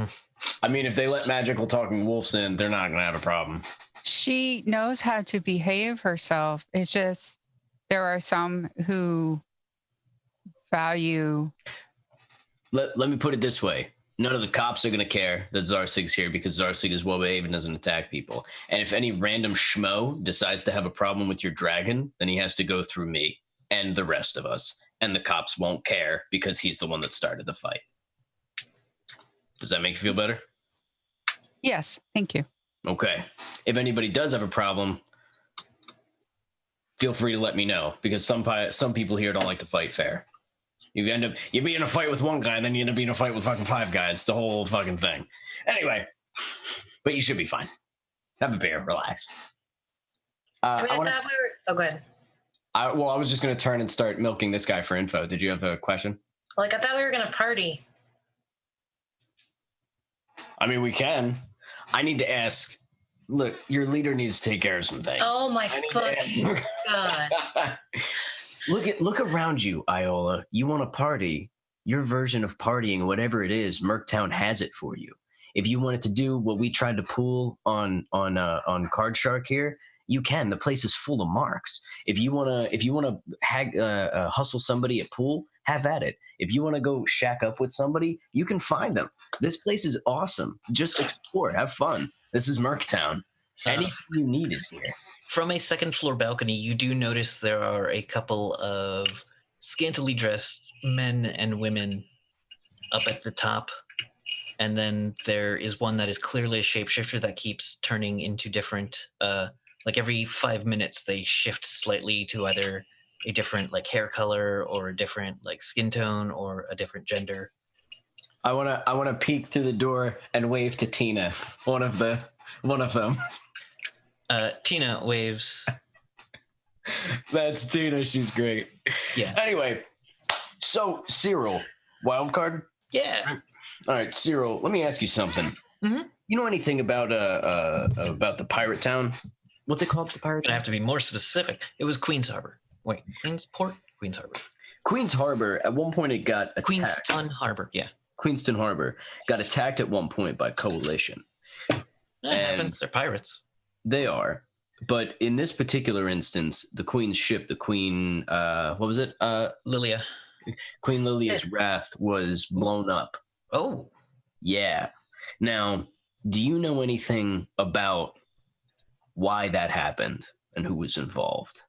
I mean, if they let magical talking wolves in, they're not gonna have a problem. She knows how to behave herself. It's just there are some who value let me put it this way. None of the cops are going to care that Zarsig's here because Zarsig is well behaved and doesn't attack people. And if any random schmo decides to have a problem with your dragon, then he has to go through me and the rest of us. And the cops won't care because he's the one that started the fight. Does that make you feel better? Yes, thank you. Okay. If anybody does have a problem, feel free to let me know because some people here don't like to fight fair. You be in a fight with one guy, and then you end up being in a fight with fucking 5 guys. It's the whole fucking thing. Anyway, but you should be fine. Have a beer, relax. I thought we were. Oh, good. I was just gonna turn and start milking this guy for info. Did you have a question? Like, I thought we were gonna party. I mean, we can. I need to ask. Look, your leader needs to take care of some things. Oh my fucking god! Look around you, Iola. You want to party? Your version of partying, whatever it is, Merktown has it for you. If you wanted to do what we tried to pull on Card Shark here, you can. The place is full of marks. If you wanna hustle somebody at pool, have at it. If you wanna go shack up with somebody, you can find them. This place is awesome. Just explore, have fun. This is Merktown. Anything you need is here. From a second floor balcony, you do notice there are a couple of scantily dressed men and women up at the top. And then there is one that is clearly a shapeshifter that keeps turning into different, like every 5 minutes, they shift slightly to either a different like hair color or a different like skin tone or a different gender. I wanna peek through the door and wave to Tina, one of them. Tina waves. That's Tina. She's great. Yeah. Anyway, so Cyril, wild card. Yeah. All right, Cyril. Let me ask you something. Mm-hmm. You know anything about the pirate town? What's it called? The pirate I town? have to be more specific. It was Queens Harbor. Wait, Queensport? Queens Harbor. Queens Harbor. At one point, it got attacked. Queenstown Harbor. Yeah. Queenston Harbor got attacked at one point by Coalition. That happens. They're pirates. They are. But in this particular instance, the Queen's ship, the Queen, what was it? Lilia. Queen Lilia's Wrath was blown up. Oh. Yeah. Now, do you know anything about why that happened and who was involved?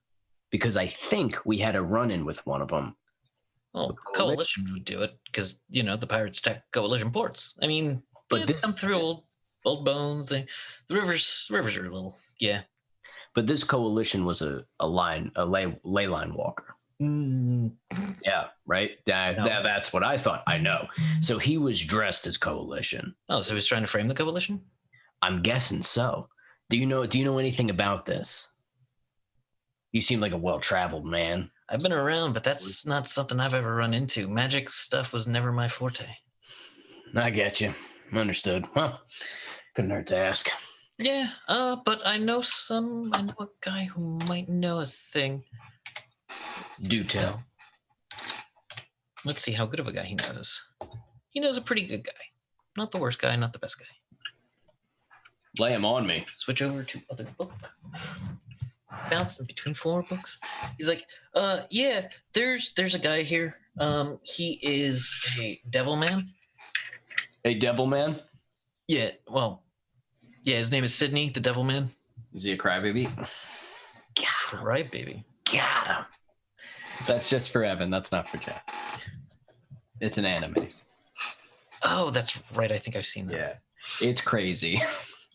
Because I think we had a run-in with one of them. Well, Coalition would do it because, you know, the pirates attack Coalition ports. I mean, but this come through old bones. The rivers are a little, yeah. But this Coalition was a ley line walker. Yeah, right? That's what I thought. I know. So he was dressed as Coalition. Oh, so he was trying to frame the Coalition? I'm guessing so. Do you know anything about this? You seem like a well-traveled man. I've been around, but that's not something I've ever run into. Magic stuff was never my forte. I get you. Understood. Well, couldn't hurt to ask. Yeah, but I know a guy who might know a thing. Do tell. Let's see how good of a guy he knows. He knows a pretty good guy. Not the worst guy, not the best guy. Lay him on me. Switch over to other book. Bouncing between 4 books. He's like, yeah, there's a guy here. He is a devil man. A devil man? Yeah, well, yeah, his name is Sydney, the devil man. Is he a crybaby? Crybaby. Got him. That's just for Evan. That's not for Jack. It's an anime. Oh, that's right. I think I've seen that. Yeah, it's crazy.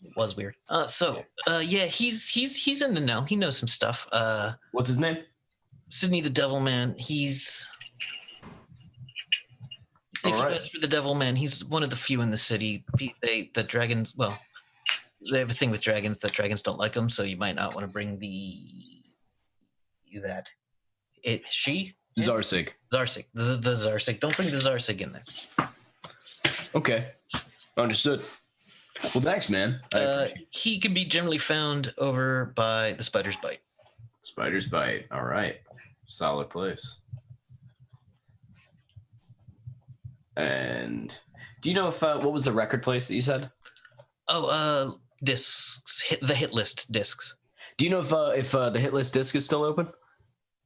It was weird. Yeah, he's in the know. He knows some stuff. What's his name? Sydney the Devil Man. If you ask for the Devil Man, he's one of the few in the city. The dragons. Well, they have a thing with dragons that dragons don't like them, so you might not want to bring she. Zarsig. Zarsig. The Zarsig. Don't bring the Zarsig in there. Okay, understood. Well, thanks, man. He can be generally found over by the Spider's Bite. Spider's Bite. All right. Solid place. And do you know if what was the record place that you said? Oh, discs. The hit list discs. Do you know if the hit list disc is still open?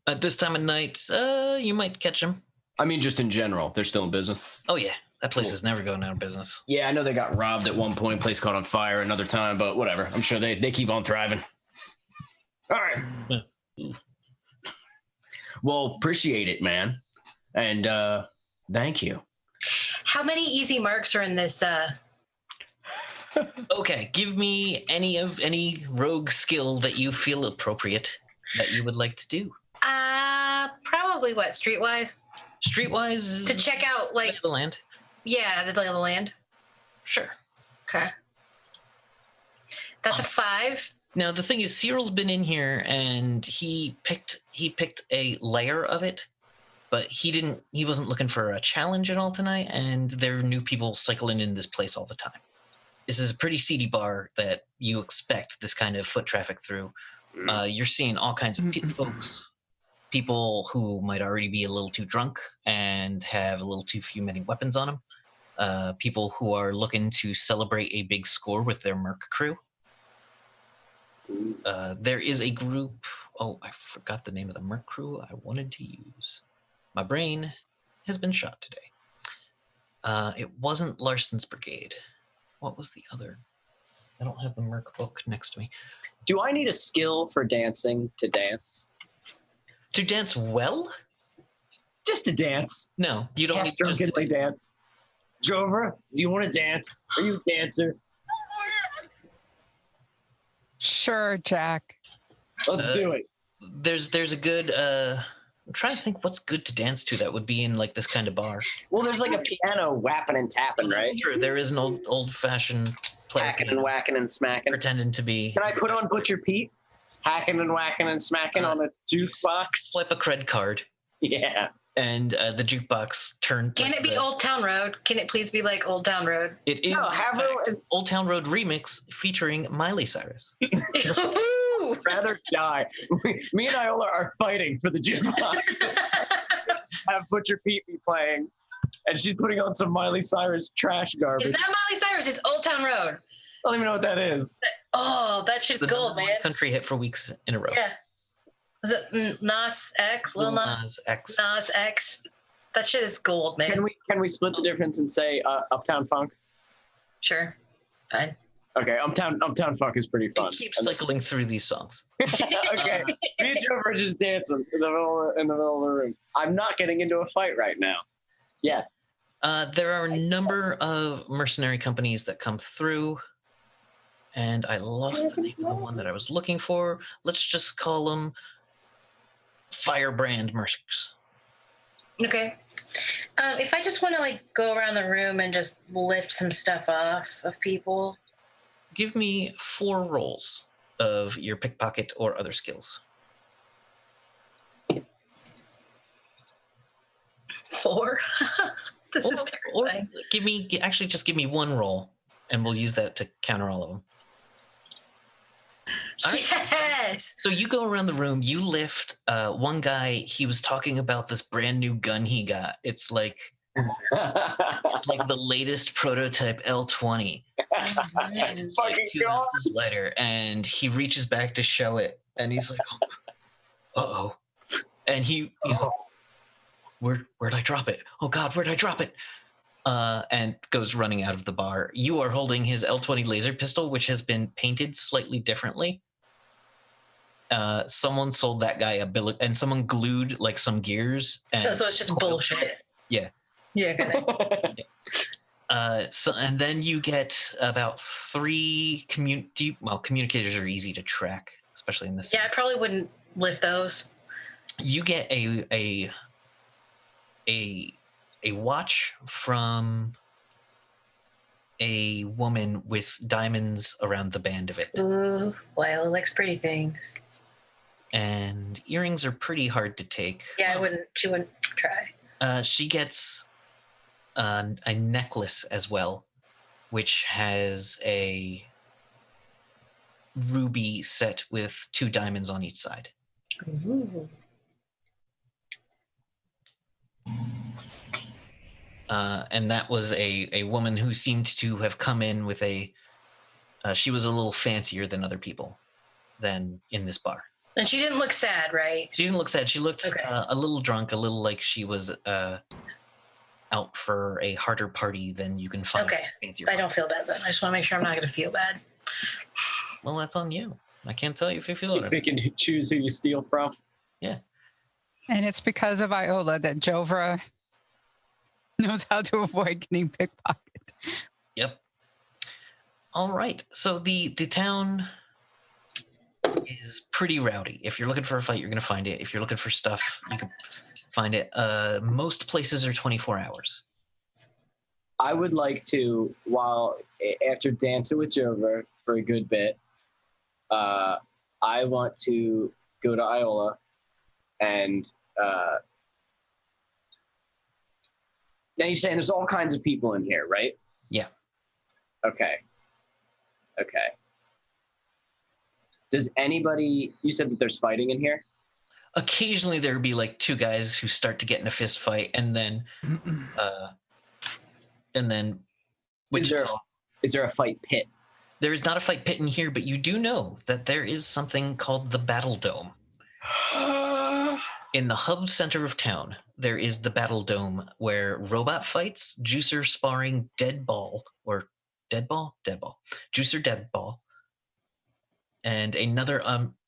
At this time of night, you might catch him. I mean, just in general, they're still in business. Oh yeah, that place is never going out of business. Yeah, I know they got robbed at one point. Place caught on fire another time, but whatever. I'm sure they keep on thriving. All right. Yeah. Well, appreciate it, man. And thank you. How many easy marks are in this? Okay, give me any rogue skill that you feel appropriate that you would like to do. Probably what, streetwise? Streetwise, To check out, lay like, of the land. yeah, the lay of the land. Sure. Okay. That's a 5. Now the thing is, Cyril's been in here and he picked a layer of it, but he wasn't looking for a challenge at all tonight. And there are new people cycling in this place all the time. This is a pretty seedy bar that you expect this kind of foot traffic through. You're seeing all kinds of folks, people who might already be a little too drunk and have a little too many weapons on them. People who are looking to celebrate a big score with their merc crew. There is a group. Oh, I forgot the name of the merc crew I wanted to use. My brain has been shot today. It wasn't Larson's Brigade. What was the other? I don't have the merc book next to me. Do I need a skill for dancing to dance? To dance well? Just to dance. No, you don't Half need just to drunkenly dance. Jover, do you want to dance? Are you a dancer? Sure, Jack. Let's do it. There's a good I'm trying to think what's good to dance to that would be in like this kind of bar. Well, there's like a piano whapping and tapping, right? Sure, there is an old fashioned player Hacking and whacking and smacking. pretending to be. Can I put on Butcher Pete? Hacking and whacking and smacking on a jukebox? Swipe a cred card Yeah. and the jukebox turned. Can it be Old Town Road? Can it please be like Old Town Road? It is No, in have fact, Old Town Road remix featuring Miley Cyrus. Ooh. Rather die. Me and Iola are fighting for the jukebox. Have Butcher Pete be playing, and she's putting on some Miley Cyrus trash garbage. It's not Miley Cyrus, it's Old Town Road. I don't even know what that is. Oh, that shit's The gold, number one man. country hit for weeks in a row. Yeah. Was it Nas X? Lil Nas X. Nas X. That shit is gold, man. Can we split the difference and say Uptown Funk? Sure. Fine. Okay, Uptown Funk is pretty fun. It keeps cycling through these songs. Okay, me and Joe are just dancing in the middle of the room. I'm not getting into a fight right now. Yeah. There are a number of mercenary companies that come through, and I lost the name of the one that I was looking for. Let's just call them Firebrand Mercs. Okay. If I just want to like go around the room and just lift some stuff off of people. Give me 4 rolls of your pickpocket or other skills. 4? This is Or terrifying. just give me 1 roll, and we'll use that to counter all of them. All right. Yes. So you go around the room, you lift one guy. He was talking about this brand new gun he got. It's like the latest prototype L20. And he's like Fucking 2 God. ounces lighter, and he reaches back to show it, and he's like, "Uh-oh," and he's like, "Where'd I drop it? Oh God, where'd I drop it?" And goes running out of the bar. You are holding his L20 laser pistol, which has been painted slightly differently. Someone sold that guy a bill, and someone glued like some gears. And So it's just bullshit. Yeah. Yeah. And then you get about 3 communicators are easy to track, especially in this. Yeah, I probably wouldn't lift those. You get a watch from a woman with diamonds around the band of it. Ooh, Lila likes pretty things. And earrings are pretty hard to take. Yeah, she wouldn't try. She gets a necklace as well, which has a ruby set with 2 diamonds on each side. Ooh. And that was a woman who seemed to have come in with she was a little fancier than other people than in this bar. And she didn't look sad, right? She didn't look sad. She looked Okay. a little drunk, a little like she was out for a harder party than you can find. Okay. I don't feel bad then. I just want to make sure I'm not going to feel bad. Well, that's on you. I can't tell you if you feel it. You can choose who you steal from. Yeah. And it's because of Iola that Jovra knows how to avoid getting pickpocketed. Yep. All right. So the town is pretty rowdy. If you're looking for a fight, you're going to find it. If you're looking for stuff, you can find it. Most places are 24 hours. I would like to, after dancing with Jover for a good bit, I want to go to Iola and now you're saying there's all kinds of people in here, right? Yeah. Okay. Does anybody, you said that there's fighting in here? Occasionally there would be like two guys who start to get in a fist fight and then Is there a fight pit? There is not a fight pit in here, but you do know that there is something called the Battle Dome. In the hub center of town, there is the Battle Dome where robot fights, juicer sparring, deadball, juicer deadball, and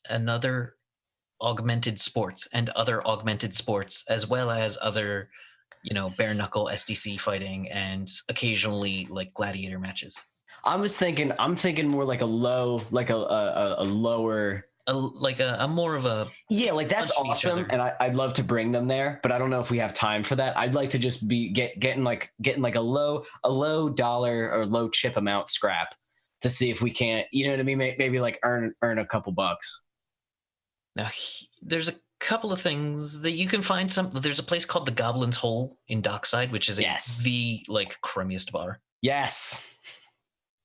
another augmented sports and other augmented sports, as well as other, bare knuckle SDC fighting and occasionally like gladiator matches. I'm thinking more like a lower, more of a yeah, like that's awesome, and I'd love to bring them there, but I don't know if we have time for that. I'd like to just be getting like a low dollar or low chip amount scrap to see if we can't, you know what I mean? Maybe like earn a couple bucks. Now there's a couple of things that you can find. There's a place called the Goblin's Hole in Dockside, which is the like crummiest bar. Yes.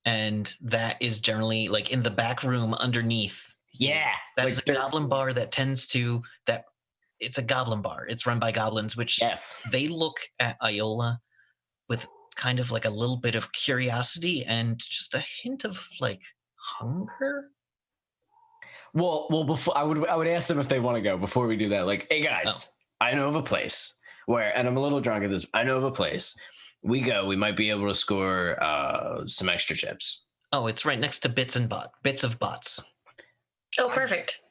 And that is generally like in the back room underneath. Yeah. That is a goblin bar it's a goblin bar. It's run by goblins, which they look at Iola with kind of like a little bit of curiosity and just a hint of like hunger. Well, before I would ask them if they want to go before we do that. Like, hey guys, I know of a place where, and I'm a little drunk at this. I know of a place. We might be able to score some extra chips. Oh, it's right next to Bits of Bots. Oh, perfect.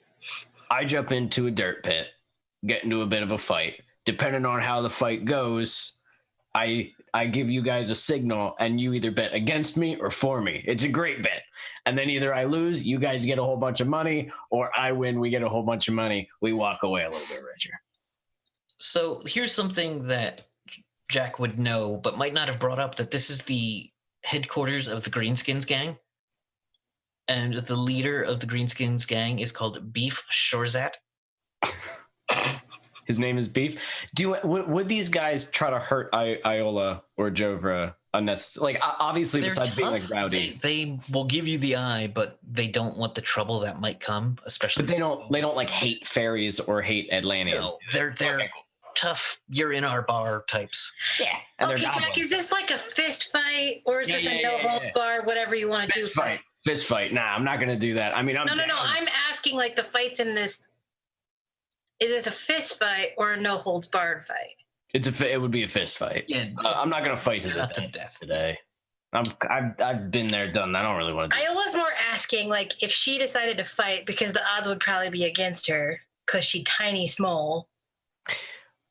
I jump into a dirt pit, get into a bit of a fight. Depending on how the fight goes, I give you guys a signal, and you either bet against me or for me. It's a great bet. And then either I lose, you guys get a whole bunch of money, or I win, we get a whole bunch of money. We walk away a little bit richer. So here's something that Jack would know, but might not have brought up, that this is the headquarters of the Greenskins gang. And the leader of the Greenskins gang is called Beef Shorzat. His name is Beef. Would these guys try to hurt Iola or Jovra unnecessarily? Like, obviously, They're besides tough. being like rowdy, they will give you the eye, but they don't want the trouble that might come, especially. But they don't like hate fairies or hate Atlanteans. No, they're tough. You're in our bar types. Yeah. Okay, Jack, is this like a fist fight, or is this a no holds bar? Whatever you want to do. Fist fight. Nah, I'm not gonna do that. I mean, No. I'm asking like the fights in this. Is this a fist fight or a no holds barred fight? It would be a fist fight. Yeah. I'm not gonna fight to death today. I've been there, done that. I don't really want to. I was more asking like if she decided to fight, because the odds would probably be against her because she's tiny small.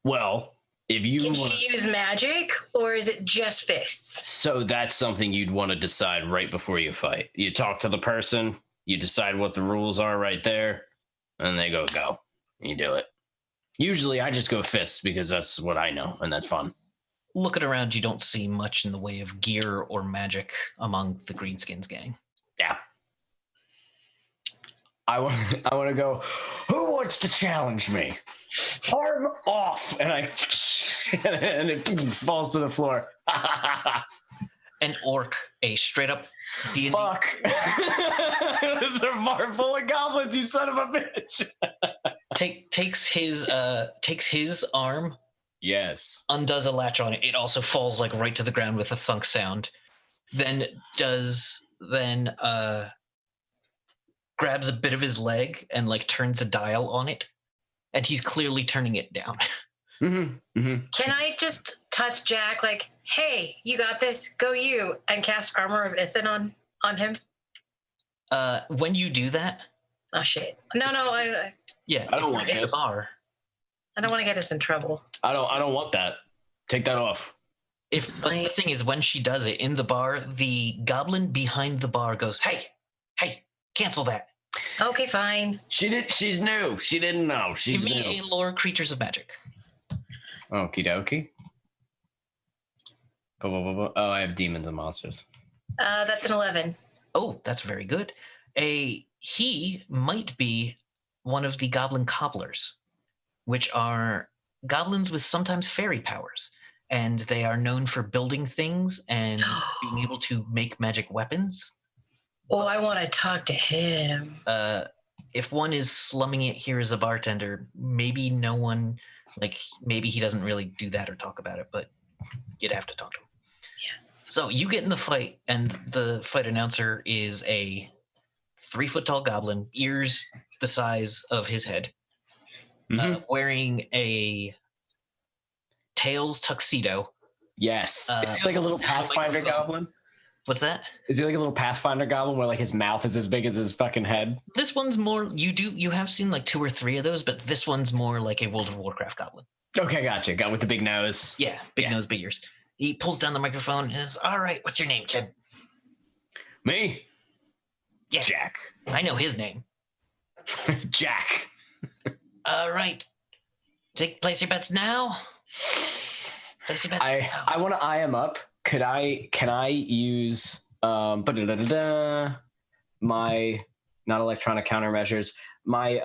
Well, if you can she use magic, or is it just fists? So that's something you'd want to decide right before you fight. You talk to the person, you decide what the rules are right there, and they go. You do it. Usually I just go fists because that's what I know, and that's fun. Looking around, you don't see much in the way of gear or magic among the Greenskins gang. Yeah. I want to go, who wants to challenge me? Arm off! And and it falls to the floor. An orc, a straight up D&D. Fuck. It's a bar full of goblins, you son of a bitch. takes his arm. Yes. Undoes a latch on it. It also falls like right to the ground with a thunk sound. Then grabs a bit of his leg and like turns a dial on it, and he's clearly turning it down. Can I just touch Jack like, hey, you got this, go you, and cast Armor of Ithon on him? When you do that, Oh shit! No, I don't want at the this. bar. don't want to get us in trouble. I don't want that. Take that off. But the thing is, when she does it in the bar, the goblin behind the bar goes, "Hey, cancel that." Okay, fine. She's new. She didn't know. She's Give new. me a lore creatures of magic. Okie dokie. Oh, I have demons and monsters. That's an 11. Oh, that's very good. He might be one of the goblin cobblers, which are goblins with sometimes fairy powers. And they are known for building things and being able to make magic weapons. Oh, I want to talk to him. If one is slumming it here as a bartender, maybe maybe he doesn't really do that or talk about it, but you'd have to talk to him. Yeah. So you get in the fight, and the fight announcer is a 3-foot tall goblin, ears the size of his head, wearing a Tails tuxedo. Yes. Is he like a little Pathfinder goblin? What's that? Is he like a little Pathfinder goblin where like his mouth is as big as his fucking head? This one's more, you have seen like 2 or 3 of those, but this one's more like a World of Warcraft goblin. Okay, gotcha. Got with the big nose. Yeah, big nose, big ears. He pulls down the microphone and says, "All right, what's your name, kid?" Me? Yeah. Jack. I know his name. Jack. All right. Place your bets now. Place your bets now. I want to eye him up. Can I use my not electronic countermeasures, my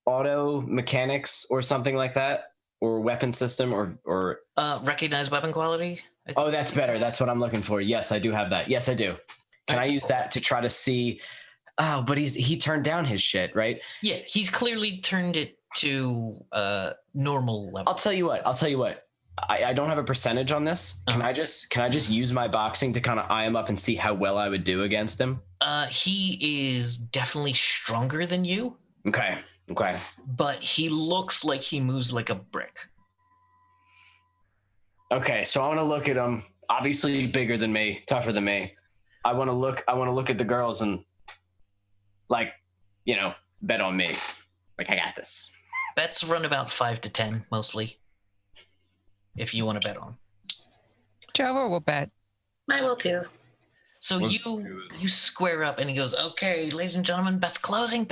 auto mechanics or something like that, or weapon system or Recognize weapon quality? Oh, that's better. That's what I'm looking for. Yes, I do have that. Yes, I do. Can I use that to try to see? Oh, but he turned down his shit, right? Yeah, he's clearly turned it to normal level. I'll tell you what. I don't have a percentage on this. Can I just use my boxing to kind of eye him up and see how well I would do against him? He is definitely stronger than you. Okay. But he looks like he moves like a brick. Okay, so I want to look at him. Obviously bigger than me, tougher than me. I want to look at the girls and bet on me. Like, I got this. Bets run about 5 to 10 mostly. If you want to bet on. Jover will bet. I will too. So you square up and he goes, "Okay, ladies and gentlemen, bet's closing.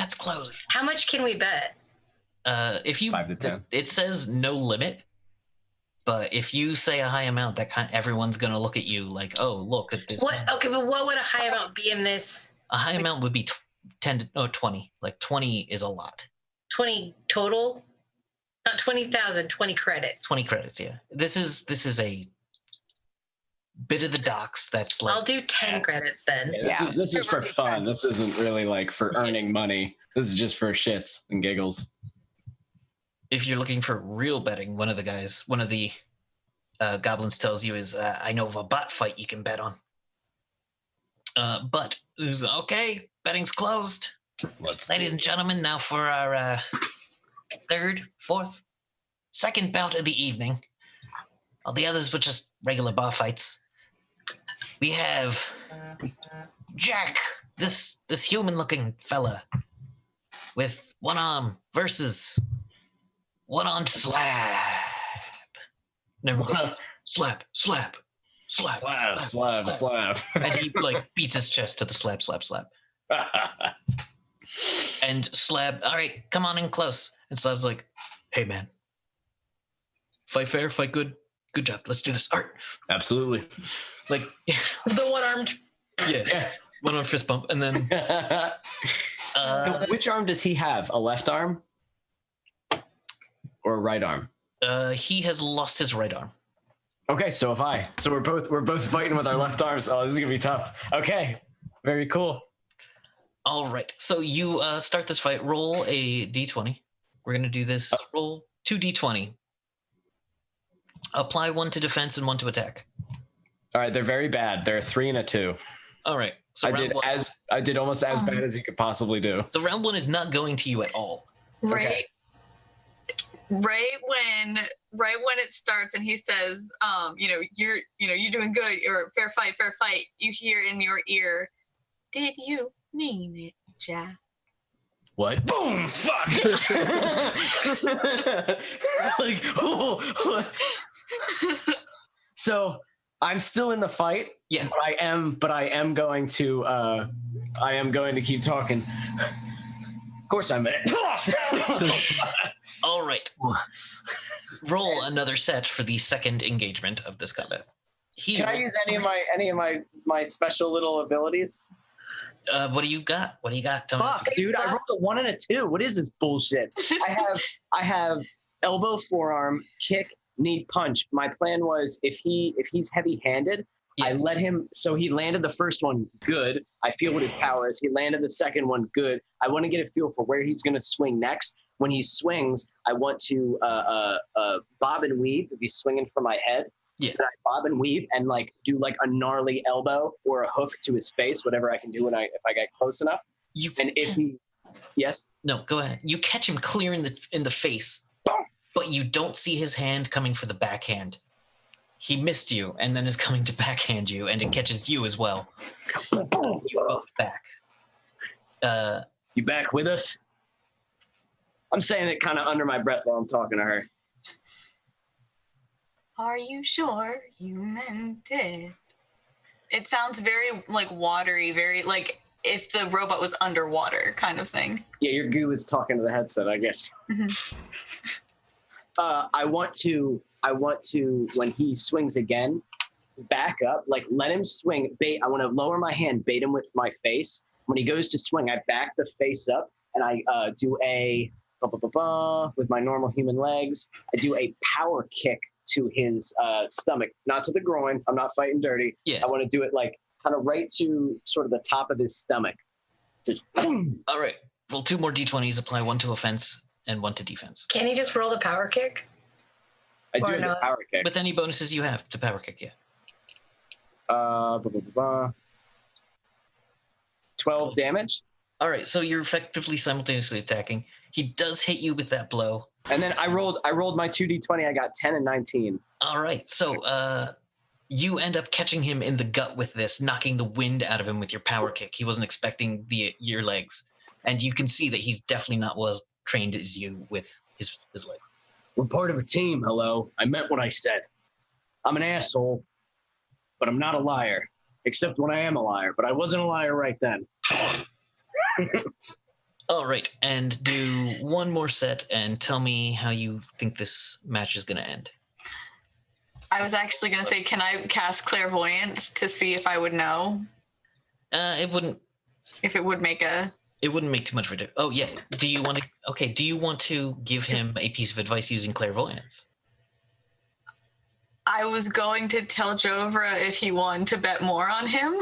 How much can we bet? If you 5 to 10. It says no limit, but if you say a high amount, everyone's gonna look at you like, "Oh, look at this." What? Okay, but what would a high amount be in this? A high amount would be 20. Like 20 is a lot. 20 total? Not 20,000, 20 credits. 20 credits, yeah. This is a bit of the docs that's like. I'll do 10 credits then. Yeah, this is for fun. This isn't really like for earning money. This is just for shits and giggles. If you're looking for real betting, one of the goblins tells you is, "I know of a bot fight you can bet on." But okay, betting's closed. Ladies and gentlemen, now for our third, fourth, second bout of the evening. All the others were just regular bar fights. We have Jack, this human-looking fella with one arm versus one-armed Slab. Never goes, slap. And he beats his chest to the slap. And Slab, "All right, come on in close." And Slab's like, "Hey man, fight fair, fight good. Good job. Let's do this." All right. Absolutely. Like The one-armed. yeah. One arm fist bump, and then which arm does he have? A left arm or a right arm? He has lost his right arm. Okay, so have I. So we're both fighting with our left arms. Oh, this is gonna be tough. Okay, very cool. All right. So you start this fight. Roll a d20. We're gonna do this. Roll 2 d20. Apply 1 to defense and 1 to attack. All right, they're very bad. They're a 3 and a 2. All right. So I did almost as bad as you could possibly do. So round 1 is not going to you at all. Right. Okay. Right when it starts and he says, you're doing good, or fair fight, you hear in your ear, did you mean it, Jack? What? Boom! Fuck! Like, oh. So I'm still in the fight. Yeah. But I am going to keep talking. Of course I'm in it. All right. Roll another set for the second engagement of this combat. Can I use any of my special little abilities? What do you got? Tell me. Fuck, dude! I rolled a 1 and a 2. What is this bullshit? I have elbow, forearm, kick, knee, punch. My plan was if he's heavy-handed, I let him. So he landed the first one, good. I feel what his power is. He landed the second one, good. I want to get a feel for where he's going to swing next. When he swings, I want to bob and weave. If he's swinging for my head, I bob and weave and like do like a gnarly elbow or a hook to his face, whatever I can do if I get close enough. Yes. No, go ahead. You catch him clear in the face, but you don't see his hand coming for the backhand. He missed you and then is coming to backhand you, and it catches you as well. You're both back. You back with us? I'm saying it kind of under my breath while I'm talking to her. Are you sure you meant it? It sounds very like watery, very like if the robot was underwater kind of thing. Yeah, your goo is talking to the headset, I guess. Mm-hmm. I want to when he swings again, back up, like let him swing. I want to lower my hand, bait him with my face. When he goes to swing, I back the face up and I do a with my normal human legs. I do a power kick to his stomach, not to the groin. I'm not fighting dirty. Yeah. I want to do it like kind of right to sort of the top of his stomach. Just boom. All right. Roll 2 more d20s. Apply 1 to offense and 1 to defense. Can you just roll the power kick? I do the power kick. With any bonuses you have to power kick, yeah. 12 damage. All right, so you're effectively simultaneously attacking. He does hit you with that blow. And then I rolled my 2d20. I got 10 and 19. All right, so you end up catching him in the gut with this, knocking the wind out of him with your power kick. He wasn't expecting your legs. And you can see that he's definitely not as trained as you with his legs. We're part of a team, hello. I meant what I said. I'm an asshole, but I'm not a liar. Except when I am a liar, but I wasn't a liar right then. All right, and do one more set and tell me how you think this match is going to end. I was actually going to say, can I cast clairvoyance to see if I would know? It wouldn't. If it would make It wouldn't make too much of a difference. Oh, yeah. Do you want to give him a piece of advice using clairvoyance? I was going to tell Jovra if he wanted to bet more on him.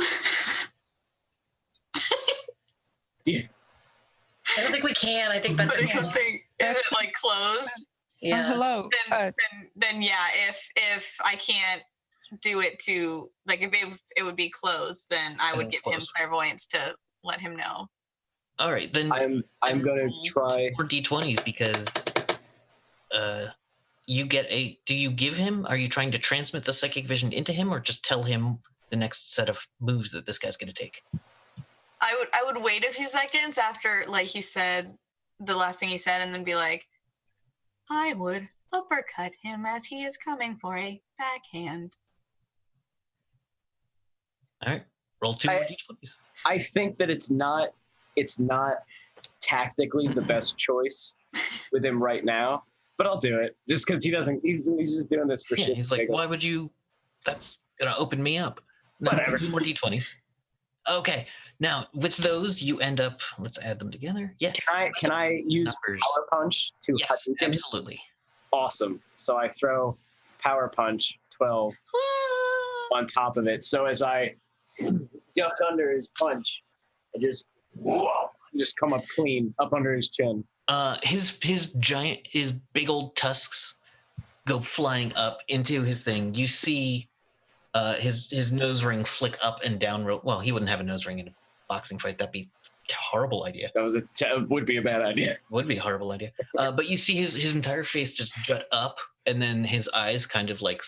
Yeah. I don't think we can. I think that's But I don't think, is it like closed? yeah. Hello. Then yeah, if I can't do it to like if it would be closed, then I would give him clairvoyance to let him know. All right, then I'm gonna try more d20s because you get a. Do you give him? Are you trying to transmit the psychic vision into him, or just tell him the next set of moves that this guy's going to take? I would wait a few seconds after like he said the last thing he said, and then be like, I would uppercut him as he is coming for a backhand. All right, roll 2 more d20s. I think that it's not tactically the best choice with him right now, but I'll do it just because he's just doing this for shit. He's like, why would you? That's gonna open me up. No, Whatever. 2 more d20s. Okay, now with those you end up. Let's add them together. Yeah. Can I use Numbers. power punch to Yes, Hadouken? absolutely. Awesome. So I throw power punch 12 on top of it. So as I duck under his punch, I just come up clean up under his chin. His big old tusks go flying up into his thing. You see his nose ring flick up and down. Well, he wouldn't have a nose ring in a boxing fight. That'd be a horrible idea. That would be a bad idea. Would be a horrible idea. But you see his entire face just jut up, and then his eyes kind of like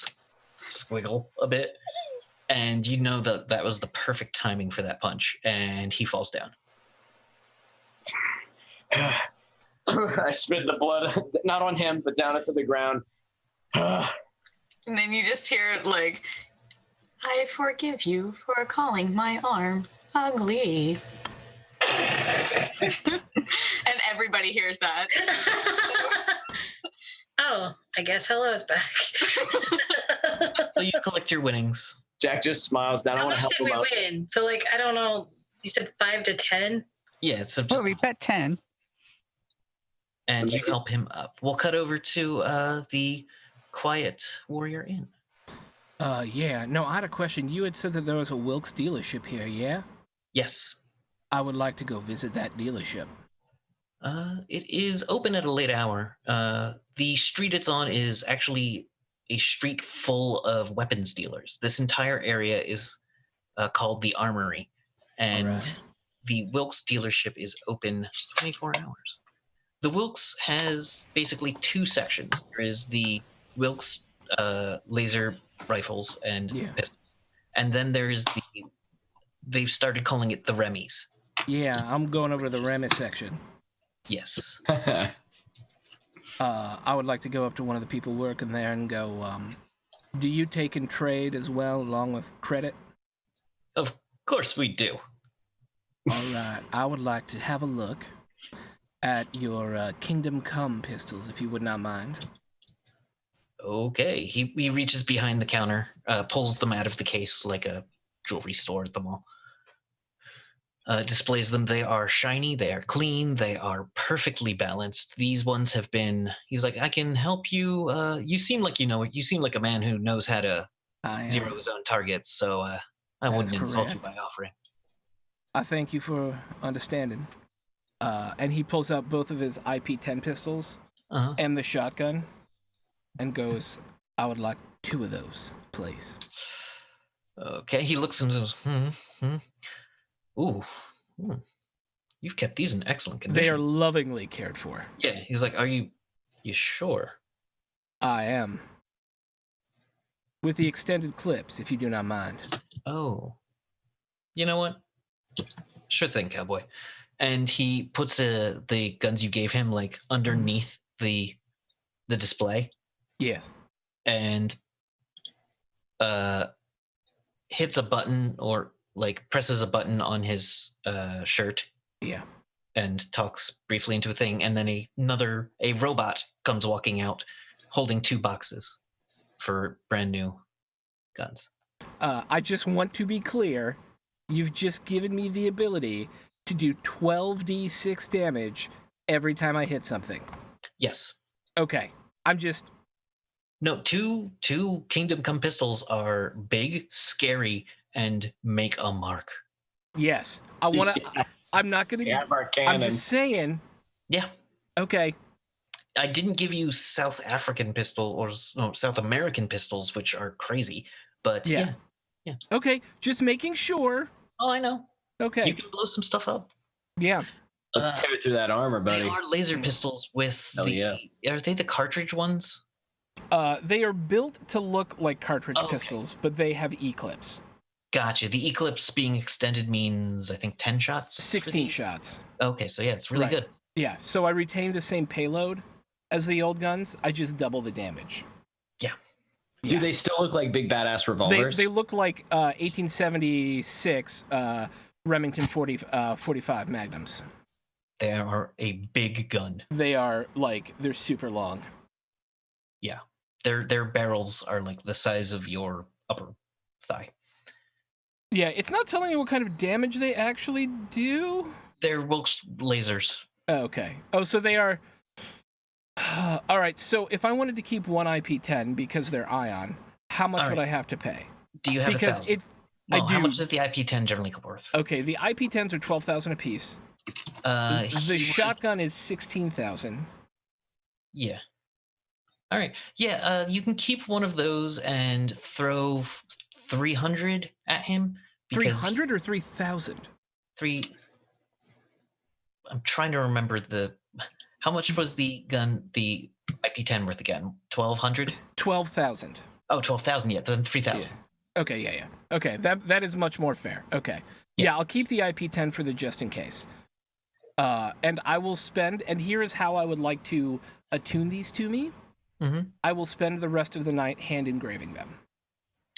squiggle a bit, and you know that was the perfect timing for that punch, and he falls down. I spit the blood, not on him, but down into the ground. And then you just hear like, I forgive you for calling my arms ugly. And everybody hears that. Oh, I guess hello's back. So you collect your winnings. Jack just smiles down. I How want to much help did him we out. win? So, like, I don't know. You said 5 to 10? Yeah, so just, Well, we bet 10. and So you make it- help him up. We'll cut over to the Quiet Warrior Inn. Yeah. No, I had a question. You had said that there was a Wilkes dealership here, yeah? Yes. I would like to go visit that dealership. It is open at a late hour. The street it's on is actually a street full of weapons dealers. This entire area is called the Armory, and Alright. the Wilkes dealership is open 24 hours. The Wilkes has basically two sections. There is the Wilkes laser rifles and Yeah. pistols, and then there is they've started calling it the Remy's. Yeah, I'm going over to the Remy section. Yes. I would like to go up to one of the people working there and go, do you take and trade as well along with credit? Of course we do. All right. I would like to have a look at your Kingdom Come pistols, if you would not mind. Okay. He reaches behind the counter, pulls them out of the case like a jewelry store at the mall. Displays them. They are shiny. They are clean. They are perfectly balanced. These ones have been. He's like, I can help you. You seem like you know. You seem like a man who knows how to I zero his own targets. So I That wouldn't is insult you correct. by offering. I thank you for understanding. And he pulls out both of his IP-10 pistols Uh-huh. and the shotgun and goes, I would like 2 of those, please. Okay. He looks and goes, Ooh. You've kept these in excellent condition. They are lovingly cared for. Yeah. He's like, are you sure? I am. With the extended clips, if you do not mind. Oh. You know what? Sure thing, cowboy. And he puts the guns you gave him like underneath the display Yes. and hits a button or like presses a button on his shirt Yeah. and talks briefly into a thing, and then a robot comes walking out holding 2 boxes for brand new guns. I just want to be clear. You've just given me the ability to do 12d6 damage every time I hit something. Yes. Okay. I'm just... No, two Kingdom Come pistols are big, scary, and make a mark. Yes. I want to... I'm not going to... Yeah, our I'm cannon. just saying... Yeah. Okay. I didn't give you South African pistol or South American pistols, which are crazy, but Yeah. yeah. Okay. Just making sure. Oh, I know. Okay. You can blow some stuff up. Yeah. Let's tear through that armor, They buddy. are laser pistols with Hell yeah. Are they the cartridge ones? They are built to look like cartridge Okay. pistols, but they have E-clips. Gotcha. The Eclipse being extended means, I think, 10 shots? 16 shots. Okay, so yeah, it's really Right. good. Yeah. So I retain the same payload as the old guns. I just double the damage. Do they still look like big badass revolvers? They look like 1876 Remington 45 Magnums. They are a big gun. They are they're super long. Yeah. Their barrels are like the size of your upper thigh. Yeah, it's not telling you what kind of damage they actually do. They're Wilkes lasers. Okay. Oh, so they are. All right. So if I wanted to keep one IP-10 because they're ion, how much All would right. I have to pay? Do you have Because 1,000? it. I Well, how do. much is the IP-10 generally worth? Okay, the IP-10s are 12,000 apiece. The The shotgun is 16,000. Yeah. All right. Yeah, you can keep one of those and throw 300 at him. Because 300 or 3,000? I'm trying to remember how much was the gun, the IP-10 worth again? 1,200? 12,000. Oh, 12,000. Yeah, then 3,000. Yeah. Okay, yeah. Okay, that is much more fair. Okay. Yeah, I'll keep the IP-10 for the just in case. And I will spend, and here is how I would like to attune these to me. Mm-hmm. I will spend the rest of the night hand engraving them.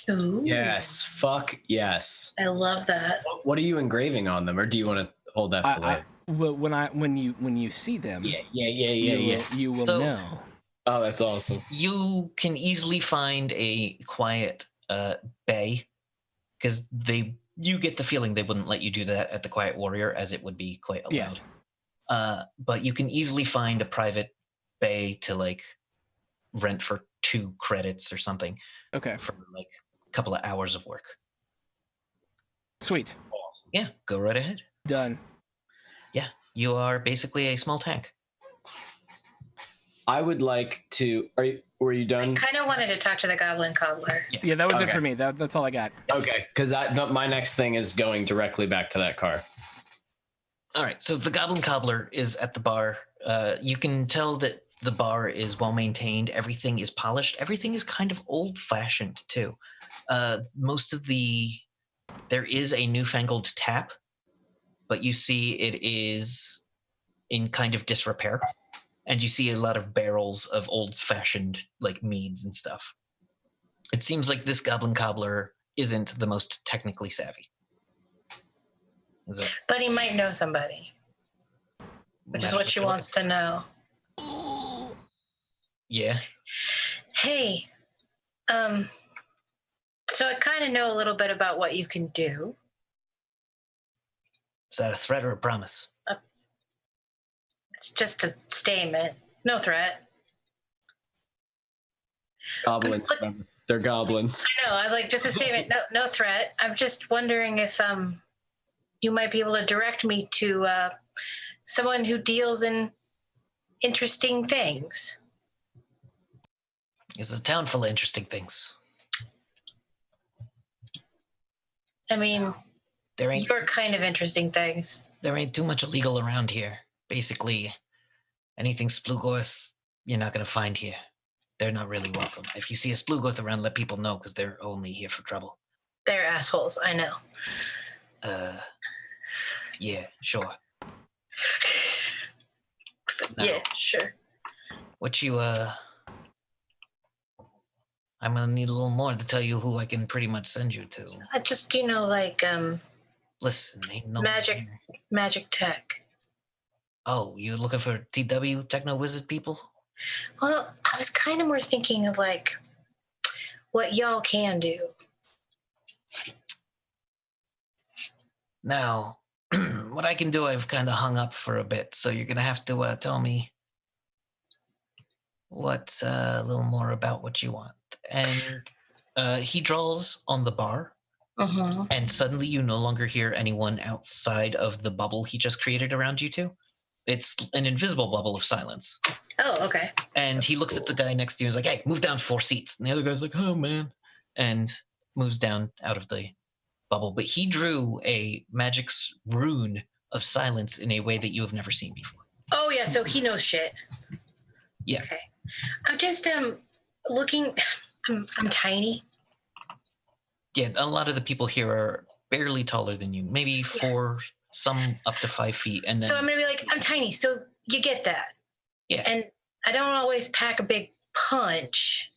Ooh. Yes. Fuck yes. I love that. What are you engraving on them, or do you want to hold that for later? When you see them, you will So- know. Oh, that's awesome. You can easily find a quiet bay, because you get the feeling they wouldn't let you do that at the Quiet Warrior, as it would be quite allowed. Yes. But you can easily find a private bay to like rent for 2 credits or something Okay. for like a couple of hours of work. Sweet. Yeah, go right ahead. Done. Yeah, you are basically a small tank. I would like to. Were you I done? kind of wanted to talk to the Goblin Cobbler. Yeah, that was it Okay. for me. That's all I got. Okay, because my next thing is going directly back to that car. All right, so the Goblin Cobbler is at the bar. You can tell that the bar is well maintained. Everything is polished. Everything is kind of old fashioned too. There is a newfangled tap, but you see it is in kind of disrepair. And you see a lot of barrels of old fashioned like meads and stuff. It seems like this Goblin Cobbler isn't the most technically savvy. Is it? But he might know somebody, which is what she wants to know. Yeah. Hey, so I kind of know a little bit about what you can do. Is that a threat or a promise? It's just a statement. No threat. Goblins. Remember. They're goblins. I know. I was like, just a statement. No threat. I'm just wondering if you might be able to direct me to someone who deals in interesting things. It's a town full of interesting things. I mean, There ain't your kind of interesting things. too much illegal around here. Basically, anything Splugorth, you're not gonna find here. They're not really welcome. If you see a Splugorth around, let people know, because they're only here for trouble. They're assholes. I know. Yeah, sure. Now, Yeah, sure. What you I'm gonna need a little more to tell you who I can pretty much send you to. I just, like Listen, ain't no magic tech. Oh, you looking for TW Techno Wizard people? Well, I was kind of more thinking of like what y'all can do. Now, what I can do, I've kind of hung up for a bit, so you're gonna have to tell me what a little more about what you want. And he draws on the bar, Uh-huh. and suddenly you no longer hear anyone outside of the bubble he just created around you two. It's an invisible bubble of silence. Oh, okay. And he looks at the guy next to you and is like, hey, move down 4 seats. And the other guy's like, oh, man. And moves down out of the bubble. But he drew a magic's rune of silence in a way that you have never seen before. Oh, yeah, so he knows shit. Yeah. Okay. I'm just looking. I'm tiny. Yeah, a lot of the people here are barely taller than you. Maybe 4, some up to 5 feet. And then, So I'm going to be like, I'm tiny, so you get that. Yeah. And I don't always pack a big punch.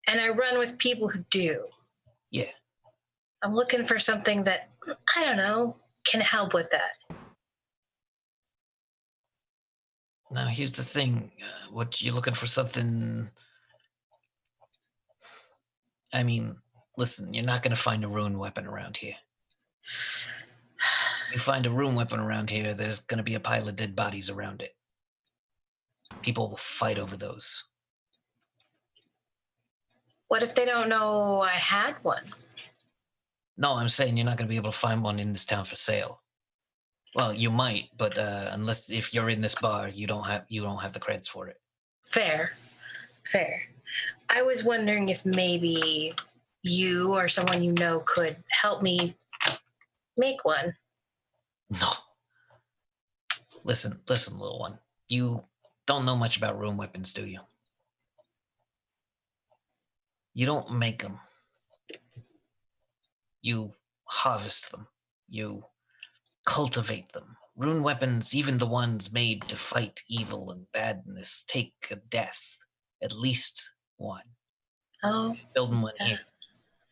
And I run with people who do. Yeah. I'm looking for something that, I don't know, can help with that. Now, here's the thing. What you're looking for something... I mean, listen, you're not going to find a rune weapon around here. You find a rune weapon around here, there's going to be a pile of dead bodies around it. People will fight over those. What if they don't know I had one? No, I'm saying you're not going to be able to find one in this town for sale. Well, you might, but unless if you're in this bar, you don't have the creds for it. Fair. I was wondering if maybe you or someone you know could help me make one. No. Listen, little one. You don't know much about room weapons, do you? You don't make them. You harvest them. You cultivate them. Rune weapons, even the ones made to fight evil and badness, take a death. At least one. Oh, Building one here.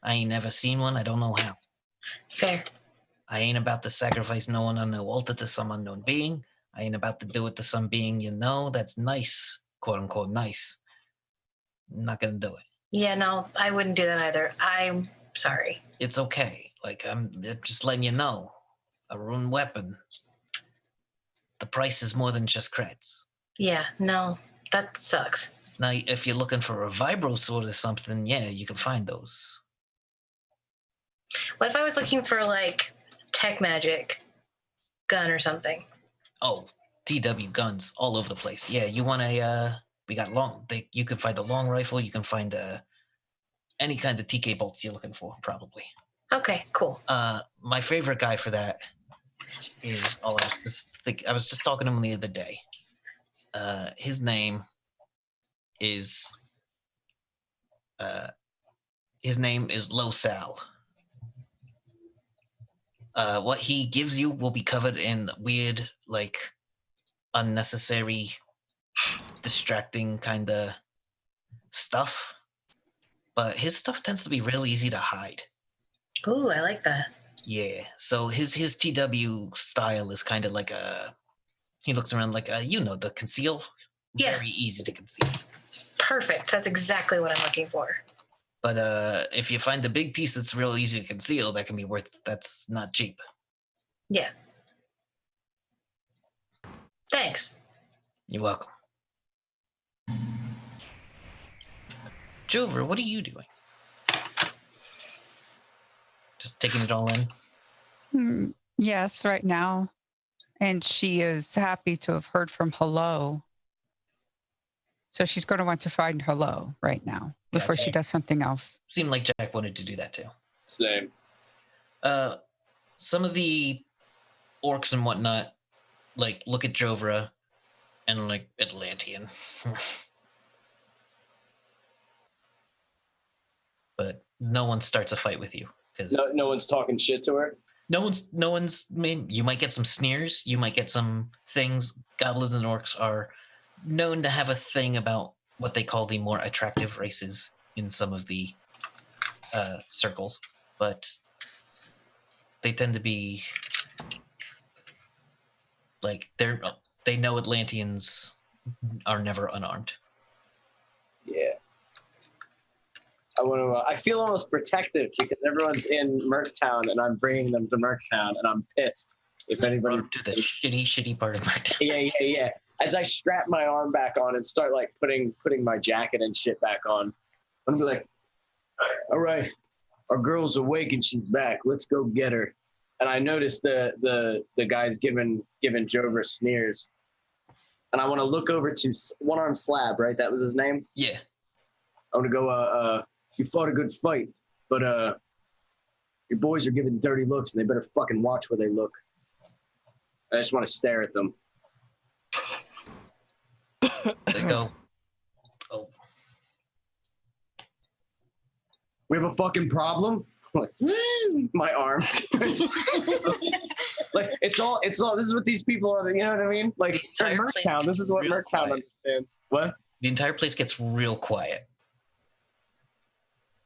I ain't never seen one. I don't know how. fair. I ain't about to sacrifice no one on no altar to some unknown being. I ain't about to do it to some being you know that's nice, quote unquote nice. I'm not gonna do it. Yeah, no, I wouldn't do that either. I'm sorry. It's okay. Like I'm just letting you know. A rune weapon. The price is more than just creds. Yeah, no, that sucks. Now, if you're looking for a vibro sword or something, yeah, you can find those. What if I was looking for like tech magic gun or something? Oh, TW guns all over the place. Yeah, you want we got you can find a long rifle, you can find any kind of TK bolts you're looking for, probably. Okay, cool. My favorite guy for that is, I was just talking to him the other day. His name is Losal. What he gives you will be covered in weird, like, unnecessary, distracting kind of stuff. But his stuff tends to be real easy to hide. Ooh, I like that. Yeah. So his TW style is kind of like he looks around like the conceal. Yeah. Very easy to conceal. Perfect. That's exactly what I'm looking for. But if you find a big piece that's real easy to conceal, that can be that's not cheap. Yeah. Thanks. You're welcome. Jover, what are you doing? Just taking it all in? Yes, right now. And she is happy to have heard from Hello. So she's going to want to find Hello right now before she does something else. Seemed like Jack wanted to do that too. Same. Some of the orcs and whatnot, like, look at Jovra and, like, Atlantean. But no one starts a fight with you. No one's talking shit to her? No one's, you might get some sneers, you might get some things. Goblins and orcs are known to have a thing about what they call the more attractive races in some of the circles, but they tend to be like they know Atlanteans are never unarmed. Yeah. I feel almost protective because everyone's in Merktown and I'm bringing them to Merktown and I'm pissed if anybody's to the shitty part of Merktown. Yeah. As I strap my arm back on and start like putting my jacket and shit back on, I'm gonna be like, all right, our girl's awake and she's back. Let's go get her. And I noticed the guys giving Jover sneers. And I want to look over to One Arm Slab, right? That was his name? Yeah. I want to go, you fought a good fight, but your boys are giving dirty looks and they better fucking watch where they look. I just want to stare at them. They go, oh. We have a fucking problem? My arm. Like it's all this is what these people are, you know what I mean? Like Merktown, this is what Merktown understands. What? The entire place gets real quiet.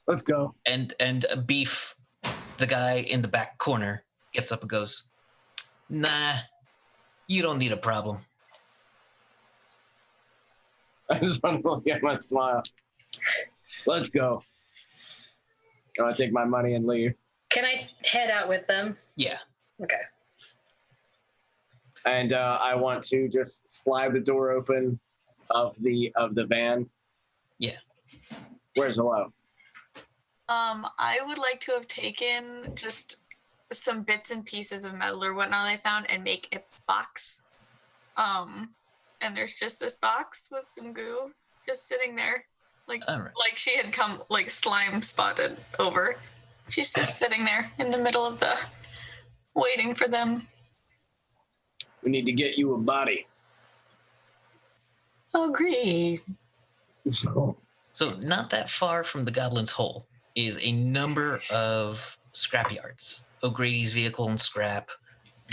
Let's go. And Beef, the guy in the back corner, gets up and goes, nah, you don't need a problem. I just want to look at my smile. Let's go. I want to take my money and leave. Can I head out with them? Yeah. Okay. And I want to just slide the door open of the van. Yeah. Where's Hello? I would like to have taken just some bits and pieces of metal or whatnot I found and make a box. And there's just this box with some goo just sitting there. All right. like she had come like slime spotted over. She's just sitting there in the middle of the waiting for them. We need to get you a body. Agreed. So not that far from the Goblin's Hole is a number of scrapyards. O'Grady's Vehicle and Scrap,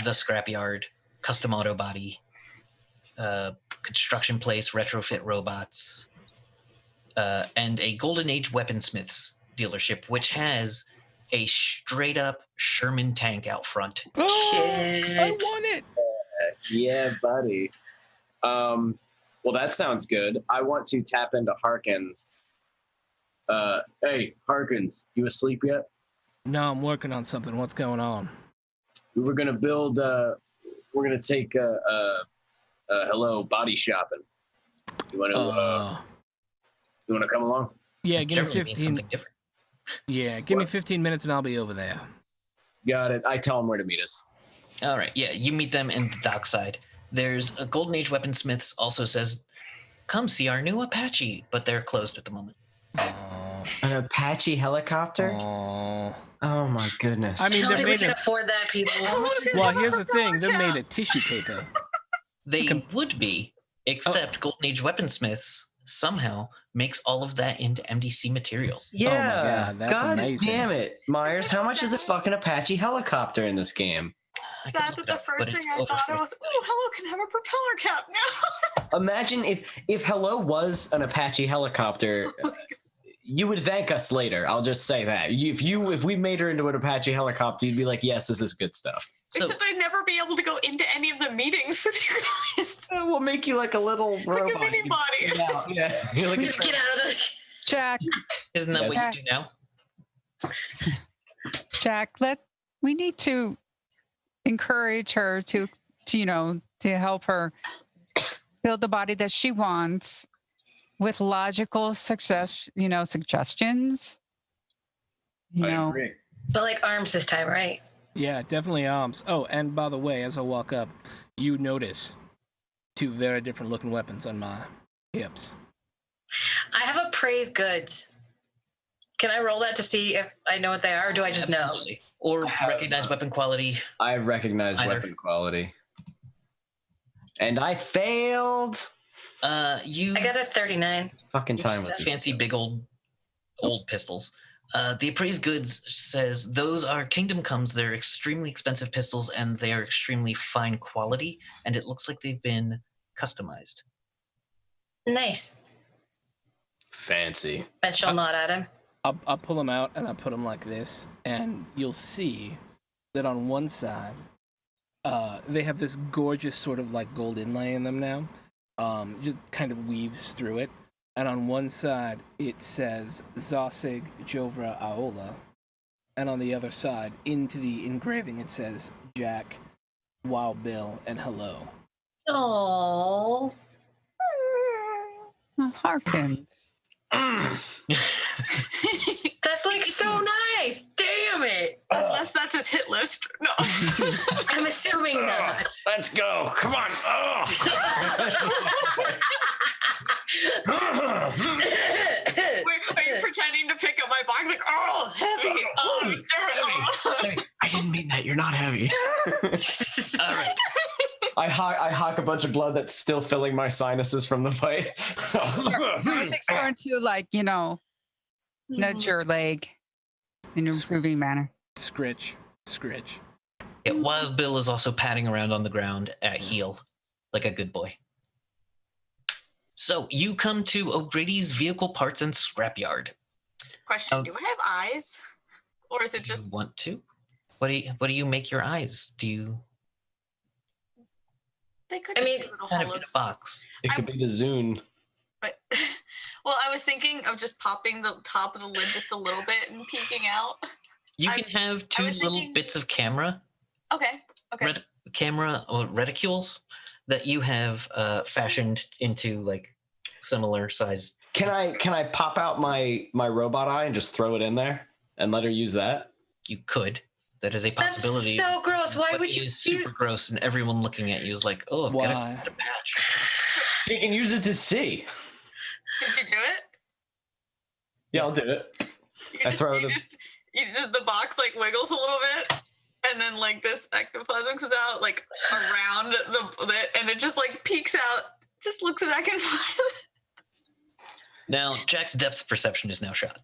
the Scrapyard, Custom Auto Body, Construction Place, Retrofit Robots, and a Golden Age Weaponsmiths dealership, which has a straight up Sherman tank out front. Oh, Shit. I want it. Yeah, buddy. Well, that sounds good. I want to tap into Harkins. Hey, Harkins, you asleep yet? No, I'm working on something. What's going on? We were gonna build. We're gonna take hello body shopping. You wanna come along? Yeah, give me Generally means 15. something different. Yeah, give me What? 15 minutes and I'll be over there. Got it. I tell him where to meet us. All right, yeah, you meet them in the dockside. There's a Golden Age Weaponsmiths also says, "Come see our new Apache," but they're closed at the moment. Oh, An Apache helicopter? oh. Oh my goodness. I mean, I don't they're think we made can of. afford that, people. Well, here's the thing. They're made of tissue paper. They Com- would be, except Golden Age Weaponsmiths somehow makes all of that into MDC materials. yeah. God, that's God amazing. damn it, Myers. How much is a fucking Apache helicopter in this game? I could That's look it the up, first but it's thing I over thought. I 50. was, oh, hello, can I have a propeller cap now? Imagine if Hello was an Apache helicopter. You would thank us later. I'll just say that. If we made her into an Apache helicopter, you'd be like, yes, this is good stuff. So Except I'd never be able to go into any of the meetings with you guys. We'll make you like a little robot. Like a mini body. Yeah. You're like Just get out of the. Jack, isn't that what you do now? Jack, we need to encourage her to help her build the body that she wants with logical suggestions. I agree. But like arms this time, right? Yeah, definitely arms. Oh, and by the way, as I walk up, you notice two very different looking weapons on my hips. I have appraised goods. Can I roll that to see if I know what they are, or do I just know? Absolutely. Or recognize weapon quality. I recognize Either. weapon quality. And I failed. You I got a 39. Fucking time with fancy big old pistols. The appraised goods says those are Kingdom Comes. They're extremely expensive pistols and they are extremely fine quality. And it looks like they've been customized. Nice. fancy. Bet she'll nod at him. I'll pull them out and I'll put them like this, and you'll see that on one side, they have this gorgeous sort of like gold inlay in them now. Just kind of weaves through it. And on one side, it says Zasig Jovra Aola. And on the other side, into the engraving, it says Jack, Wild Bill, and Hello. Oh. Harkins. That's like so nice. Damn it. Unless that's his hit list. No. I'm assuming not. Let's go. Come on. Wait, are you pretending to pick up my box? Like, oh, heavy. Oh, damn it. Oh. I didn't mean that. You're not heavy. All right. I hawk a bunch of blood that's still filling my sinuses from the fight. Zarzik's going to, like, nudge your leg in an improving manner. Scritch. Yeah, Wild Bill is also patting around on the ground at heel, like a good boy. So you come to O'Grady's Vehicle Parts and Scrapyard. Question: do I have eyes, or is it Do just? you want to? What do you make your eyes? Do you They could. I be mean, little kind of in hollows. a box? It could be the Zune. But, well, I was thinking of just popping the top of the lid just a little bit and peeking out. You I- can have two was little thinking- bits of camera, Okay. camera or reticules that you have fashioned into like similar size. Can I pop out my robot eye and just throw it in there and let her use that? You could. That is a That's possibility. so gross. Why but would it you is do? super gross, and everyone looking at you is like, "Oh, I've got Why? a patch." She can use it to see. Did you do it? Yeah, I'll do it. I throw you it. just the box like wiggles a little bit, and then like this ectoplasm comes out like around the and it just like peeks out, just looks back and forth. Now, Jack's depth perception is now shot.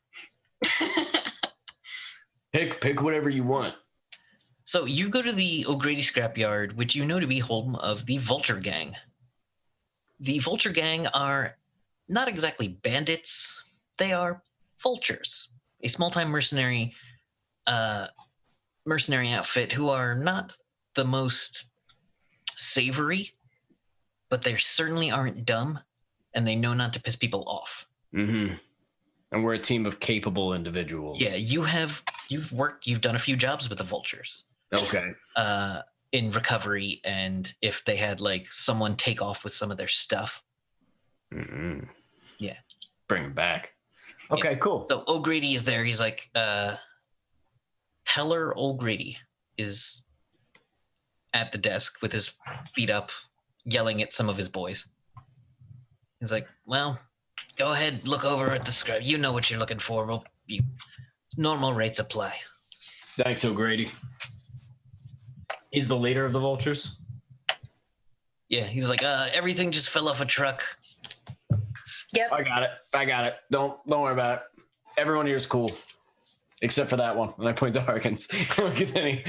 Pick whatever you want. So you go to the O'Grady scrapyard, which you know to be home of the Vulture Gang. The Vulture Gang are not exactly bandits; they are vultures, a small-time mercenary outfit who are not the most savory, but they certainly aren't dumb, and they know not to piss people off. Mm-hmm. And we're a team of capable individuals. Yeah, you've done a few jobs with the vultures. Okay. In recovery, and if they had like someone take off with some of their stuff. Mm-hmm. Yeah. Bring them back. Okay, cool. So O'Grady is there. He's like, Heller O'Grady is at the desk with his feet up, yelling at some of his boys. He's like, well, go ahead, look over at the script. You know what you're looking for. Well, normal rates apply. Thanks, O'Grady. He's the leader of the vultures? Yeah, he's like, everything just fell off a truck. Yep. I got it. Don't worry about it. Everyone here is cool. Except for that one. And I point to Harkins. Look at any.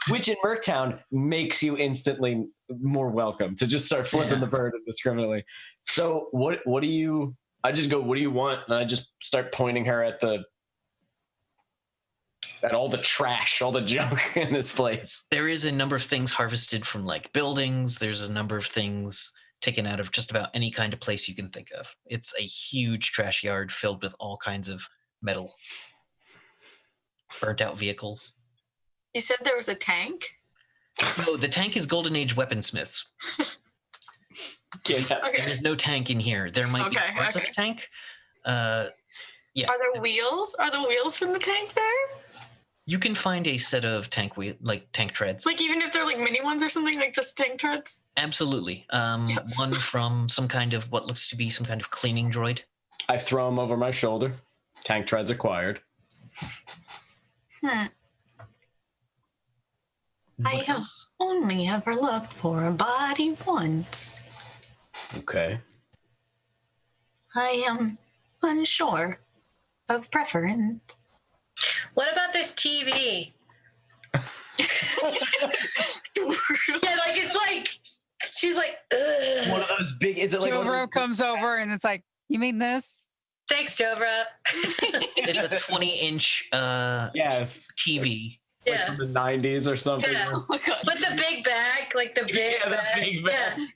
Which in Merktown makes you instantly more welcome to just start flipping the bird indiscriminately. So what do you, I just go, what do you want? And I just start pointing her at all the trash, all the junk in this place. There is a number of things harvested from like buildings. There's a number of things taken out of just about any kind of place you can think of. It's a huge trash yard filled with all kinds of metal. Burnt out vehicles. You said there was a tank? No, the tank is Golden Age weaponsmiths. Yeah. Okay. There's no tank in here. There might be parts of a tank. Yeah. Are there wheels? Are the wheels from the tank there? You can find a set of tank treads. Like even if they're like mini ones or something, like just tank treads? Absolutely. Yes. One from some kind of what looks to be some kind of cleaning droid. I throw them over my shoulder. Tank treads acquired. I have only ever looked for a body once. Okay. I am unsure of preference. What about this TV? Yeah, like it's like she's like, ugh. One of those big, is it like Jovro comes over and it's like, you mean this? Thanks, Jovra. It's a 20-inch yes. TV. Like Yeah. from the 90s or something. Yeah. Oh my God. With the big back, like the big Yeah, the back. big back. Yeah.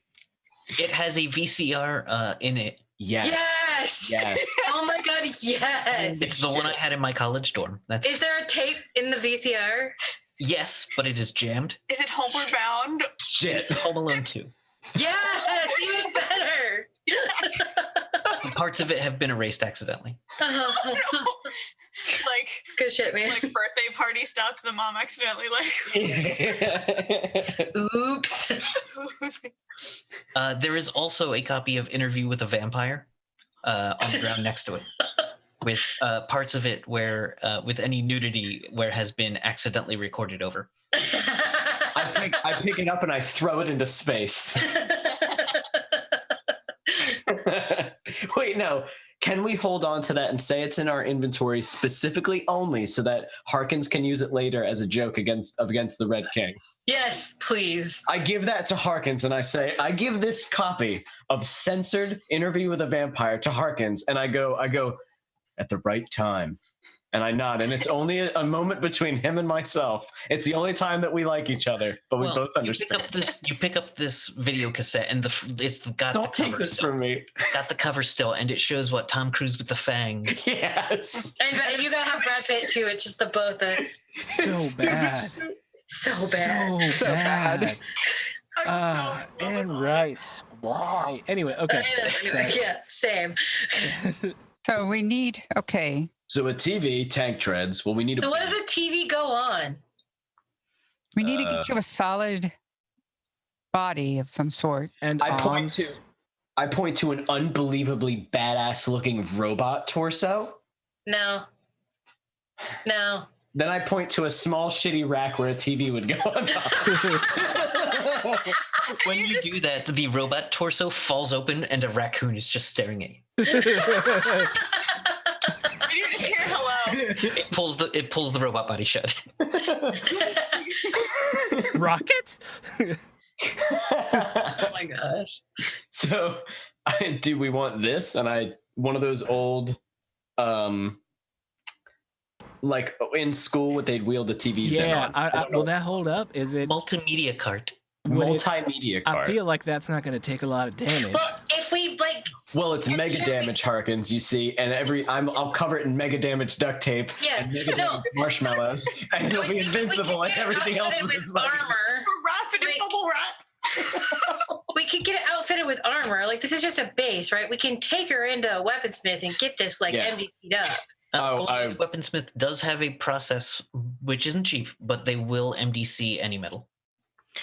It has a VCR in it. Yes. Yes. Yes. Oh my God, yes. It's the one I had in my college dorm. Is there a tape in the VCR? Yes, but it is jammed. Is it Homeward Bound? It's Home Alone 2. Yes, even better. Parts of it have been erased accidentally. Like Good shit, man. like birthday party stuff the mom accidentally like Oops. There is also a copy of Interview with a Vampire on the ground next to it, with parts of it where, with any nudity, where has been accidentally recorded over. I pick it up and I throw it into space. Wait, no. Can we hold on to that and say it's in our inventory specifically only so that Harkins can use it later as a joke against the Red King? Yes, please. I give that to Harkins and I say, I give this copy of censored Interview with a Vampire to Harkins, and I go at the right time. And I nod, and it's only a moment between him and myself. It's the only time that we like each other, but we both understand. You pick up this video cassette, and it's got Don't the take cover this still. from me. It's got the cover still, and it shows what Tom Cruise with the fangs. Yes. And you gotta have Brad Pitt too. It's just the both of So bad. so bad. So bad. And mad. rice. Why? Anyway, okay. Sorry. Yeah, same. So we need, okay. So a TV, tank treads. Well, we need So what does a TV go on? We need to get you a solid body of some sort. And I point arms. to I point to an unbelievably badass looking robot torso. No. Then I point to a small shitty rack where a TV would go on top. When you do that, the robot torso falls open and a raccoon is just staring at you. You just hear hello. It pulls the robot body shut. Rocket? Oh my gosh. So, do we want this? And one of those old, like in school, what they'd wheel the TVs in Yeah. on. Will that hold up? Is it Multimedia cart. Multimedia I card. feel like that's not going to take a lot of damage. Well, if we like. Well, it's mega damage, Harkins. You see, and I'll cover it in mega damage duct tape Yeah. and mega damage marshmallows, and it'll be invincible, and everything else with is fine. armor. Wrap it in Like- bubble wrap. We could get it outfitted with armor. Like this is just a base, right? We can take her into a weaponsmith and get this like Yes. MDC'd up. Oh, Weaponsmith does have a process which isn't cheap, but they will MDC any metal.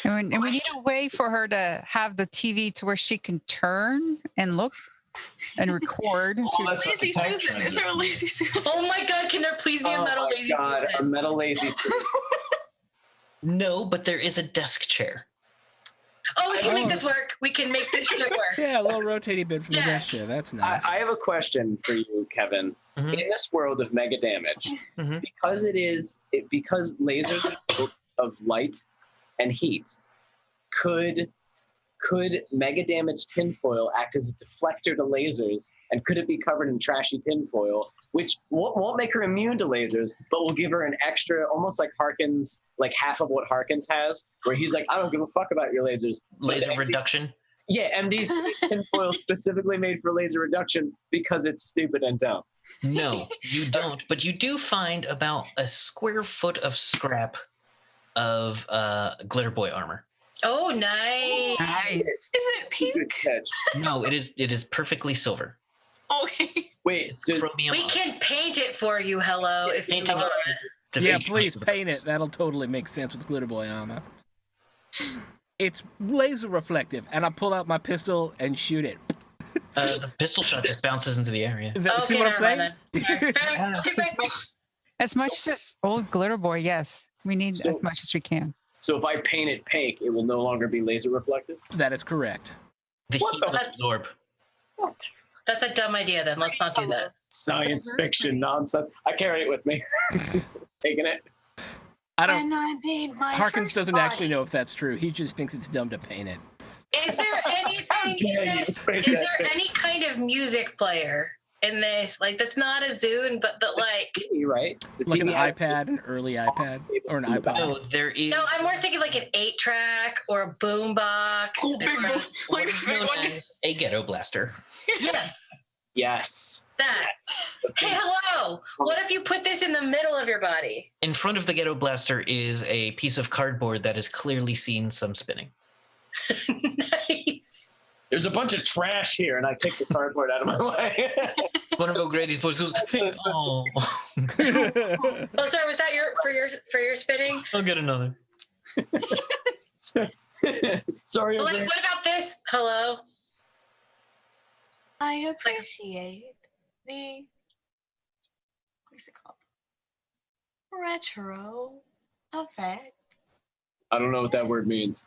And we need a way for her to have the TV to where she can turn and look and record. that's what Lazy the tech Susan. says. Is there a lazy Susan? Oh my god, can there please be a metal my lazy God, a Susan? metal lazy Susan. No, but there is a desk chair. Oh, we can make this work. We can make this shit work. Yeah, a little rotating bit from the Yeah. desk chair. That's nice. I have a question for you, Kevin. Mhm. In this world of mega damage, Mhm. because because lasers are built of light and heat, could mega damage tinfoil act as a deflector to lasers, and could it be covered in trashy tinfoil, which won't make her immune to lasers, but will give her an extra, almost like Harkins, like half of what Harkins has, where he's like, I don't give a fuck about your lasers. Laser But reduction. Yeah, MD's tinfoil specifically made for laser reduction because it's stupid and dumb. No, you don't. But you do find about a square foot of scrap of glitter boy armor. Oh, nice. Nice. Is it Good pink? catch. No, it is perfectly silver. Okay. Wait, It's dude, chromium. We can paint it for you, hello, if you Painting want. the Yeah, features please of the paint box. it. That'll totally make sense with Glitter Boy armor. It's laser reflective, and I pull out my pistol and shoot it. The pistol shot just bounces into the area. See what I'm never saying? mind then. Fair, fair, Yes, fair. as much as this old glitter boy, yes. We need So- as much as we can. so if I paint it pink, it will no longer be laser reflective? That is correct. The What heat the- will absorb. That's a dumb idea then. Let's not do that. Science fiction nonsense. I carry it with me. Taking it. I don't. And I made my Harkins first doesn't body. actually know if that's true. He just thinks it's dumb to paint it. Is there anything dare in you this? say Is that there thing. any kind of music player in this? Like that's not a Zune, but that like. TV, right? The Like an TV has- iPad, an early iPad, or an iPod. No, there is. No, I'm more thinking like an 8-track or a boombox. Cool big or- one. what Like is the big known one. as a ghetto blaster. Yes, Yes. that. Yes. Hey, hello. What if you put this in the middle of your body? In front of the ghetto blaster is a piece of cardboard that has clearly seen some spinning. Nice. There's a bunch of trash here, and I kick the cardboard out of my way. One of O'Grady's boys goes, "Hey, oh, Oh, sorry. Was that for your spinning? I'll get another." Sorry. Well, like, O'Grady. what about this? Hello. I appreciate the what's it called? Retro effect. I don't know what that word means.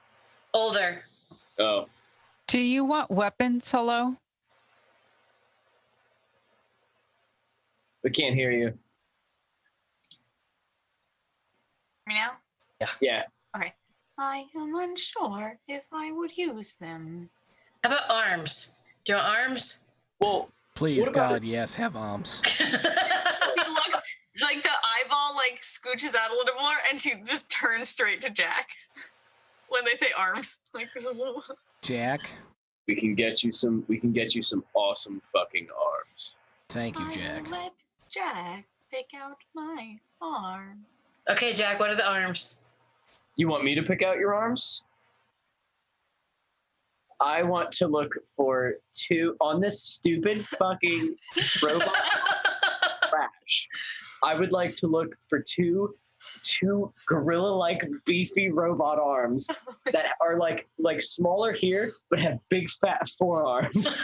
Older. Oh. Do you want weapons? Hello? We can't hear you. Me now? Yeah. Okay. I am unsure if I would use them. How about arms? Do you want arms? Well, Please, What about God, yes, have arms. He looks like the eyeball like scooches out a little more, and she just turns straight to Jack when they say arms. Like Jack, we can get you some. We can get you some awesome fucking arms. thank you, I Jack. will let Jack pick out my arms. Okay, Jack. What are the arms? You want me to pick out your arms? I want to look for two on this stupid fucking robot trash. I would like to look for two two gorilla-like beefy robot arms that are like smaller here, but have big fat forearms.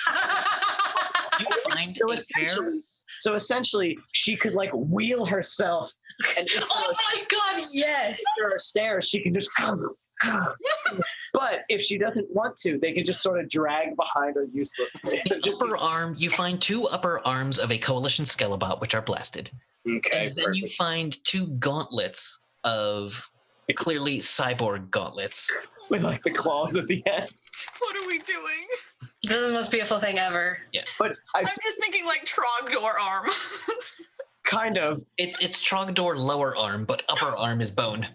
You find So a pair. essentially, she could like wheel herself, and if Oh my god, yes! there are stairs, she can just. But if she doesn't want to, they can just sort of drag behind her uselessly. Just Upper arm. You find two upper arms of a coalition Skelebot, which are blasted. okay. And then you Perfect. find two gauntlets of clearly cyborg gauntlets. With like the claws at the end. What are we doing? This is the most beautiful thing ever. But I I'm just thinking like Trogdor arm. kind of. It's Trogdor lower arm, but upper arm is bone.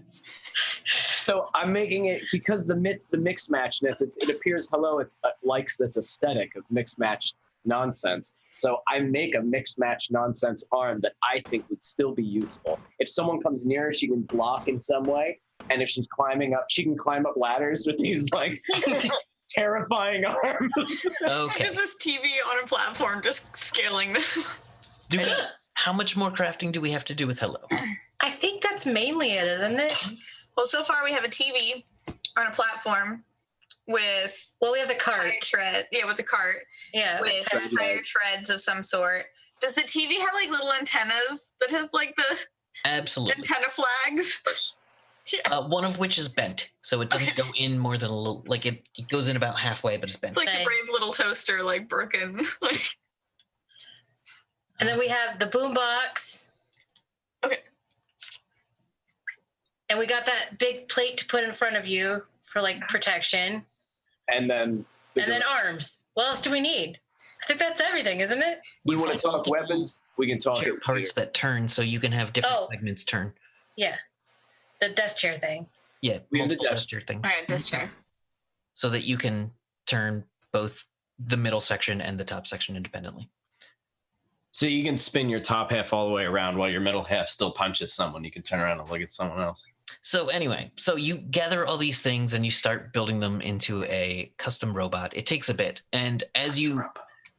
So I'm making it because the mixed matchness. It appears Hello likes this aesthetic of mixed match nonsense. So I make a mixed match nonsense arm that I think would still be useful. If someone comes near her, she can block in some way. And if she's climbing up, she can climb up ladders with these like terrifying arms. Okay. Just this TV on a platform, just scaling this. How much more crafting do we have to do with Hello? I think that's mainly it, isn't it? Well, so far we have a TV on a platform with Well, we have the cart. tire tread. Yeah, with the cart. Yeah. With tire treads of some sort. Does the TV have like little antennas that has like the Absolutely. antenna flags? One of which is bent, so it doesn't go in more than a little. Like it goes in about halfway, but it's bent. It's like the Nice. brave little toaster, like broken. Like And then we have the boom box. Okay. And we got that big plate to put in front of you for like protection. And then And then arms. What else do we need? I think that's everything, isn't it? we want to find talk multiple weapons. We can talk chair it parts that turn, so you can have different Oh. segments turn. Yeah. The desk chair thing. Yeah, We have the multiple desk. desk chair things, all right, this chair. so that you can turn both the middle section and the top section independently. So you can spin your top half all the way around while your middle half still punches someone. You can turn around and look at someone else. So anyway, so you gather all these things and you start building them into a custom robot. It takes a bit, and as you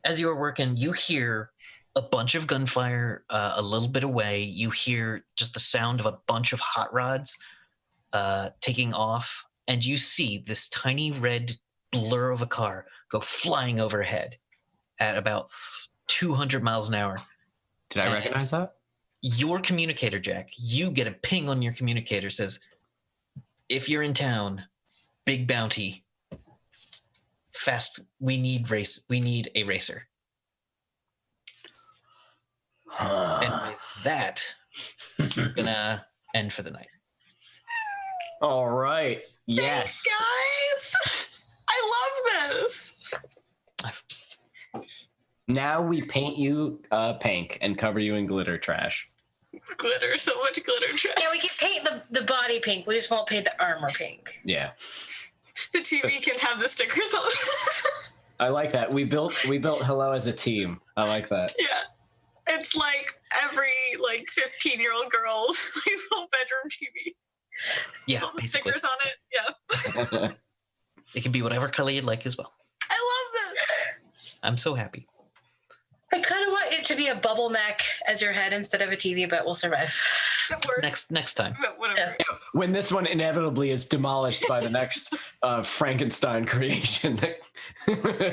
are working, you hear a bunch of gunfire a little bit away. You hear just the sound of a bunch of hot rods taking off, and you see this tiny red blur of a car go flying overhead at about 200 miles an hour. Did I And- recognize that? Your communicator, Jack, you get a ping on your communicator, says, if you're in town, big bounty, fast, we need a racer. And with that, we're gonna end for the night. All right. Thanks, Yes. guys. I love this. Now we paint you pink and cover you in glitter trash. Glitter, so much glitter trash. Yeah, we can paint the body pink. We just won't paint the armor pink. Yeah. The TV can have the stickers on. I like that. We built Hello as a team. I like that. Yeah. It's like every like 15-year-old girl's like, little bedroom TV. Yeah, All the basically. stickers on it. Yeah. It can be whatever color you'd like as well. I love this. I'm so happy. I kind of want it to be a bubble neck as your head instead of a TV, but we'll survive. That works. Next time. But whatever. Yeah. When this one inevitably is demolished by the next Frankenstein creation that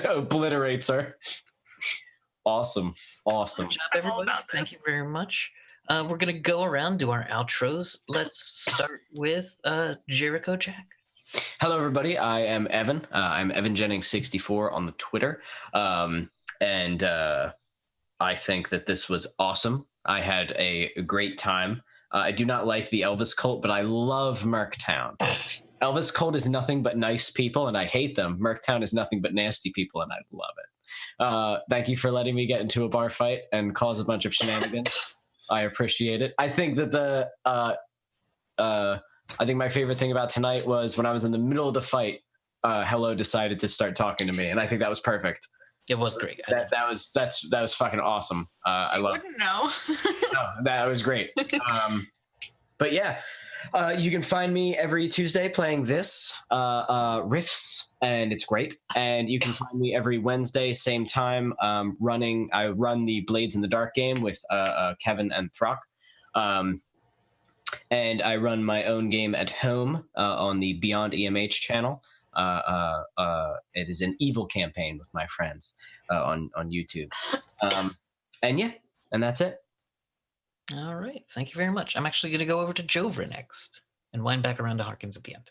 obliterates her. Awesome. Awesome. Good job, I'm all everybody. about Thank this. you very much. We're gonna go around, do our outros. Let's start with Jericho Jack. Hello, everybody. I am Evan. I'm Evan Jennings 64 on the Twitter. And I think that this was awesome. I had a great time. I do not like the Elvis cult, but I love Merktown. Elvis cult is nothing but nice people, and I hate them. Merktown is nothing but nasty people, and I love it. Thank you for letting me get into a bar fight and cause a bunch of shenanigans. I appreciate it. I think that I think my favorite thing about tonight was when I was in the middle of the fight, Hello decided to start talking to me, and I think that was perfect. It was great. That was fucking awesome. I You love it. wouldn't know. No, that was great. But yeah, you can find me every Tuesday playing this riffs, and it's great. And you can find me every Wednesday, same time, I run the Blades in the Dark game with Kevin and Throck. And I run my own game at home on the Beyond EMH channel. It is an evil campaign with my friends on YouTube. And that's it. All right. Thank you very much. I'm actually going to go over to Jovra next and wind back around to Harkins at the end.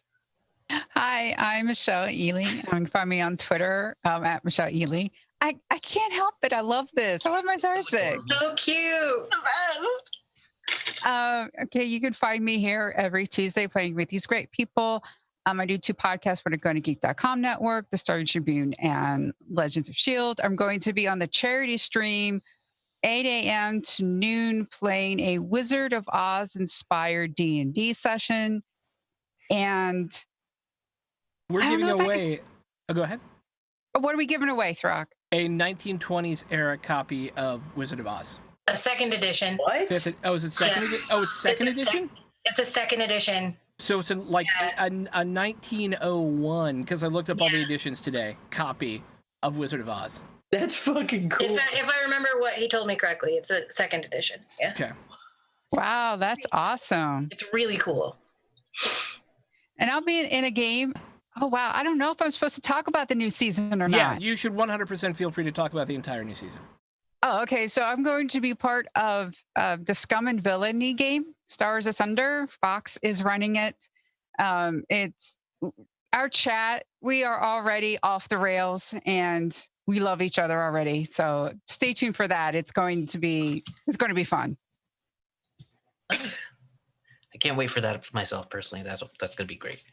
Hi, I'm Michelle Ely. You can find me on Twitter at Michelle Ely. I can't help it. I love this. I love my Zarsic. So cute. Okay, you can find me here every Tuesday playing with these great people. I do 2 podcasts for the GoToGeek.com network, The Star Tribune and Legends of S.H.I.E.L.D. I'm going to be on the charity stream 8 a.m. to noon playing a Wizard of Oz inspired D&D session. And We're I don't giving know if I away. Oh, go ahead. what are we giving away, Throck? A 1920s era copy of Wizard of Oz. A second edition. What? Is it second? Yeah. It's second edition. It's a second edition. So it's a 1901, because I looked up all the Yeah. editions today. Copy of Wizard of Oz. That's fucking cool. If I remember what he told me correctly, it's a second edition. Yeah. Okay. Wow, that's awesome. It's really cool. And I'll be in a game. Oh, wow. I don't know if I'm supposed to talk about the new season or Yeah, not. you should 100% feel free to talk about the entire new season. Oh, okay. So I'm going to be part of the Scum and Villainy game, Stars Asunder. Fox is running it. It's our chat. We are already off the rails and we love each other already. So stay tuned for that. It's going to be fun. I can't wait for that myself personally. That's going to be great.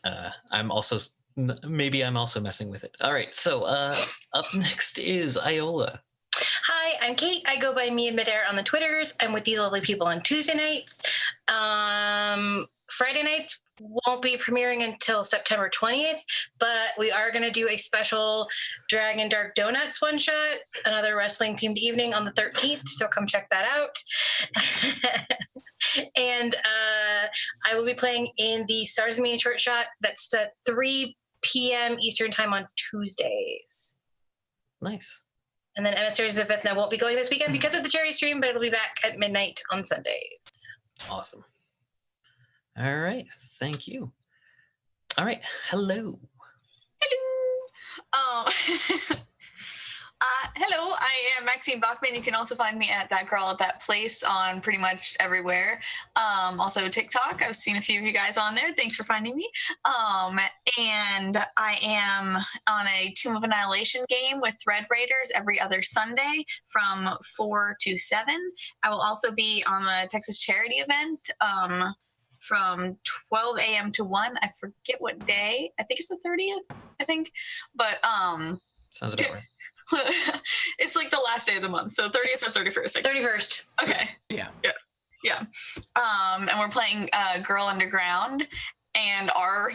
I'm also messing with it. All right, so up next is Iola. Hi, I'm Kate. I go by Me and Midair on the Twitters. I'm with these lovely people on Tuesday nights. Friday nights won't be premiering until September 20th, but we are going to do a special Dragon Dark Donuts one shot, another wrestling themed evening on the 13th. So come check that out. And I will be playing in the Stars Mini Short Shot. That's at 3 p.m. Eastern time on Tuesdays. Nice. And then Emissaries of Ithna won't be going this weekend because of the charity stream, but it'll be back at midnight on Sundays. Awesome. All right. Thank you. All right. Hello. Hello. Hello, I am Maxine Bachman. You can also find me at That Girl at That Place on pretty much everywhere. Also TikTok. I've seen a few of you guys on there. Thanks for finding me. And I am on a Tomb of Annihilation game with Thread Raiders every other Sunday from 4 to 7. I will also be on the Texas Charity event from 12 a.m. to 1. I forget what day. I think it's the 30th, But Sounds about right. it's like the last day of the month, so 30th or 31st. 31st. Okay. Yeah. And we're playing Girl Underground, and our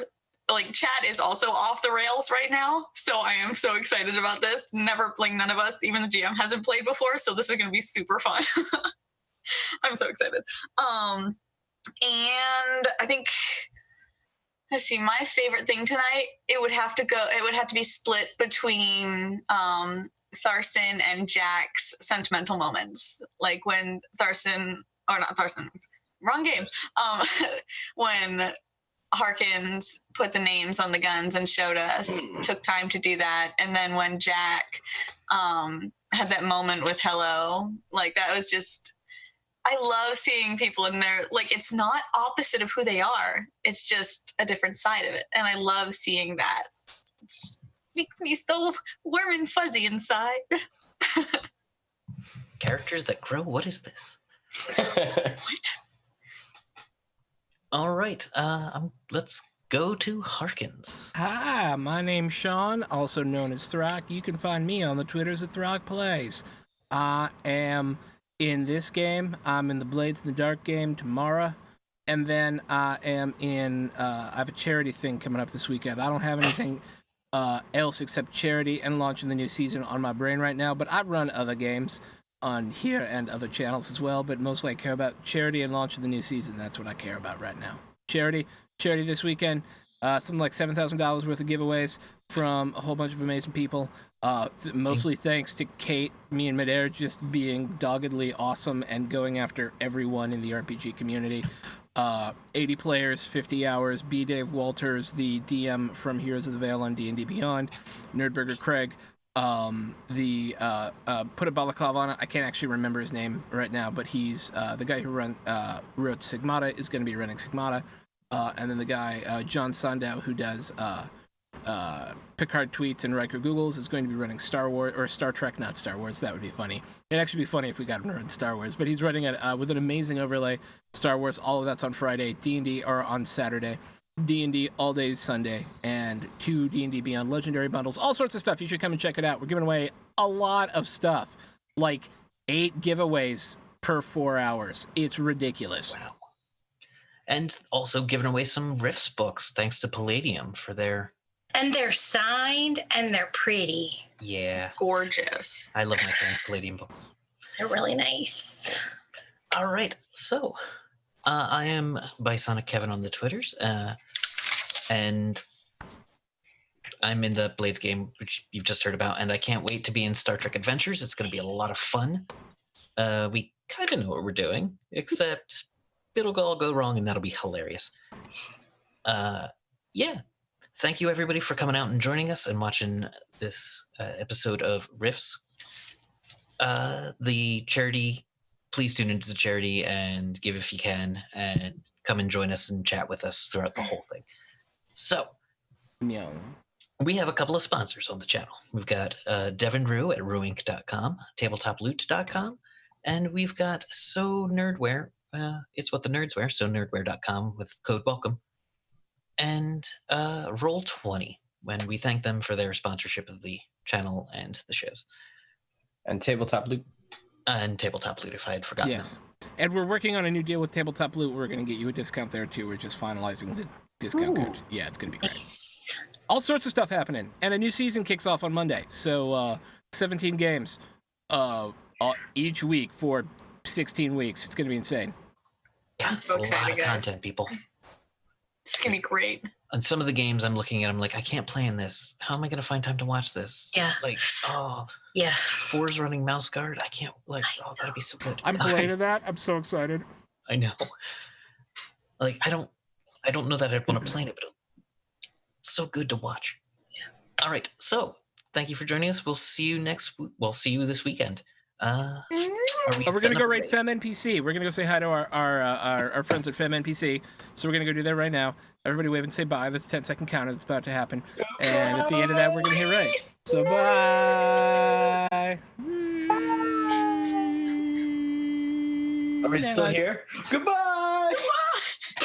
chat is also off the rails right now. So I am so excited about this. None of us, even the GM, hasn't played before, so this is going to be super fun. I'm so excited. And I think, let's see, my favorite thing tonight, it would have to be split between Tharson and Jack's sentimental moments. Like when wrong game. When Harkins put the names on the guns and showed us, took time to do that. And then when Jack had that moment with Hello, that was just, I love seeing people in there. It's not opposite of who they are. It's just a different side of it. And I love seeing that. It just makes me so warm and fuzzy inside. Characters that grow. What is this? All right. Let's go to Harkins. Hi, my name's Sean, also known as Throck. You can find me on the Twitters at Throck Plays. I am in this game. I'm in the Blades in the Dark game tomorrow. And then I am in, I have a charity thing coming up this weekend. I don't have anything else except charity and launching the new season on my brain right now. But I run other games on here and other channels as well. But mostly I care about charity and launching the new season. That's what I care about right now. Charity this weekend. something like $7,000 worth of giveaways from a whole bunch of amazing people. Mostly thanks to Kate, me, and Midair just being doggedly awesome and going after everyone in the RPG community. 80 players, 50 hours. B. Dave Walters, the DM from Heroes of the Veil on D&D Beyond. Nerdburger Craig. Put a balaclava on it. I can't actually remember his name right now, but he's the guy who wrote Sigmata is going to be running Sigmata. And then the guy, John Sandow, who does Picard tweets and Riker Googles, is going to be running Star Wars, or Star Trek, not Star Wars. That would be funny. It'd actually be funny if we got him to run Star Wars, but he's running it with an amazing overlay. Star Wars, all of that's on Friday. D&D are on Saturday. D&D all day Sunday, and 2 D&D Beyond Legendary bundles. All sorts of stuff. You should come and check it out. We're giving away a lot of stuff, like 8 giveaways per 4 hours. It's ridiculous. Wow. And also giving away some Rifts books, thanks to Palladium for their... And they're signed, and they're pretty. Yeah. Gorgeous. I love my friend's Palladium books. They're really nice. All right, so I am Bisonic Kevin on the Twitters, and I'm in the Blades game, which you've just heard about, and I can't wait to be in Star Trek Adventures. It's going to be a lot of fun. We kind of know what we're doing, except it'll all go wrong, and that'll be hilarious. Yeah. Thank you, everybody, for coming out and joining us and watching this episode of Riffs. The charity, please tune into the charity and give if you can, and come and join us and chat with us throughout the whole thing. So, Yeah. we have a couple of sponsors on the channel. We've got Devin Rue at ruinc.com, tabletoploot.com, and we've got So Nerdwear. It's what the nerds wear, so nerdwear.com with code WELCOME. And Roll20, when we thank them for their sponsorship of the channel and the shows. And Tabletop Loot. And Tabletop Loot, if I had forgotten. Yes. And we're working on a new deal with Tabletop Loot. We're going to get you a discount there, too. We're just finalizing the discount code. Yeah, it's going to be great. Nice. All sorts of stuff happening. And a new season kicks off on Monday. So 17 games each week for 16 weeks. It's going to be insane. Yeah, I'm it's so a lot excited, of guys. content, people. It's gonna be great. On some of the games I'm looking at, I'm like, I can't play in this. How am I going to find time to watch this? Yeah. Like, Yeah. 4's running Mouse Guard. I can't, that'd be so good. I'm playing that. I'm so excited. I know. Like, I don't know that I'd want to play it, but it's so good to watch. Yeah. All right. So thank you for joining us. We'll see you this weekend. Are We're going to go rate FemNPC. We're going to go say hi to our friends at FemNPC. So we're going to go do that right now. Everybody wave and say bye. That's a 10-second counter that's about to happen. And at the end of that, we're going to hit right. So bye. Are we still here? Goodbye.